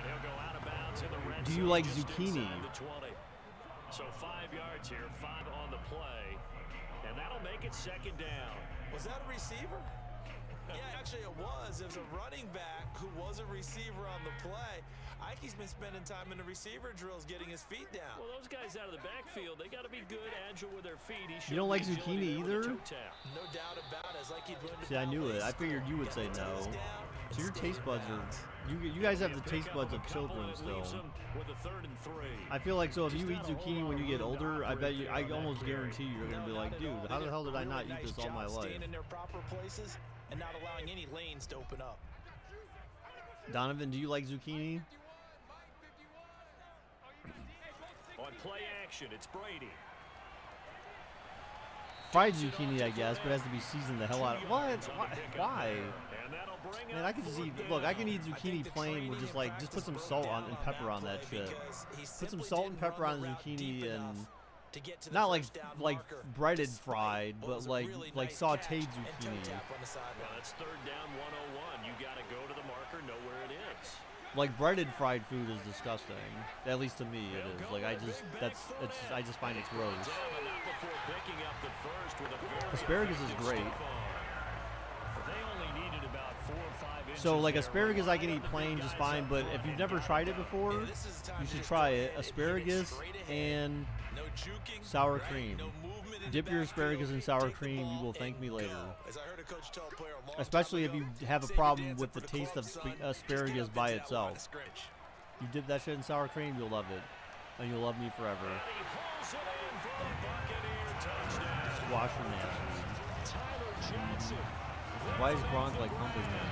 C: he'll go out of bounds in the red
A: Do you
C: zone
A: like
C: just
A: zucchini?
C: inside the 20. So 5 yards here, 5 on the play. And that'll make it second down.
F: Was that a receiver? Yeah, actually it was. It was a running back who was a receiver on the play. Ike's been spending time in the receiver drills getting his feet down.
C: Well, those guys out of the backfield, they got to be good, agile with their feet.
A: You don't like zucchini either?
F: No doubt about it. It's like he'd learned
A: See, I knew it. I figured you would say no. So your taste buds are... You guys have the taste buds of children still. I feel like, so if you eat zucchini when you get older, I bet you, I almost guarantee you're going to be like, dude, how the hell did I not eat this all my life?
F: Staying in their proper places and not allowing any lanes to open up.
A: Donovan, do you like zucchini?
C: On play action, it's Brady.
A: Fried zucchini, I guess, but it has to be seasoned the hell out of. What? Why? Man, I can just eat. Look, I can eat zucchini plain with just put some salt on and pepper on that shit. Put some salt and pepper on the zucchini and not like breaded fried, but like sautéed zucchini.
C: Well, that's third down 101. You got to go to the marker, know where it is.
A: Like breaded fried food is disgusting. At least to me, it is. Like I just find it gross. Asparagus is great. So like asparagus I can eat plain just fine, but if you've never tried it before, you should try it. Asparagus and sour cream. Dip your asparagus in sour cream, you will thank me later. Especially if you have a problem with the taste of asparagus by itself. You dip that shit in sour cream, you'll love it. And you'll love me forever. Squash and nasty. Why is Gronk like humping him?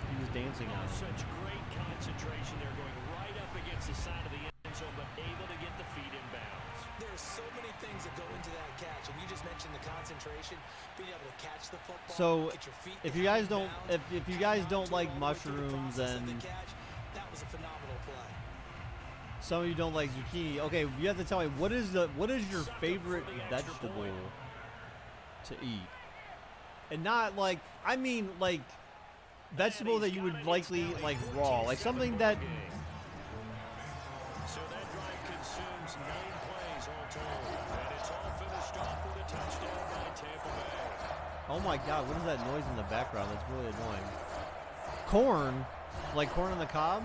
A: He was dancing on him.
C: Such great concentration. They're going right up against the side of the end zone, but able to get the feet in bounds.
F: There's so many things that go into that catch, and you just mentioned the concentration, being able to catch the football.
A: So,
F: get your feet
A: if you guys don't, if you guys don't like mushrooms, then
F: that was a phenomenal play.
A: Some of you don't like zucchini. Okay, you have to tell me what is your favorite vegetable to eat, and not like I mean like vegetable that you would likely like raw, like something that.
C: So that drive consumes 9 plays all told, and it's all finished off with a touchdown by Tampa Bay.
A: Oh my God, what is that noise in the background? That's really annoying. Corn, like corn on the cob.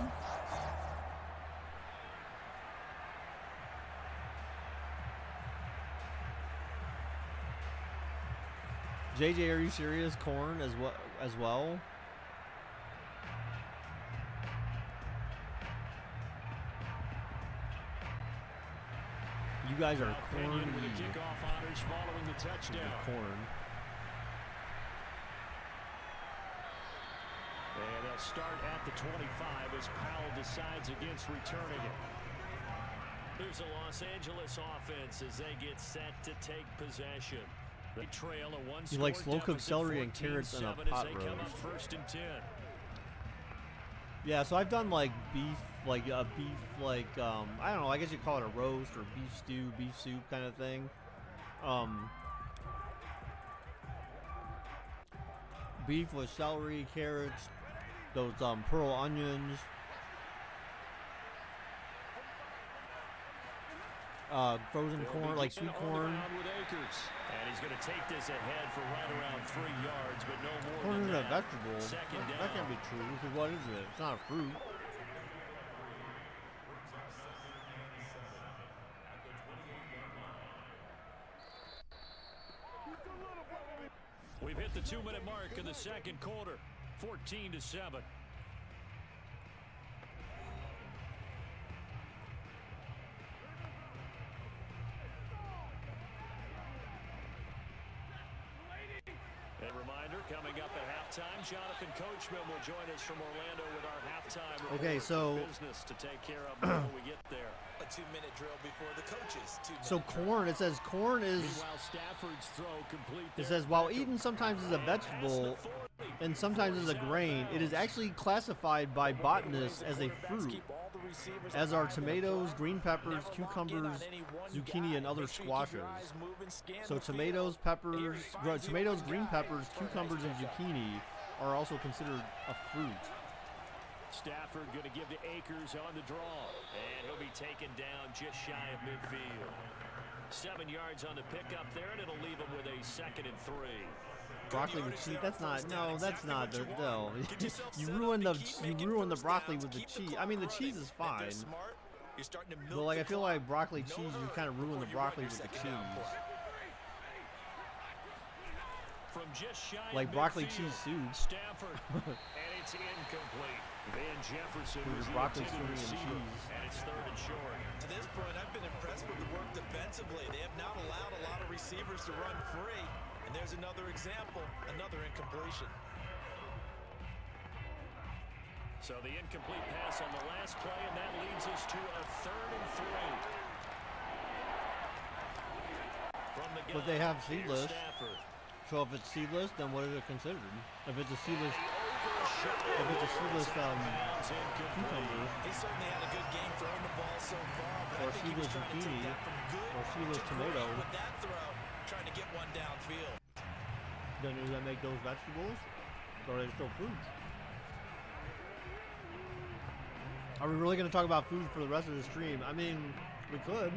A: JJ, are you serious? Corn as well? You guys are corny.
C: Kickoff honors following the touchdown.
A: Corn.
C: And they'll start at the 25 as Powell decides against returning it. Here's the Los Angeles offense as they get set to take possession. They trail a one-score
A: You like slow-cooked
C: deficit,
A: celery and carrots in a
C: 14-7
A: pot
C: as they come up
A: roast.
C: first and 10.
A: Yeah, so I've done like beef, I don't know, I guess you call it a roast or beef stew, beef soup kind of thing. Beef with celery, carrots, those pearl onions, frozen corn, like sweet corn.
C: And he's going to take this ahead for right around 3 yards, but no more
A: Corn
C: than
A: is a
C: that.
A: vegetable.
C: Second down.
A: That can't be true, because what is it? It's not a fruit.
C: We've hit the 2-minute mark in the second quarter, 14-7. And reminder, coming up at halftime, Jonathan Coachman will join us from Orlando with our halftime report.
A: Okay, so
C: business to take care of before we get there.
F: A 2-minute drill before the coaches.
A: So corn, it says corn is.
C: Meanwhile, Stafford's throw complete.
A: It says while eaten sometimes as a vegetable and sometimes as a grain, it is actually classified by botanists as a fruit.
D: receivers
A: as are
D: behind the
A: tomatoes,
D: play.
A: green peppers,
D: Never lock in
A: cucumbers,
D: on any one
A: zucchini,
D: guy.
A: and other
D: Make sure you keep your
A: squashes.
D: eyes moving, scan
A: So
D: the field.
A: tomatoes,
D: Here
A: peppers,
D: he finds the
A: tomatoes,
D: open
A: green
D: guy
A: peppers,
D: for a nice
A: cucumbers, and
D: pickup.
A: zucchini are also considered a fruit.
C: Stafford going to give to Akers on the draw. And he'll be taken down just shy of midfield. 7 yards on the pickup there, and it'll leave him with a 2nd and 3.
A: Broccoli with cheese. That's not. No, that's not. No, you ruin the broccoli with the cheese. I mean, the cheese is fine, but like I feel like broccoli cheese, you kind of ruin the broccoli with the cheese.
C: From just shy
A: Like
C: of
A: broccoli
C: midfield,
A: cheese soup.
C: Stafford, and it's incomplete. Van Jefferson
A: With
C: was the
A: broccoli
C: intended
A: soup and
C: receiver,
A: cheese.
C: and it's 3rd and short.
F: To this point, I've been impressed with the work defensively. They have not allowed a lot of receivers to run free. And there's another example, another incompletion.
C: So the incomplete pass on the last play, and that leads us to a 3rd and 3. From the
A: But they have
C: here's
A: seedless.
C: Stafford.
A: So if it's seedless, then what is it considered? If it's a seedless,
C: Bounds incomplete.
A: cucumber,
F: He certainly had a good game throwing the ball so far, but
A: Or
F: I think he was
A: seedless
F: trying to
A: zucchini,
F: take that from good
A: or seedless
F: to
A: tomato.
F: great with that throw, trying to get one downfield.
A: then does that make those vegetables, or are they still fruits? Are we really going to talk about food for the rest of the stream? I mean, we could.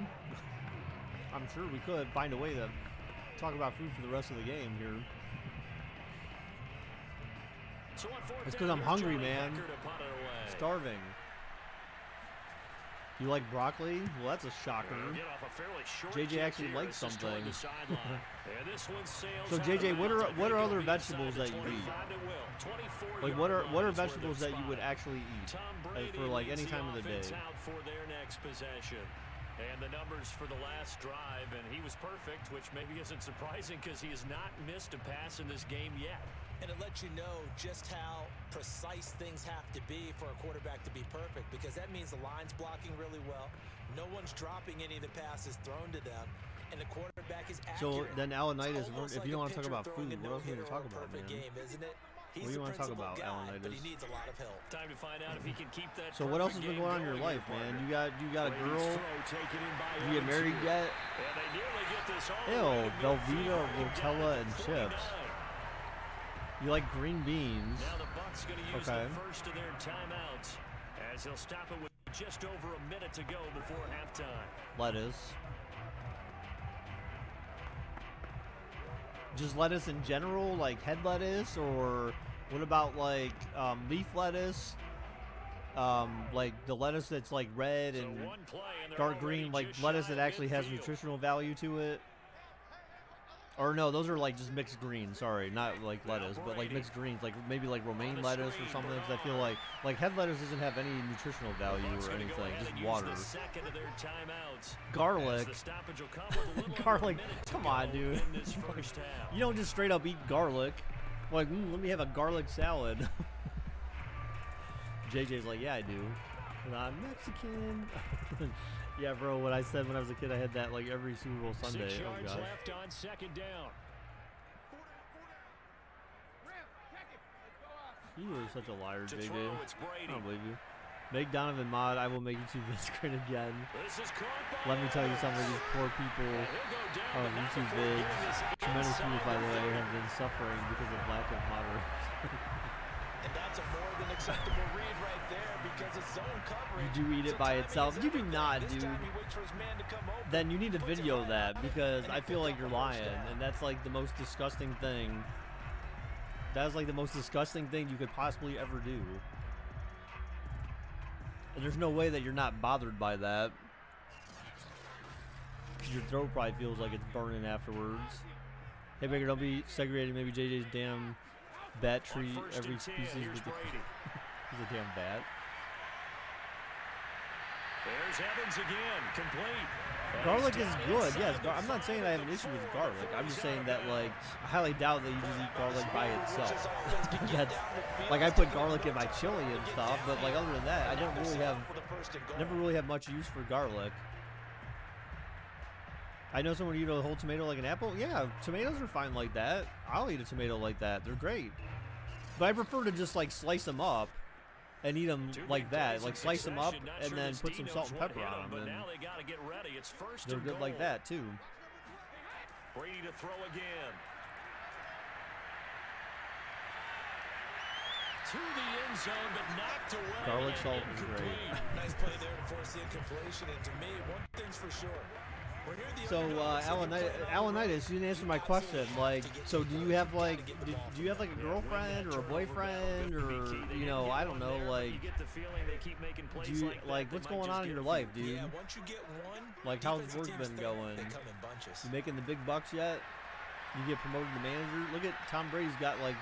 A: I'm sure we could find a way to talk about food for the rest of the game here.
C: So on 4th
A: It's 'cause
C: down
A: I'm
C: here,
A: hungry,
C: Johnny
A: man.
C: Becker to punt it away.
A: Starving. You like broccoli? Well, that's a shocker.
C: Get off a fairly short
A: JJ
C: kick
A: actually
C: here
A: likes
C: as this toward
A: something.
C: the sideline. And this one sails
A: So
C: out of
A: JJ, what
C: bounds.
A: are
C: I think
A: other
C: it'll be
A: vegetables
C: inside
A: that
C: the
A: you eat?
C: 25 it will. 24
A: Like
C: yard
A: what are
C: line is where
A: vegetables
C: they'll
A: that you would
C: spot.
A: actually eat
C: Tom
A: like,
C: Brady
A: for like
C: leads
A: any time of the day?
C: offense out for their next possession. And the numbers for the last drive, and he was perfect, which maybe isn't surprising because he has not missed a pass in this game yet.
F: And it lets you know just how precise things have to be for a quarterback to be perfect, because that means the line's blocking really well. No one's dropping any of the passes thrown to them, and the quarterback is
A: So
F: accurate.
A: then Alanitis,
F: It's almost
A: if
F: like
A: you don't
F: a
A: want to talk
F: pitcher
A: about
F: throwing
A: food,
F: a
A: what else are we
F: no-hitter
A: going to talk
F: or a
A: about,
F: perfect
A: man?
F: game, isn't it? He's
A: What do you
F: the
A: wanna talk
F: principal
A: about,
F: guy, but he
A: Alanitis?
F: needs a lot of help.
C: Time to find out if he can keep that.
A: So what else has
C: perfect
A: been
C: game
A: going on in your
C: going
A: life,
C: here,
A: man?
C: partner.
A: You got a
C: Brady's
A: girl?
C: throw taken in by
A: You get
C: Evans
A: married
C: here.
A: yet?
C: And they nearly get this all the
A: Ew,
C: way to
A: Velveeta,
C: midfield.
A: Rotella, and chips.
C: 49.
A: You like green beans?
C: Now the Bucs going to use
A: Okay.
C: the first of their timeouts as they'll stop it with just over a minute to go before halftime.
A: Lettuce. Just lettuce in general, like head lettuce, or what about like leaf lettuce? Like the lettuce that's like red
C: So
A: and
C: one play and they're
A: dark
C: already
A: green, like
C: just
A: lettuce
C: shy
A: that
C: of
A: actually has
C: midfield.
A: nutritional value to it. Or no, those are like just mixed greens. Sorry, not like lettuce, but like mixed greens, like maybe like romaine
C: the
A: lettuce or
C: screen,
A: something. Because I feel like head lettuce doesn't have any nutritional value
C: Bucs
A: or
C: gonna go
A: anything,
C: ahead
A: just
C: and use
A: water.
C: the second of their timeouts.
A: Garlic.
C: As the stoppage will come with a little over a
A: Garlic.
C: minute to
A: Come
C: go
A: on, dude.
C: in this first half.
A: You don't just straight up eat garlic. Like, let me have a garlic salad. JJ's like, yeah, I do. 'Cause I'm Mexican. Yeah, bro, what I said when I was a kid, I had that like every Super Bowl Sunday.
C: 6
A: Oh,
C: yards
A: gosh.
C: left on second down.
A: You are such a liar,
C: To
A: JJ.
C: throw, it's
A: I
C: Brady.
A: don't believe you. Make Donovan mod. I will make YouTube screen again.
C: This is caught by
A: Let me tell you something.
C: Evans.
A: These poor people
C: And he'll go down,
A: on
C: but not
A: YouTube
C: before
A: vids,
C: getting this
A: tremendous
C: inside
A: people, by the way,
C: the
A: have been suffering because of lack of moderation.
F: And that's a more than acceptable read right there, because it's zone coverage.
A: You do eat it
F: So
A: by
F: timing
A: itself.
F: is
A: You do
F: everything.
A: not,
F: This
A: dude.
F: time he waits for his man to come open,
A: Then you need to
F: puts it
A: video
F: right
A: that,
F: on it,
A: because
F: and
A: I
F: he
A: feel
F: picks
A: like
F: up
A: you're
F: a first
A: lying,
F: down.
A: and that's like the most disgusting thing. That is like the most disgusting thing you could possibly ever do. And there's no way that you're not bothered by that. 'Cause your throat probably feels like it's burning afterwards. Hey, Baker, don't be segregating maybe JJ's damn bat
C: On
A: treat
C: first
A: every
C: and 10,
A: species.
C: here's
A: With the,
C: Brady.
A: he's a damn bat.
C: There's Evans again, complete. And
A: Garlic
C: he's
A: is
C: down
A: good,
C: inside
A: yes.
C: the
A: I'm not saying I have an
C: 5
A: issue with
C: at the
A: garlic.
C: 4
A: I'm just
C: before
A: saying
C: he's
A: that,
C: out of
A: like,
C: bounds.
A: I highly doubt that you just eat garlic by itself.
F: Which is offense can get
A: That's,
F: down the field,
A: like, I
F: stick
A: put
F: it
A: garlic in my
F: with
A: chili and
F: get
A: stuff,
F: down
A: but like
F: there,
A: other than that, I
F: and
A: don't
F: knock
A: really
F: us
A: have,
F: out for the first and goal.
A: never really have much use for garlic. I know someone eat a whole tomato like an apple. Yeah, tomatoes are fine like that. I'll eat a tomato like that. They're great. But I prefer to just like slice them up and eat them
C: Two
A: like
C: big
A: that,
C: plays
A: like
C: in
A: slice them up
C: succession. Not
A: and
C: sure
A: then
C: the
A: put some salt and
C: Stenos
A: pepper
C: would hit
A: on
C: 'em,
A: them.
C: but
A: And
C: now they got to get ready. It's first
A: they're
C: and
A: good like
C: goal.
A: that too.
C: Brady to throw again. To the end zone, but knocked away.
A: Garlic
C: and
A: salt is great.
C: incomplete.
F: Nice play there to force the incompletion. And to me, one thing's for sure. We're here the
A: So Alanitis, you didn't answer my question. Like, so do you have like, do you have like a girlfriend or a boyfriend or I don't know, like,
C: You get the feeling they keep making
A: do
C: plays
A: you
C: like that.
A: like
C: They
A: what's
C: might
A: going
C: just
A: on in
C: get
A: your
C: a
A: life,
C: few.
A: dude?
F: Yeah, once you get one,
A: Like, how's
F: defensive
A: work
F: teams
A: been
F: think
A: going?
F: They come in bunches.
A: You making the big bucks yet? You get promoted to manager? Look at Tom Brady's got like,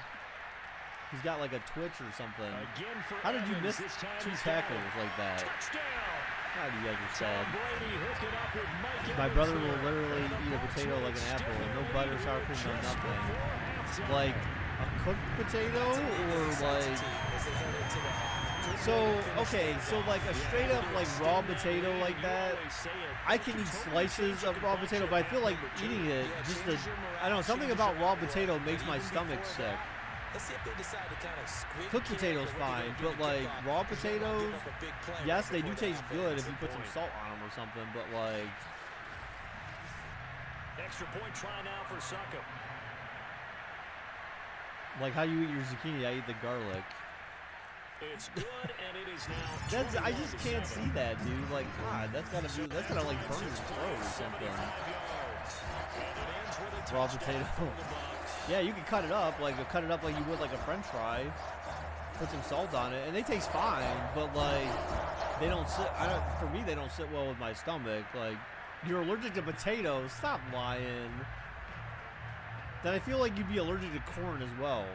A: he's got like a twitch or something.
C: Again for
A: How did you
C: Evans.
A: miss
C: This time
A: 2
C: he's
A: tackles
C: got it.
A: like that?
C: Touchdown.
A: God, you guys are
C: Tom
A: sad.
C: Brady hooking up with Mike
A: My
C: Evans
A: brother
C: there.
A: will literally
C: And the
A: eat a
C: Bucs
A: potato
C: will
A: like an apple.
C: extend
A: No
C: their
A: butter,
C: lead
A: sour
C: here
A: cream, no
C: just
A: nothing.
C: before halftime.
A: Like a cooked potato or like.
F: As they head into the half.
A: So, okay, so like a straight up like raw potato like that, I can eat slices of raw potato, but I feel like eating it, just the, I don't know, something about raw potato makes my stomach sick.
F: Let's see if they decide to kind of squeak
A: Cooked
F: it
A: potatoes
F: or what
A: fine,
F: they're
A: but
F: gonna do
A: like
F: to kick off.
A: raw
F: Because they wanna
A: potatoes,
F: give up a big play
A: yes,
F: right
A: they do
F: before the
A: taste
F: half
A: good
F: ends.
A: if you put some salt on them or something, but like,
C: Extra point try now for Succop.
A: like how you eat your zucchini, I eat the garlic.
C: It's good, and it is now.
A: That's, I just can't
C: 21-7.
A: see that, dude. Like, God, that's gotta like burn your throat or something.
C: 75 yards. And it ends with a
A: Raw
C: touchdown
A: potato.
C: for the Bucs.
A: Yeah, you can cut it up like you would like a French fry. Put some salt on it, and they taste fine. But like, they don't sit. For me, they don't sit well with my stomach. Like, you're allergic to potatoes. Stop lying. Then I feel like you'd be allergic to corn as well.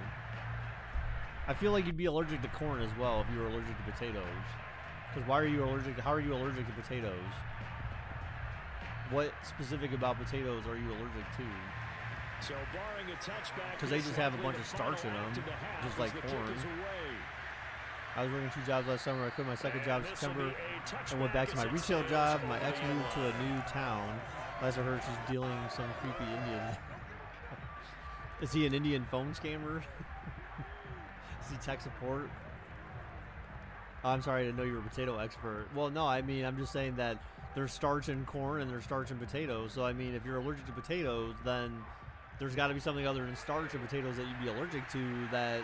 A: I feel like you'd be allergic to corn as well if you were allergic to potatoes. Because why are you allergic? How are you allergic to potatoes? What specific about potatoes are you allergic to?
C: So barring a touchback,
A: Because they just have a
C: likely
A: bunch
C: the
A: of starch
C: final
A: in
C: act
A: them,
C: of the half
A: just
C: as
A: like
C: the kick
A: corn.
C: is away.
A: I was working 2 jobs last summer. I quit my second job in
C: And this'll
A: September
C: be a
A: and went back to my
C: touchback as it
A: retail
C: stays
A: job. My
C: early
A: ex
C: and
A: moved to a
C: long.
A: new town. Last I heard, she's dealing some creepy Indian. Is he an Indian phone scammer? Is he tech support? Oh, I'm sorry, I didn't know you were a potato expert. Well, no, I mean, I'm just saying that there's starch in corn and there's starch in potatoes. So, I mean, if you're allergic to potatoes, then there's got to be something other than starch in potatoes that you'd be allergic to that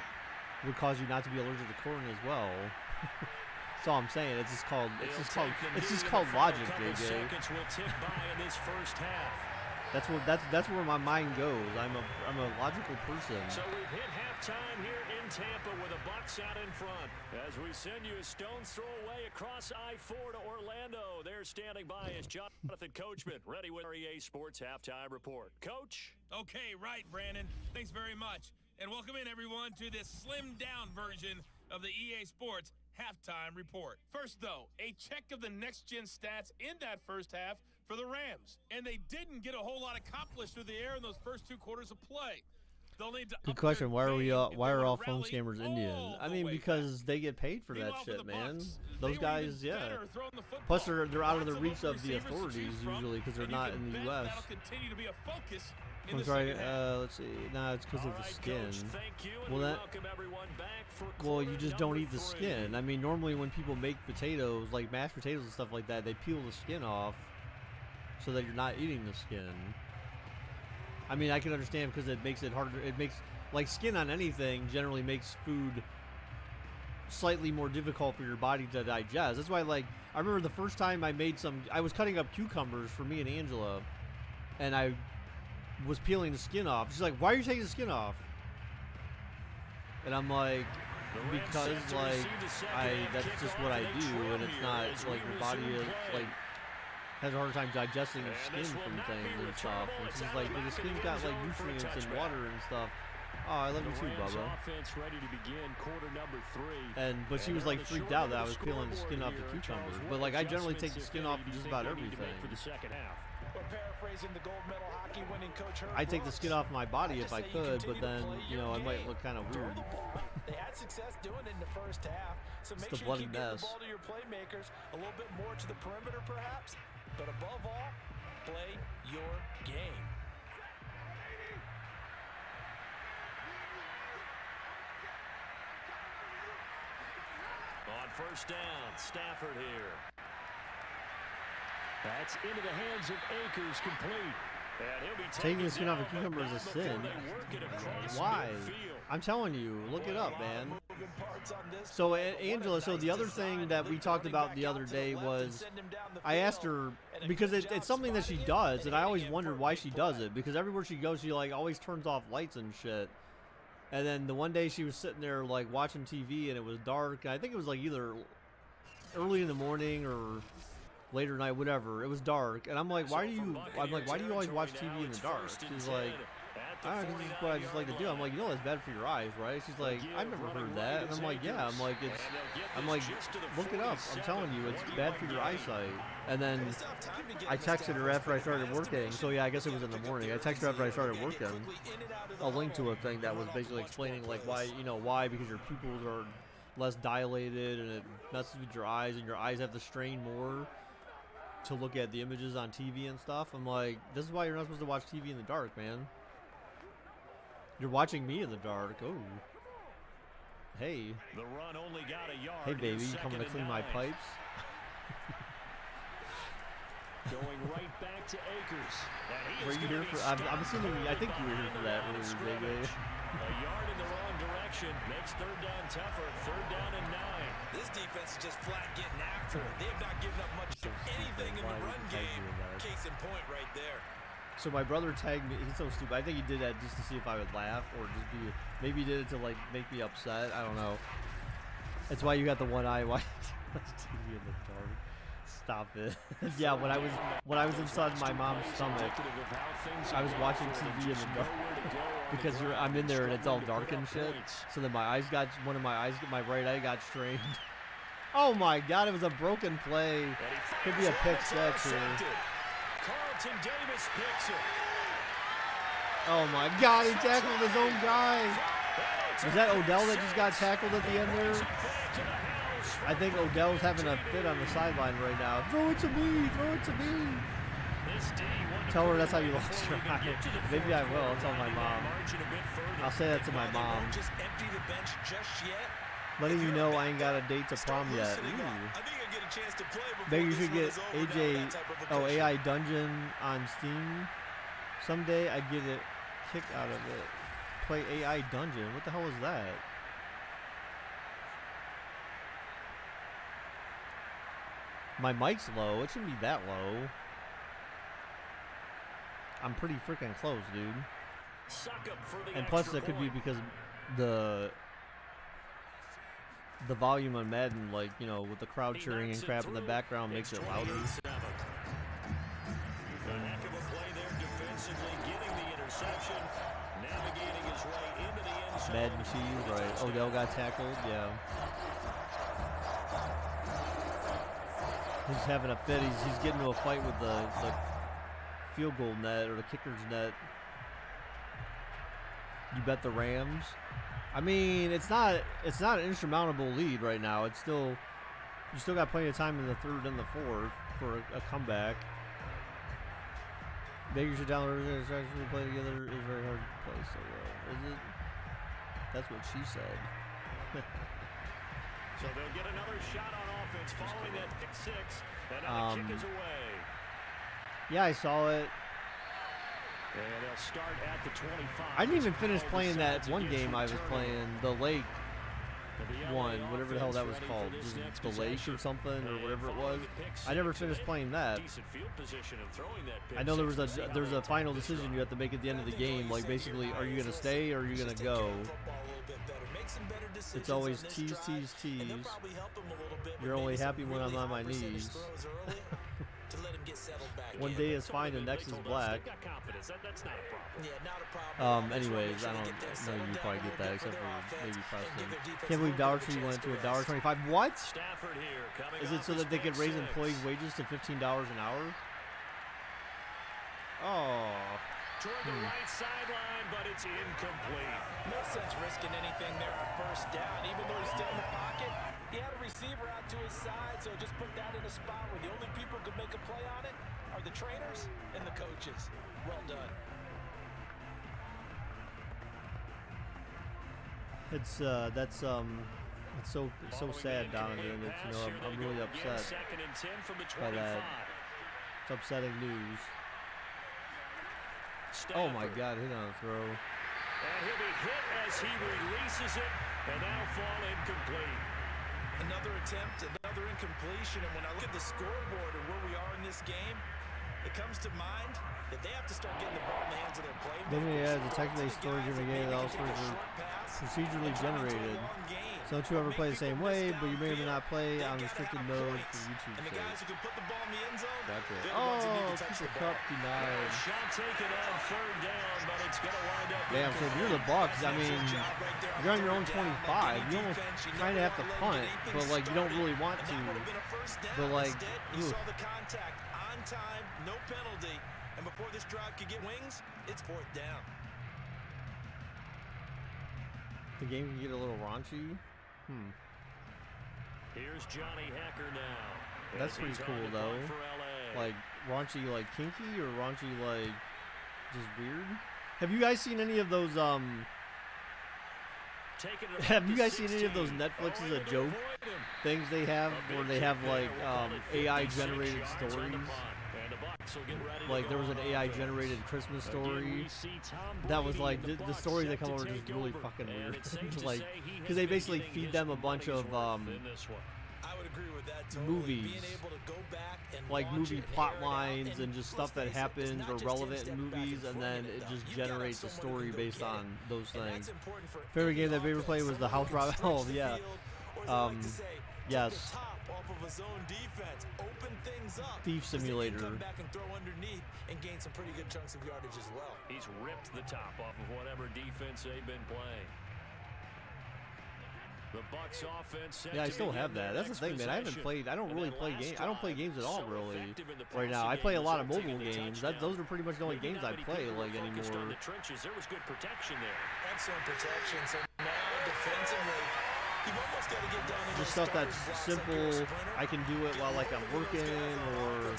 A: would cause you not to be allergic to corn as well. That's all I'm saying. It's just called logic, JJ.
C: Seconds will tick by in this first half.
A: That's where my mind goes. I'm a logical person.
C: So we've hit halftime here in Tampa with the Bucs out in front. As we send you a stone's throw away across I-4 to Orlando. There standing by is Jonathan Coachman, ready with our EA Sports Halftime Report. Coach?
E: Okay, right, Brandon. Thanks very much. And welcome in, everyone, to this slimmed-down version of the EA Sports Halftime Report. First, though, a check of the next-gen stats in that first half for the Rams. And they didn't get a whole lot accomplished through the air in those first 2 quarters of play. They'll need to
A: Good
E: up
A: question.
E: their
A: Why are
E: game if
A: why
E: they
A: are
E: wanna
A: all phone
E: rally
A: scammers Indian?
E: all
A: I
E: the
A: mean,
E: way
A: because they get paid for that
E: Meanwhile, for
A: shit,
E: the
A: man.
E: Bucs,
A: Those
E: they were
A: guys,
E: even
A: yeah.
E: better throwing the football.
A: Plus, they're out of the
E: Lots
A: reach of
E: open
A: the
E: receivers to
A: authorities
E: choose from,
A: usually because they're
E: and you
A: not
E: can
A: in the
E: bet
A: U.S.
E: that'll continue to be a focus in
A: I'm
E: the
A: sorry.
E: second half.
A: Let's see. Nah, it's because
C: All
A: of the
C: right,
A: skin.
C: Coach, thank you, and
A: Well,
C: we
A: that.
C: welcome everyone back for
A: Well, you
C: quarter
A: just don't
C: number
A: eat the
C: 3.
A: skin. I mean, normally when people make potatoes, like mashed potatoes and stuff like that, they peel the skin off so that you're not eating the skin. I mean, I can understand because it makes it harder. It makes, like, skin on anything generally makes food slightly more difficult for your body to digest. That's why, like, I remember the first time I was cutting up cucumbers for me and Angela, and I was peeling the skin off. She's like, "Why are you taking the skin off?" And I'm like, because like that's just what I do, and it's not like your body is like has a hard time digesting the skin from things and stuff. And she's like, the skin's got like nutrients and water and stuff. Oh, I love you too, Bubba.
C: Offense ready to begin quarter number 3.
A: But she was like freaked out that I was peeling the skin off the cucumbers. But like I generally take the skin off just about everything.
C: For the second half.
D: We're paraphrasing the gold medal hockey winning coach Herb
A: I take the
D: Brooks.
A: skin off my body if I
D: Just say you
A: could, but
D: continue to
A: then
D: play
A: you
D: your
A: know I might
D: game.
A: look kind of
D: Throw
A: weird.
D: the ball. They had success doing it in the first half, so
A: It's
D: make
A: the
D: sure
A: bloody
D: you keep getting
A: mess.
D: the ball to your playmakers a little bit more to the perimeter, perhaps. But above all, play your game.
C: On first down, Stafford here. That's into the hands of Akers, complete. And he'll be
A: Taking the skin off a cucumber is a sin. Why? I'm telling you, look it up, man. So, Angela, so the other thing that we talked about the other day was I asked her, because it's something that she does, and I always wondered why she does it, because everywhere she goes, she, like, always turns off lights and shit. And then the one day she was sitting there, like, watching TV, and it was dark. I think it was, like, either early in the morning or later night, whatever. It was dark, and I'm like, why do you always watch TV in the dark? She's like, I don't know, this is what I just like to do. I'm like, you know that's bad for your eyes, right? She's like, I've never heard that. And I'm like, yeah. I'm like, look it up. I'm telling you, it's bad for your eyesight. And then I texted her after I started working. So yeah, I guess it was in the morning. I texted her after I started working a link to a thing that was basically explaining like why, because your pupils are less dilated and it messes with your eyes, and your eyes have to strain more to look at the images on TV and stuff. I'm like, this is why you're not supposed to watch TV in the dark, man. You're watching me in the dark. Oh. Hey.
C: The run only got a yard.
A: Hey, baby, you coming to clean my pipes?
C: Going right back to Akers.
A: Were you here for? I'm assuming. I think you were here for that earlier, baby.
C: A yard in the wrong direction makes third down tougher. Third down and 9.
F: This defense is just flat getting after it. They've not given up much of anything in the run game. Case in point right there.
A: So my brother tagged me. He's so stupid. I think he did that just to see if I would laugh or just be. Maybe he did it to like make me upset. I don't know. That's why you got the one eye watch TV in the dark. Stop it. Yeah, when I was inside my mom's stomach, I was watching TV in the dark because I'm in there and it's all dark and shit. So then my right eye got strained. Oh my God! It was a broken play. Could be a pick six here.
C: Carlton Davis picks it.
A: Oh my God, he tackled his own guy. Was that Odell that just got tackled at the end there? I think Odell's having a fit on the sideline right now. Throw it to me, throw it to me. Tell her that's how you lost your eye. Maybe I will, I'll tell my mom. I'll say that to my mom. Letting you know I ain't got a date to prom yet. Maybe you should get AI Dungeon on Steam someday. I get a kick out of it. Play AI Dungeon. What the hell is that? My mic's low. It shouldn't be that low. I'm pretty freaking close, dude. And plus, that could be because the volume on Madden, like, you know, with the crowd cheering and crap in the background makes it louder. Madden cheese, right. Odell got tackled, yeah. He's having a fit. He's getting into a fight with the field goal net or the kicker's net. You bet the Rams. I mean, it's not an insurmountable lead right now. It's still, you still got plenty of time in the third and the fourth for a comeback. Baker should download it and actually play together. It's very hard to play so well. Is it? That's what she said.
C: So they'll get another shot on offense following that pick six. And now the kick is away.
A: Yeah, I saw it.
C: And they'll start at the 25.
A: I didn't even finish playing that one game I was playing, the Lake one, whatever the hell that was called, the Lake or something, or whatever it was. I never finished playing that. I know there was a final decision you have to make at the end of the game, like basically, are you gonna stay or are you gonna go? It's always tease, tease, tease. You're only happy when I'm on my knees. One day is fine and next is black. Anyways, I don't know you probably get that except for maybe Preston. Can't believe Dollar Tree went to $1.25. What? Is it so that they could raise employees' wages to $15 an hour? Oh.
C: Toward the right sideline, but it's incomplete.
D: No sense risking anything there on first down, even though he's still in the pocket. He had a receiver out to his side, so just put that in a spot where the only people who could make a play on it are the trainers and the coaches. Well done.
A: It's that's It's so sad, Donovan. It's, you know, I'm really upset by that. It's upsetting news. Oh my God, hit on a throw.
C: And he'll be hit as he releases it, and now fall incomplete.
D: Another attempt, another incompletion, and when I look at the scoreboard and where we are in this game, it comes to mind that they have to start getting the ball in the hands of their playmakers.
A: Then he adds a technically storage in the game that all scores are procedurally generated. So don't you ever play the same way, but you may or may not play on restricted mode for YouTube
D: And the guys who can put the ball in the end zone,
A: Gotcha.
D: they're the ones that need
A: Oh,
D: to touch
A: Cooper
D: the ball.
A: Kupp denied.
C: Shot taken on third down, but it's going to wind up.
A: Damn, so if you're the Bucks, I mean, you're on your own 25. You almost kind of have to punt, but like you don't really want to. But like,
D: you saw the contact on time, no penalty, and before this drive could get wings, it's fourth down.
A: The game can get a little raunchy.
C: Here's Johnny Hacker now.
A: That's pretty cool though. Like raunchy, like kinky, or raunchy, like just weird. Have you guys seen any of those? Have you guys seen any of those Netflix is a joke things they have, where they have like AI generated stories? Like there was an AI generated Christmas story that was like the stories that come over are just really fucking weird. Like, because they basically feed them a bunch of
D: I would agree with that totally.
A: movies,
D: Being able to go back and
A: like
D: watch
A: movie
D: it,
A: plot
D: air it out,
A: lines and
D: and
A: just stuff that
D: let's face it,
A: happens
D: it's
A: or
D: not just
A: relevant
D: him
A: in
D: stepping back
A: movies, and then
D: forth
A: it
D: it
A: just
D: up. You've gotta
A: generates a
D: have someone
A: story
D: who can
A: based
D: get
A: on
D: it.
A: those
D: And
A: things.
D: that's important for
A: Favorite game
D: any
A: that we ever played was the House Rob. Oh yeah. Yes. Thief Simulator.
D: Come back and throw underneath and gain some pretty good chunks of yardage as well.
C: He's ripped the top off of whatever defense they've been playing. The Bucks offense.
A: Yeah, I still have that. That's the thing, man. I haven't played. I don't really play games. I don't play games at all, really. Right now, I play a lot of mobile games. Those are pretty much the only games I play like anymore.
C: The trenches. There was good protection there.
D: Excellent protection. So now defensively, you've almost got to get down to
A: Just stuff that's simple. I can do it while like I'm working or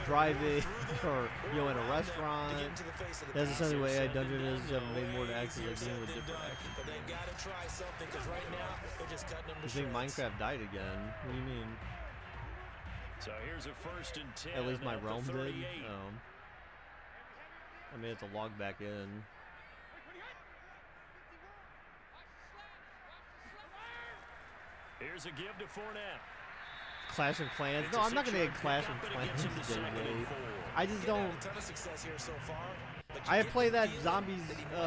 A: driving or in a restaurant. That's essentially the way AI Dungeon is. You haven't made more to access the game with different action.
D: But they got to try something because right now they're just cutting them to
A: You think
D: shreds.
A: Minecraft died again? What do you mean?
C: So here's a 1st and 10.
A: At least my
C: at the
A: realm did.
C: 38.
A: I may have to log back in.
C: Here's a give to Fournette.
A: Clash of Clans? No, I'm not gonna get Clash of Clans today. I just don't.
D: A ton of success here so far. But
A: I play that zombies,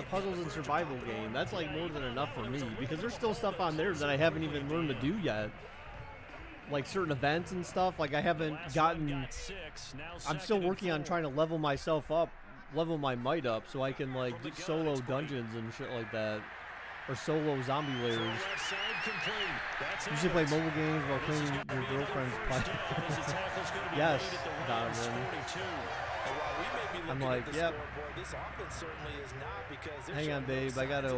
A: puzzles and survival game. That's like more than enough for me because there's still stuff on there that I haven't even learned to do yet. Like certain events and stuff. Like I haven't gotten. I'm still working on trying to level myself up, level my might up, so I can like do solo dungeons and shit like that, or solo zombie lairs. You should play mobile games while cleaning your girlfriend's pipe. Yes, Donovan. I'm like, yep. Hang on, babe. I gotta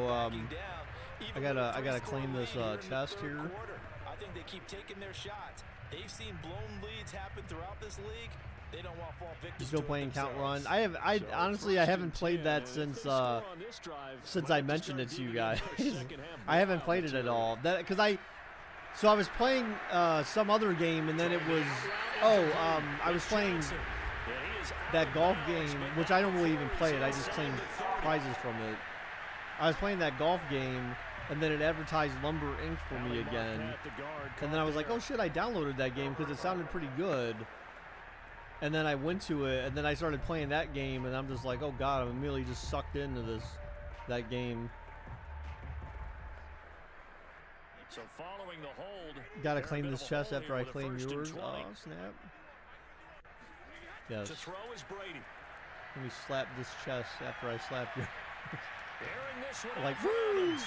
A: claim this chest here.
D: I think they keep taking their shots. They've seen blown leads happen throughout this league. They don't want to fall victim.
A: You still playing Count Run? I honestly I haven't played that since I mentioned it to you guys. I haven't played it at all. So I was playing some other game, and then it was I was playing that golf game, which I don't really even play it. I just claim prizes from it. I was playing that golf game, and then it advertised Lumber Inc. for me again. And then I was like, oh shit, I downloaded that game because it sounded pretty good. And then I went to it, and then I started playing that game, and I'm just like, oh god, I'm immediately just sucked into that game.
C: So following the hold,
A: Gotta claim this chest after I claim yours. Oh snap! Yes.
C: to throw is Brady.
A: Let me slap this chest after I slap yours.
C: Airing this one
A: Like,
C: out
A: woo!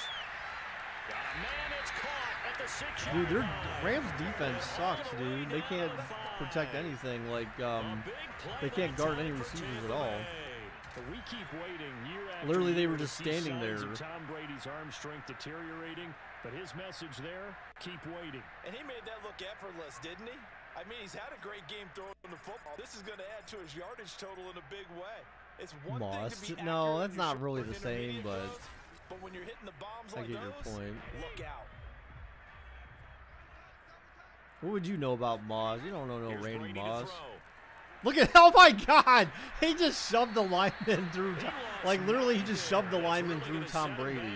C: Got a man, it's caught at the 6-yard
A: Dude, their
C: line.
A: Rams defense sucks, dude. They can't protect anything. Like, they can't guard any receivers at all.
C: But we keep waiting year after
A: Literally, they
C: year
A: were
C: to
A: just
C: see
A: standing
C: signs
A: there.
C: of Tom Brady's arm strength deteriorating, but his message there, keep waiting.
D: And he made that look effortless, didn't he? I mean, he's had a great game throwing the football. This is going to add to his yardage total in a big way. It's one thing to be
A: No,
D: accurate
A: that's
D: when
A: not
D: you're
A: really
D: short
A: the
D: and
A: same,
D: intermediate
A: but
D: throws, when you're hitting the bombs
A: I
D: like
A: get your
D: those,
A: point.
D: look out.
A: What would you know about Moss? You don't know no
C: Here's
A: Randy
C: Brady to
A: Moss.
C: throw.
A: Look at, oh my God! He just shoved the lineman through, like literally he just shoved the lineman through Tom Brady.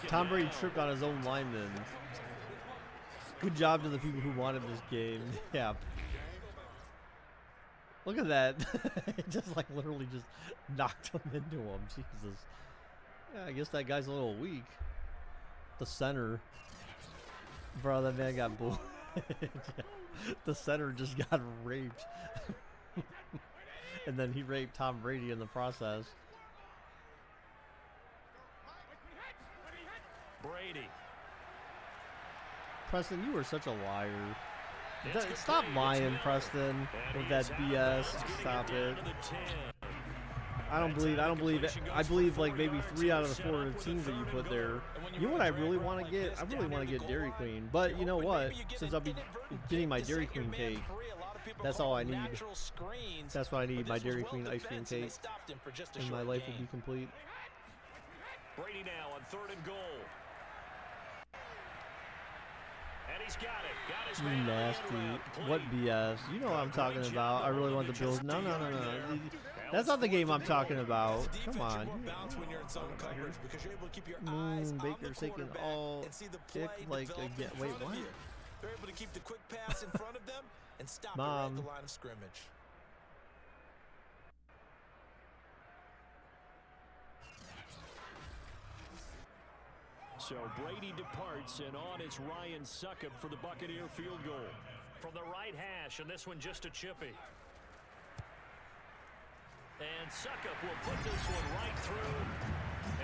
A: Tom Brady tripped on his own lineman. Good job to the people who wanted this game. Yeah. Look at that. Just like literally just knocked him into him. Jesus. Yeah, I guess that guy's a little weak. The center. Bro, that man got bullied. The center just got raped. And then he raped Tom Brady in the process.
C: Brady.
A: Preston, you were such a liar. Stop lying, Preston, with that BS. Stop it. I don't believe it. I believe like maybe 3 out of the 4 teams that you put there. You know what I really want to get? I really want to get Dairy Queen. But you know what? Since I'll be getting my Dairy Queen cake, that's all I need. That's what I need, my Dairy Queen ice cream cake. And my life will be complete.
C: Brady now on 3rd and goal. And he's got it. Got his man
A: Nasty. What BS? You know what I'm talking about. I really want the Bills. No. That's not the game I'm talking about. Come on. Baker's taking all kick like again. Wait, what?
F: They're able to keep the quick pass in front of them and stop
A: Mom.
F: at the line of scrimmage.
C: So Brady departs, and on it's Ryan Suckup for the Buccaneer field goal. From the right hash, and this one just a chippy. And Suckup will put this one right through,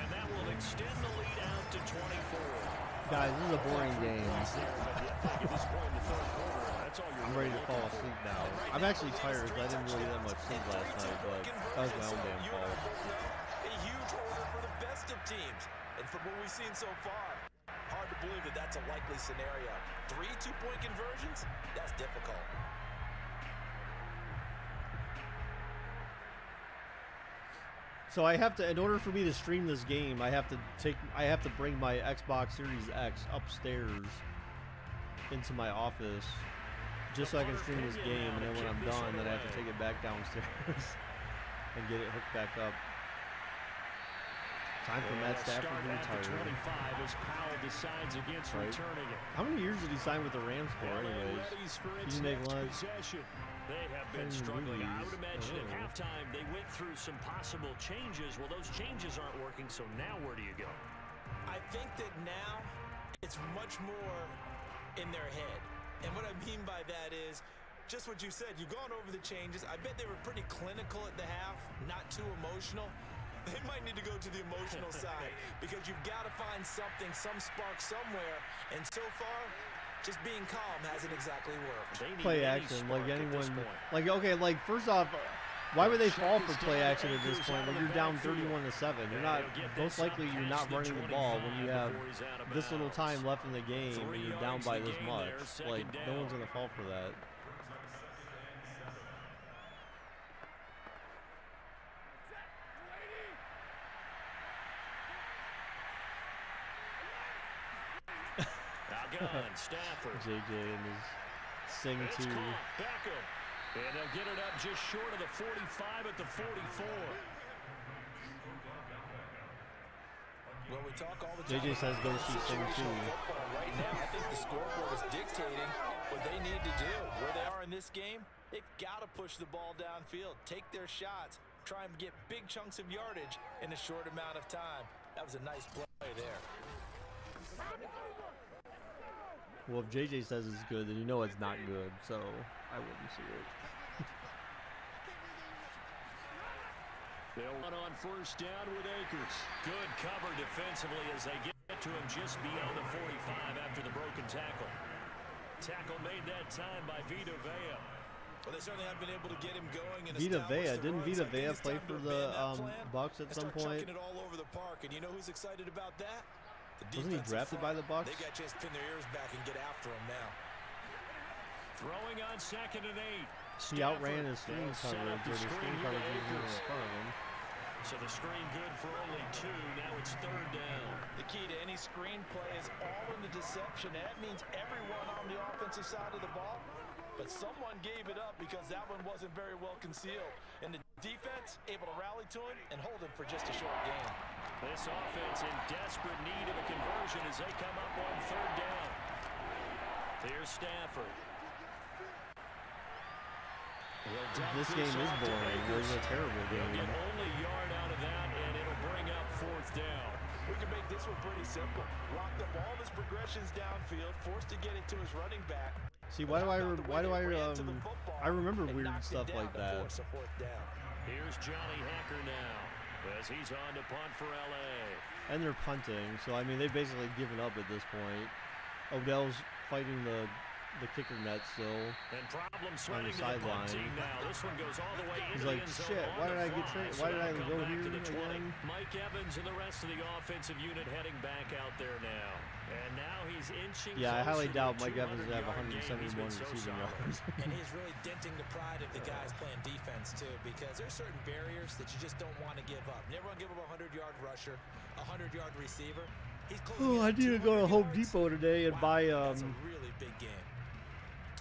C: and that will extend the lead out to 24.
A: Guys, this is a boring game. I'm ready to fall asleep now. I'm actually tired because I didn't really get that much sleep last night, but that was my own damn fault.
F: A huge order for the best of teams. And from what we've seen so far, hard to believe that that's a likely scenario. 3 two-point conversions? That's difficult.
A: So I have to, in order for me to stream this game, I have to bring my Xbox Series X upstairs into my office just so I can stream this game, and then when I'm done, then I have to take it back downstairs and get it hooked back up. Time for Matt Stafford to retire.
C: 25 as Powell decides against returning it.
A: How many years did he sign with the Rams for, anyways? He didn't make lunch.
C: They have been struggling. I would imagine at halftime they went through some possible changes. Well, those changes aren't working, so now where do you go?
F: I think that now it's much more in their head. And what I mean by that is just what you said. You've gone over the changes. I bet they were pretty clinical at the half, not too emotional. They might need to go to the emotional side because you've got to find something, some spark somewhere. And so far, just being calm hasn't exactly worked.
A: Play action, like anyone, like, okay, like, first off, why would they fall for play action at this point when you're down 31-7? You're not, most likely you're not running the ball when you have this little time left in the game and you're down by this much. Like, no one's going to fall for that.
C: Stafford.
A: JJ and his sing to.
C: And they'll get it up just short of the 45 at the 44.
F: Well, we talk all the time.
A: JJ says go see sing too.
F: Right now, I think the scoreboard is dictating what they need to do. Where they are in this game, they've got to push the ball downfield, take their shots, try and get big chunks of yardage in a short amount of time. That was a nice play there.
A: Well, if JJ says it's good, then you know it's not good, so I wouldn't see it.
C: They'll run on first down with Akers. Good cover defensively as they get to him just beyond the 45 after the broken tackle. Tackle made that time by Vita Vea.
F: Well, they certainly have been able to get him going. And
A: Vita Vea, didn't Vita Vea play for the Bucs at some point?
F: It all over the park, and you know who's excited about that?
A: Wasn't he drafted by the Bucs?
F: They got a chance to pin their ears back and get after him now.
C: Throwing on 2nd and 8.
A: He outran his screen coverage, or the screen coverage was in front of him.
C: So the screen good for only 2. Now it's 3rd down.
D: The key to any screen play is all in the deception. That means everyone on the offensive side of the ball. But someone gave it up because that one wasn't very well concealed. And the defense able to rally to him and hold him for just a short gain.
C: This offense in desperate need of a conversion as they come up on 3rd down. Here's Stafford.
A: This game is boring. It was a terrible game.
C: He'll get only yard out of that, and it'll bring up 4th down.
D: We can make this one pretty simple. Locked up all his progressions downfield, forced to get it to his running back.
A: See, I remember weird stuff like that.
C: Here's Johnny Hacker now as he's on to punt for LA.
A: And they're punting, so I mean they've basically given up at this point. Odell's fighting the kicker net still.
C: And problem
A: on the sideline.
C: Now this one goes all the way
A: He's
C: into
A: like,
C: the end zone.
A: shit, why did I get trained? Why did I go here again?
C: Mike Evans and the rest of the offensive unit heading back out there now. And now he's inching.
A: Yeah, I highly doubt Mike Evans would have
C: 171
A: receiving yards.
F: And he's really denting the pride of the guys playing defense, too, because there's certain barriers that you just don't want to give up. Never want to give up a 100-yard rusher, a 100-yard receiver. He's
A: Oh, I need to go to Home Depot today and buy
F: That's a really big game.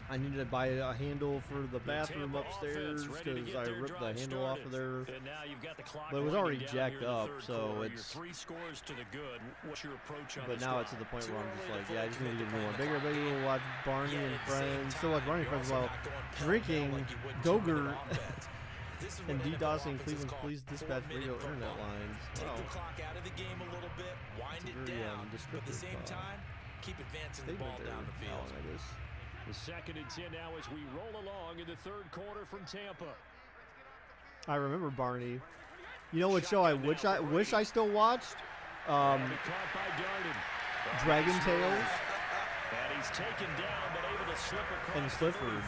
A: I needed to buy a handle for the bathroom upstairs because I ripped the handle off of there. But it was already jacked up, so it's. But now it's to the point where I'm just like, yeah, I just need to get a new one. Bigger, we'll watch Barney and Friends. Still watch Barney and Friends while drinking Go-Gurt and DDoSing Cleveland's Police Dispatch radio internet lines. Wow.
F: Take the clock out of the game a little bit, wind it down, but at the same time, keep advancing the ball down the field.
C: The 2nd and 10 now as we roll along in the 3rd quarter from Tampa.
A: I remember Barney. You know what show I wish I still watched? Dragon Tales.
C: And he's taken down, but able to slip across
A: and Slifford.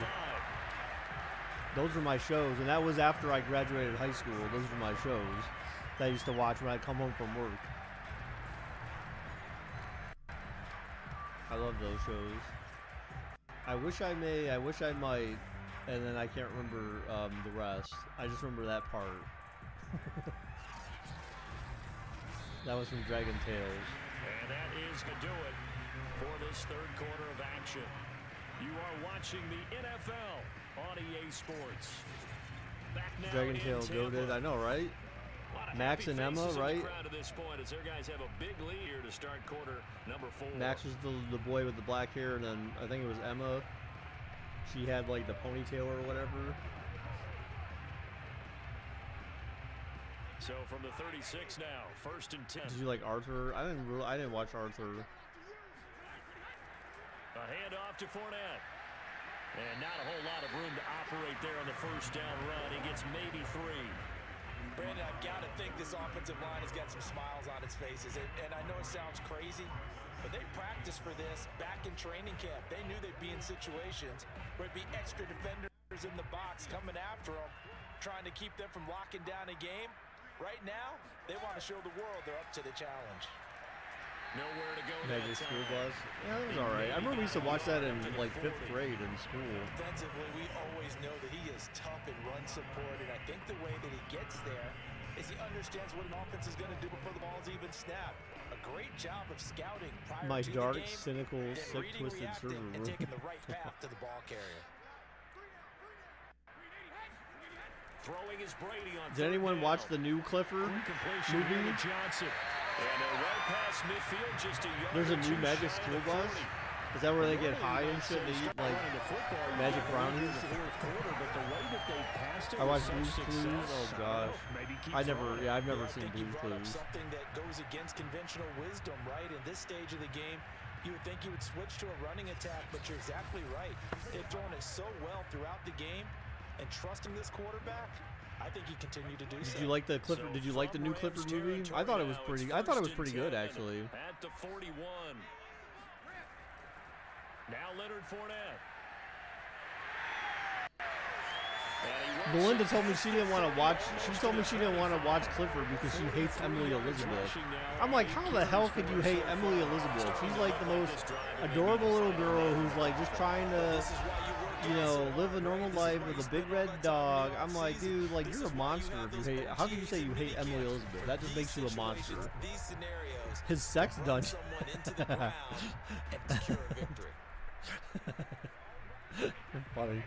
A: Those were my shows, and that was after I graduated high school. Those were my shows that I used to watch when I come home from work. I love those shows. I wish I might, and then I can't remember the rest. I just remember that part. That was from Dragon Tales.
C: And that is going to do it for this 3rd quarter of action. You are watching the NFL on EA Sports. Back now
A: Dragon Tales goated, I know, right? Max and Emma, right? Max was the boy with the black hair, and then I think it was Emma. She had like the ponytail or whatever.
C: So from the 36 now, 1st and 10.
A: Did you like Arthur? I didn't watch Arthur.
C: A handoff to Fournette. And not a whole lot of room to operate there on the 1st down run. He gets maybe 3.
D: Brandon, I've got to think this offensive line has got some smiles on its faces. And I know it sounds crazy, but they practiced for this back in training camp. They knew they'd be in situations where it'd be extra defenders in the box coming after them, trying to keep them from locking down a game. Right now, they want to show the world they're up to the challenge.
C: Nowhere to go.
A: Magic School Bus. Yeah, that was all right. I remember we used to watch that in like 5th grade in school.
D: Defensively, we always know that he is tough in run support, and I think the way that he gets there is he understands what an offense is going to do before the ball's even snapped. A great job of scouting prior
A: My
D: to
A: dark,
D: the game,
A: cynical, sick, twisted server
D: and
A: room.
D: taking the right path to the ball carrier.
C: Throwing is Brady on.
A: Did anyone watch the new Clifford movie?
C: Johnson. And well past midfield, just a yard.
A: There's a new Magic School Bus. Is that where they get high and shit? They eat like magic brownies. I watched Blue's Clues. Oh gosh, I've never seen Blue's Clues.
D: Something that goes against conventional wisdom, right? In this stage of the game, you would think you would switch to a running attack, but you're exactly right. They've thrown it so well throughout the game, and trusting this quarterback, I think he continued to do so.
A: Did you like the Clifford? Did you like the new Clifford movie? I thought it was pretty. I thought it was pretty good actually.
C: At the 41. Now Leonard Fournette.
A: Belinda told me she didn't want to watch. She told me she didn't want to watch Clifford because she hates Emily Elizabeth. I'm like, how the hell could you hate Emily Elizabeth? She's like the most adorable little girl who's like just trying to you know, live a normal life with a big red dog. I'm like, dude, like, you're a monster if you hate. How can you say you hate Emily Elizabeth? That just makes you a monster. His sex dungeon. Funny.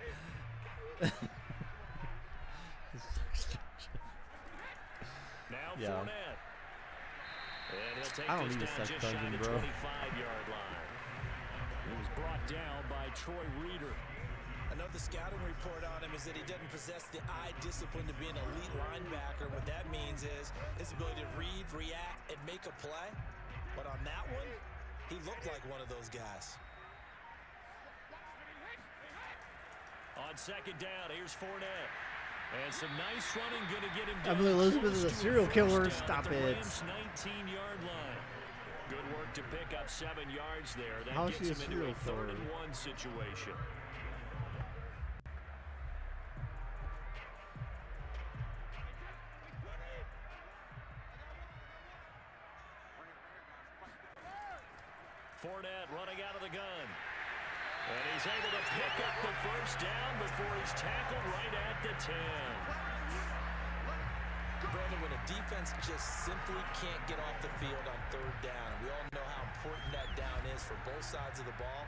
C: Now
A: Yeah.
C: Fournette. And he'll take
A: I don't
C: this
A: need a
C: down
A: sex
C: just shy
A: dungeon,
C: of the
A: bro.
C: 25-yard line. He was brought down by Troy Reeder.
F: Another scouting report on him is that he doesn't possess the eye discipline to be an elite linebacker. What that means is his ability to read, react, and make a play. But on that one, he looked like one of those guys.
C: On second down, here's Fournette. And some nice running going to get him down.
A: Emily Elizabeth is a
C: close to
A: serial
C: first
A: killer.
C: down
A: Stop
C: at the
A: it.
C: Rams' 19-yard line. Good work to pick up 7 yards there. That
A: How is
C: gets
A: she a
C: him into a
A: serial killer?
C: 3rd-and-1 situation. Fournette running out of the gun. And he's able to pick up the first down before he's tackled right at the 10.
F: Brandon, when a defense just simply can't get off the field on 3rd down, and we all know how important that down is for both sides of the ball,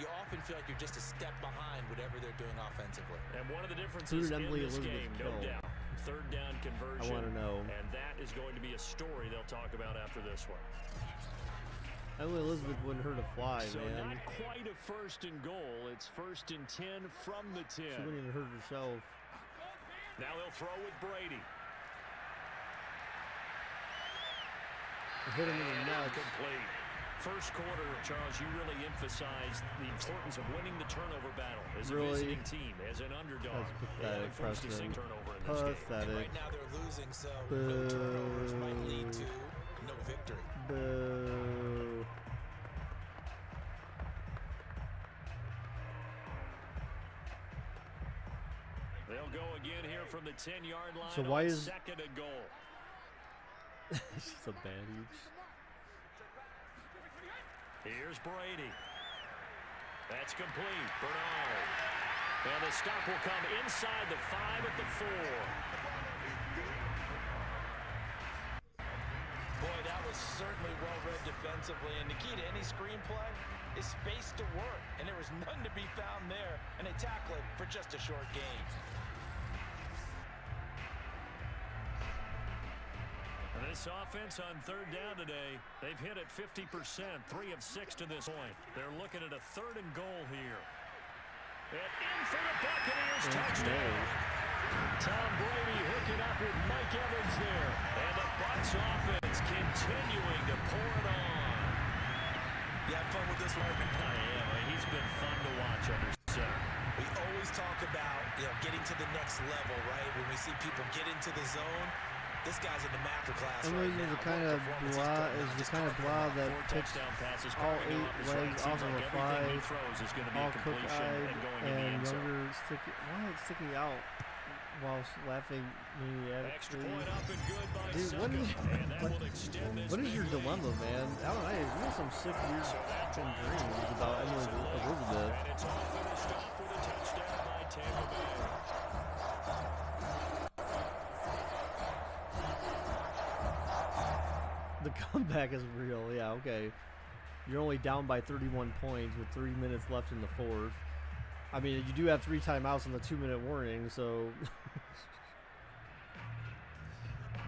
F: you often feel like you're just a step behind whatever they're doing offensively.
C: And one of the differences in
A: Emily
C: this
A: Elizabeth
C: game, no
A: kill?
C: doubt, 3rd down conversion.
A: I want to know.
C: And that is going to be a story they'll talk about after this one.
A: Emily Elizabeth wouldn't hurt a fly,
C: So
A: man.
C: not quite a 1st and goal. It's 1st and 10 from the 10.
A: She wouldn't even hurt herself.
C: Now they'll throw with Brady.
A: Hit him in the nuts.
C: Complete. First quarter, Charles, you really emphasized the importance of winning the turnover battle as a
A: Really?
C: visiting team, as an underdog.
A: That's
C: They
A: pathetic,
C: haven't forced a single
A: Preston.
C: turnover in this game.
A: Pathetic.
F: Right now they're losing, so no turnovers might lead to no victory.
A: Boo.
C: They'll go again here from the 10-yard line.
A: So why
C: on
A: is-
C: 2nd and goal?
A: She's a bandage.
C: Here's Brady. That's complete. Bernard. And the stop will come inside the 5 at the 4.
F: Boy, that was certainly well-read defensively, and the key to any screenplay is space to work, and there was none to be found there, and they tackle it for just a short gain.
C: And this offense on 3rd down today, they've hit it 50%, 3 of 6 to this point. They're looking at a 3rd and goal here. And in for the Buccaneers touchdown. Tom Brady hooking up with Mike Evans there. And the Bucs offense continuing to pour it on.
F: You have fun with this one?
C: I am. He's been fun to watch under center.
F: We always talk about, getting to the next level, right? When we see people get into the zone, this guy's in the master class
A: Emily
F: right
A: is
F: now.
A: the kind of blah that
C: 4
A: picks
C: touchdown passes
A: all
C: coming
A: 8
C: off his
A: legs
C: right.
A: off
C: Seems
A: of
C: like
A: a
C: everything he
A: 5,
C: throws is going to be
A: all
C: a completion
A: cook-eyed
C: and going in the
A: and
C: end zone.
A: younger sticking out while laughing
C: Extra
A: maniacally.
C: point up and good by
A: Dude, what
C: Succo.
A: is,
C: And that will extend this
A: what is your
C: big lead.
A: dilemma, man? I don't know. You have some sick, weird fucking dreams about Emily Elizabeth.
C: And it's all finished off with a touchdown by Tampa Bay.
A: The comeback is real. Yeah, okay. You're only down by 31 points with 3 minutes left in the 4th. I mean, you do have 3 timeouts on the 2-minute warning, so...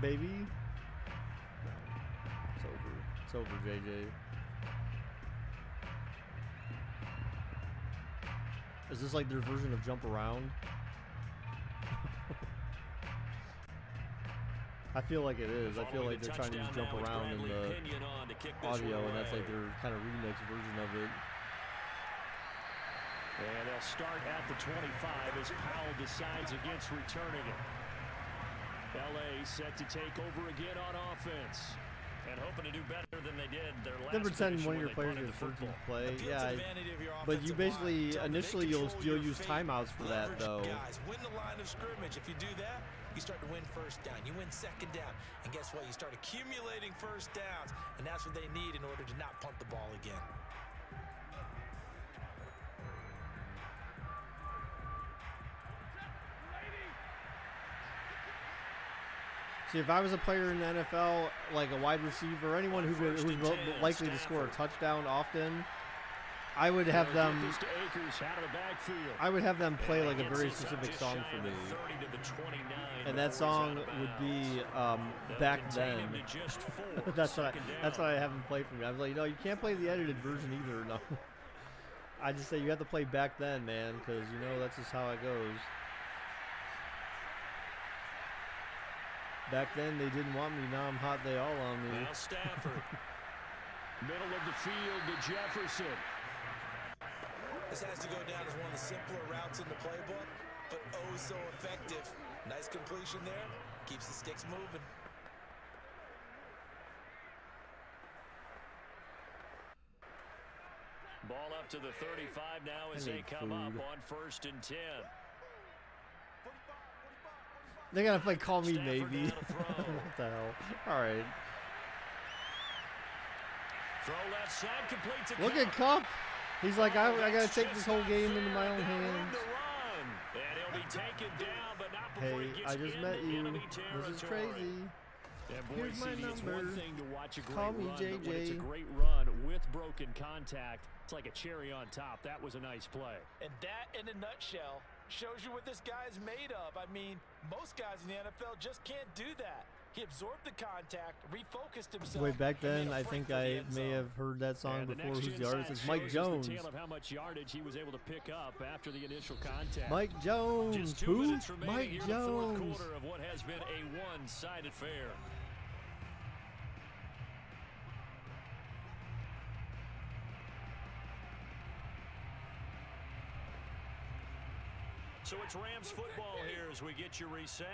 A: Baby? No. It's over. It's over, JJ. Is this like their version of jump around? I feel like it is. I feel like they're trying to use jump around in the audio, and that's like their kind of remix version of it.
C: And they'll start at the 25 as Powell decides against returning it. LA set to take over again on offense. And hoping to do better than they did their last
A: Never pretend
C: position
A: one of
C: when
A: your
C: they
A: players
C: punted
A: is
C: the football.
A: 13 play.
F: Appeal to
A: Yeah,
F: the vanity of your
A: but you
F: offensive
A: basically
F: line. Tell them they
A: initially
F: control
A: you'll
F: your
A: use
F: fate.
A: timeouts for that
F: Leverage
A: though.
F: Guys, win the line of scrimmage. If you do that, you start to win first down. You win second down. And guess what? You start accumulating first downs. And that's what they need in order to not punt the ball again.
A: See, if I was a player in the NFL, like a wide receiver, anyone who's likely to score a touchdown often, I would have them. I would have them play like a very specific song for me, and that song would be Back Then. that's what I have them play for me. I was like, no, you can't play the edited version either. No, I just say you have to play Back Then, man, because you know that's just how it goes. Back then they didn't want me. Now I'm hot. They all on me.
C: Now Stafford, middle of the field to Jefferson.
F: This has to go down as one of the simpler routes in the playbook, but oh so effective. Nice completion there. Keeps the sticks moving.
C: Ball up to the 35 now as they come up on 1st and 10.
A: They gotta play Call Me Maybe. What the hell? All right.
C: Throw left side, complete to
A: Look at Cup. He's like, I gotta take this whole game into my own hands.
C: And he'll be taken down, but not before
A: Hey,
C: he gets
A: I just
C: into
A: met you.
C: enemy
A: This is
C: territory.
A: crazy.
C: And boy,
A: Here's my
C: CD, it's
A: number.
C: one thing to watch a great
A: Call me
C: run, but when it's a
A: JJ.
C: great run with broken contact, it's like a cherry on top. That was a nice play.
D: And that, in a nutshell, shows you what this guy is made of. I mean, most guys in the NFL just can't do that. He absorbed the contact, refocused himself.
A: Way back
D: and made
A: then,
D: a
A: I
D: break
A: think
D: for the
A: I
D: end
A: may
D: zone.
A: have heard that song
C: And the
A: before.
C: next
A: Who's the
C: inside
A: artist? It's
C: shows
A: Mike
C: us
A: Jones.
C: the tale of how much yardage he was able to pick up after the initial contact.
A: Mike Jones.
C: Just 2
A: Who?
C: minutes remaining
A: Mike
C: here in the fourth
A: Jones.
C: quarter of what has been a one-sided affair. So it's Rams football here as we get you reset.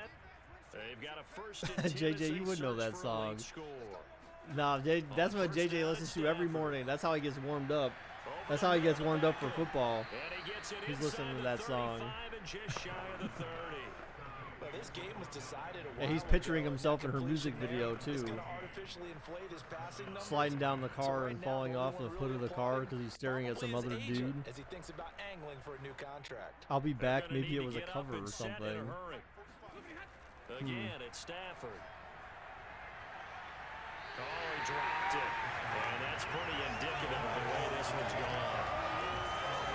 C: They've got a 1st and 10
A: JJ, you would know that
C: search for a
A: song.
C: late score.
A: Nah, that's what JJ listens to every morning. That's how he gets warmed up. That's how he gets warmed up for football.
C: And he gets it
A: He's listening to
C: inside
A: that
C: the
A: song.
C: 35 and just shy of the 30.
D: Well, this game was decided a
A: And he's
D: while
A: picturing
D: ago,
A: himself
D: that
A: in her music
D: completion
A: video,
D: there is
A: too.
D: gonna artificially inflate his passing numbers.
A: Sliding down the
D: So
A: car
D: right
A: and
D: now,
A: falling
D: what we
A: off the
D: wanna
A: hood of
D: really
A: the car
D: applaud
A: because he's staring at some
D: probably
A: other
D: his agent
A: dude.
D: as he thinks about angling for a new contract.
A: I'll be
C: They're
A: back.
C: gonna
A: Maybe
C: need
A: it
C: to
A: was a
C: get up
A: cover
C: and
A: or
C: set in a
A: something.
C: hurry. Again, it's Stafford. Oh, he dropped it. And that's pretty indicative of the way this one's gone.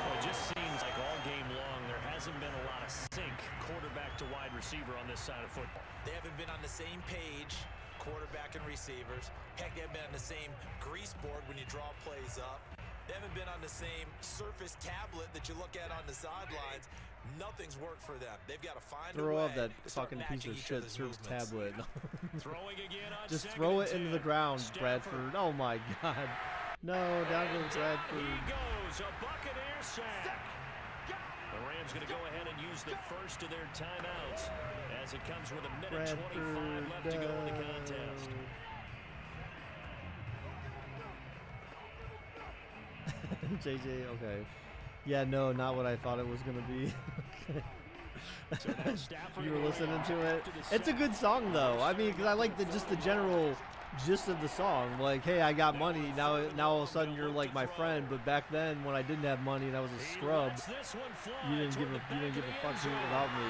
C: Well, it just seems like all game long there hasn't been a lot of sync quarterback to wide receiver on this side of football.
F: They haven't been on the same page, quarterback and receivers. Heck, they haven't been on the same grease board when you draw plays up. They haven't been on the same Surface tablet that you look at on the sidelines. Nothing's worked for them. They've got to find a
A: Throw
F: way
A: up that
F: to start
A: fucking piece
F: matching
A: of
F: each
A: shit
F: other's
A: Surface
F: movements.
A: tablet.
C: Throwing again on
A: Just
C: 2nd
A: throw
C: and
A: it into
C: 10.
A: the ground,
C: Stafford.
A: Bradford. Oh my God. No, down goes Bradford.
C: He goes, a Buccaneer sack. The Rams going to go ahead and use the first of their timeouts as it comes with a minute 25 left to go in the contest.
A: JJ, okay. Yeah, no, not what I thought it was going to be.
C: So now Stafford
A: You were listening to it.
C: after the
A: It's a
C: sack.
A: good song, though. I mean, because I like just the general gist of the song. Like, hey, I got money. Now all of a sudden you're like my friend. But back then, when I didn't have money and I was a
C: He
A: scrub,
C: lets this one fly
A: you didn't give
C: toward
A: a
C: the
A: you didn't give
C: back
A: a
C: of
A: fuck
C: the end zone.
A: about me.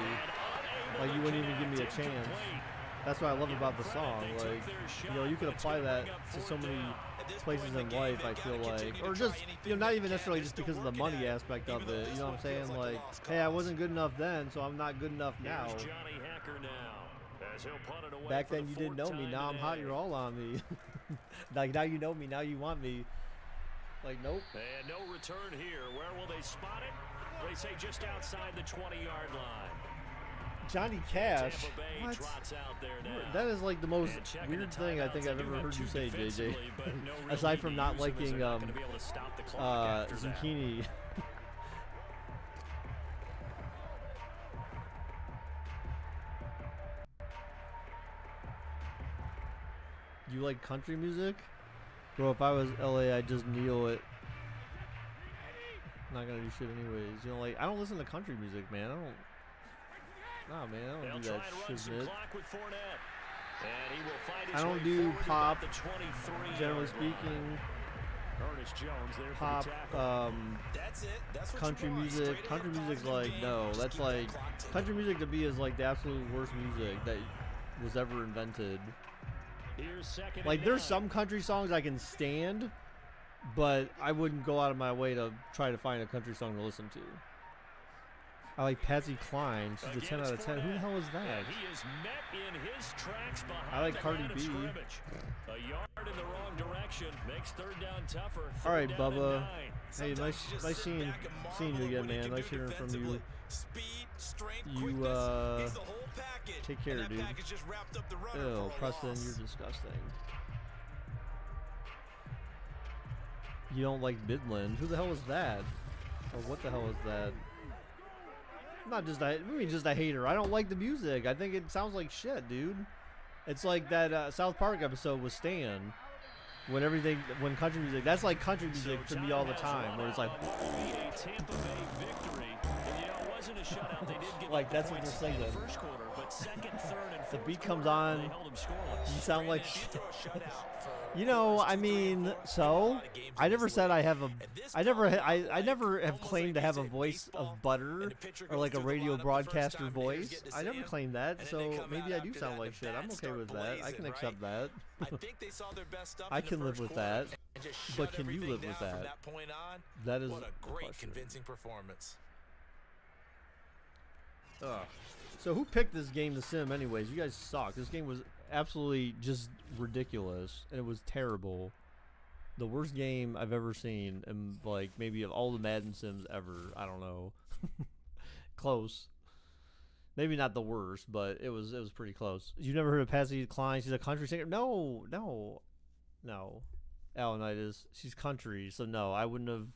C: And
A: Like, you
C: unable
A: wouldn't
C: to
A: even give me a
C: connect,
A: chance.
C: incomplete.
A: That's what I love
C: Give
A: about
C: them
A: the
C: credit,
A: song.
C: they took
A: Like,
C: their
A: you know,
C: shot,
A: you could
C: but it's
A: apply
C: gonna
A: that
C: bring up
A: to so
C: fourth
A: many
C: down.
F: At this
A: places
F: point
A: in
F: the
A: life.
F: game,
A: I
F: they
A: feel
F: gotta
A: like,
F: continue to
A: or
F: try
A: just
F: anything
A: not
F: they
A: even
F: can.
A: necessarily
F: They're
A: just
F: still
A: because of the
F: working
A: money
F: at it,
A: aspect of
F: even though
A: it.
F: this
A: You know what
F: one
A: I'm saying?
F: feels like a
A: Like,
F: lost
A: hey, I
F: cause.
A: wasn't good enough then, so I'm not good enough now.
C: Here's Johnny Hacker now. As he'll punt it away
A: Back
C: for
A: then
C: the
A: you didn't
C: fourth
A: know me.
C: time
A: Now I'm hot.
C: today.
A: You're all on me. Like, now you know me. Now you want me. Like, nope.
C: And no return here. Where will they spot it? They say just outside the 20-yard line.
A: Johnny Cash.
C: Tampa Bay
A: What?
C: trots out there now.
A: That is like the most
C: And checking
A: weird
C: the
A: thing I
C: timeouts,
A: think
C: they
A: I've
C: do
A: ever
C: have
A: heard you
C: two
A: say, JJ.
C: defensively, but no real
A: Aside
C: need
A: from
C: to
A: not
C: use them as
A: liking
C: they're not gonna be able to stop the clock after that.
A: zucchini. You like country music? Bro, if I was LA, I'd just kneel it. Not gonna do shit anyways. You know, like, I don't listen to country music, man. I don't. Nah, man, I
C: They'll
A: don't do
C: try
A: that
C: and run
A: shit,
C: some
A: man.
C: clock with Fournette. And he will find his
A: I don't
C: way
A: do
C: forward to
A: pop,
C: about the 23
A: Generally
C: yard line.
A: speaking.
C: Ernest Jones there for
A: Pop,
C: the tackle.
F: That's it. That's what
A: country
F: you want.
A: music.
F: Straight
A: Country
F: ahead
A: music's
F: positive
A: like,
F: game.
A: no,
F: Just
A: that's
F: keep that
A: like,
F: clock ticking.
A: country music to me is like the absolute worst music. That was ever invented.
C: Here's second
A: Like,
C: and
A: there's
C: 9.
A: some country songs I can stand, but I wouldn't go out of my way to try to find a country song to listen to. I like Patsy Cline. She's a 10 out of 10. Who the hell is that?
C: And he is met in his tracks behind
A: I like
C: the
A: Cardi
C: line of
A: B.
C: scrimmage. A yard in the wrong direction makes third down tougher.
A: All right,
C: Third down and
A: Bubba.
C: 9.
A: Hey, nice seeing you again, man. Nice hearing from you. You take care, dude. Ew, Preston, you're disgusting. You don't like Midland? Who the hell is that? Or what the hell is that? Not just a hater. I don't like the music. I think it sounds like shit, dude. It's like that South Park episode with Stan. When country music, that's like country music to me all the time, where it's like, like that's what they're singing. The beat comes on, you sound like shit. You know, I mean, so I never said I never have claimed to have a voice of butter or like a radio broadcaster voice. I never claimed that, so maybe I do sound like shit. I'm okay with that. I can accept that. I can live with that. But can you live with that? That is
F: what a great,
A: question.
F: convincing performance.
A: Ugh. So who picked this game, The Sim, anyways? You guys suck. This game was absolutely just ridiculous, and it was terrible. The worst game I've ever seen, and like maybe of all the Madden Sims ever. I don't know. Close. Maybe not the worst, but it was pretty close. You never heard of Patsy Cline? She's a country singer. No. Alanitis. She's country, so no, I wouldn't have.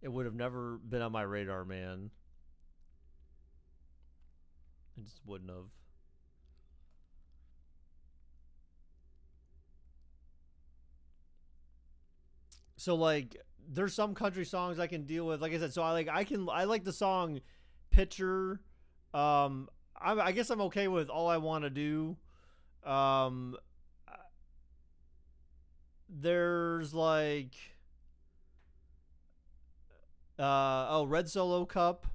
A: It would have never been on my radar, man. It just wouldn't have. So like, there's some country songs I can deal with. Like I said, so I like the song "Picture." I guess I'm okay with "All I Want to Do." There's like, Red Solo Cup.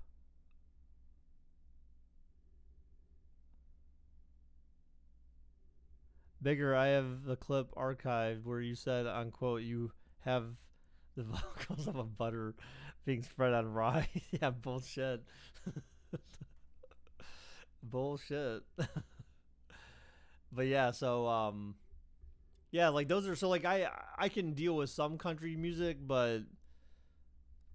A: Bigger, I have the clip archived where you said, unquote, you have the vocals of a butter being spread on rye. Yeah, bullshit. Bullshit. But yeah, so yeah, like those are, so like I can deal with some country music, but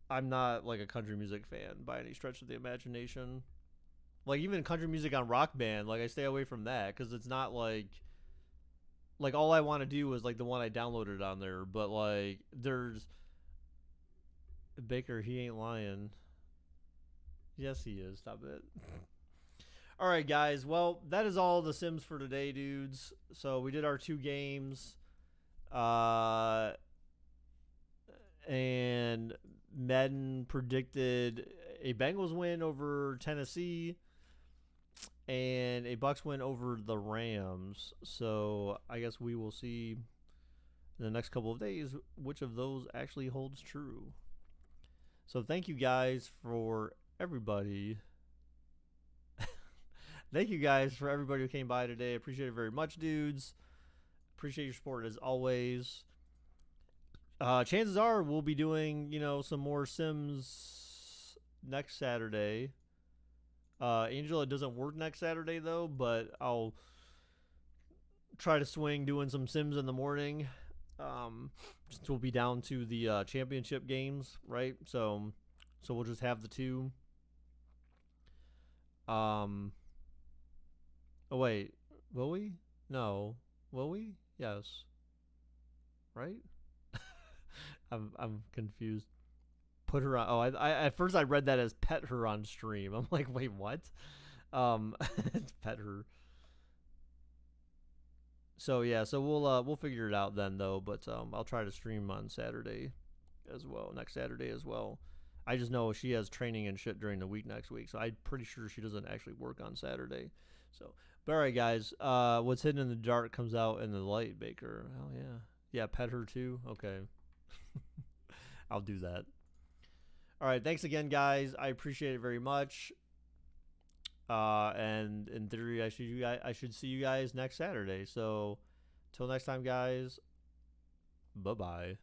A: I'm not like a country music fan by any stretch of the imagination. Like even country music on Rock Band, like I stay away from that because it's not like All I Want to Do was like the one I downloaded on there, but like there's Baker, he ain't lying. Yes, he is. Stop it. All right, guys. Well, that is all the Sims for today, dudes. So we did our 2 games. And Madden predicted a Bengals win over Tennessee and a Bucs win over the Rams. So I guess we will see in the next couple of days which of those actually holds true. So thank you guys for everybody. Thank you guys for everybody who came by today. Appreciate it very much, dudes. Appreciate your support as always. Chances are we'll be doing, some more Sims next Saturday. Angela doesn't work next Saturday though, but I'll try to swing doing some Sims in the morning. Since we'll be down to the championship games, right? So we'll just have the 2. Oh wait, will we? No, will we? Yes. Right? I'm confused. Put her on. Oh, I at first I read that as pet her on stream. I'm like, wait, what? It's pet her. So yeah, so we'll figure it out then though. But I'll try to stream on Saturday as well, next Saturday as well. I just know she has training and shit during the week next week, so I'm pretty sure she doesn't actually work on Saturday. So, but all right, guys. What's hidden in the dark comes out in the light, Baker. Oh yeah, yeah. Pet her too. Okay, I'll do that. All right, thanks again, guys. I appreciate it very much. And in theory, I should see you guys next Saturday. So, till next time, guys. Bye bye.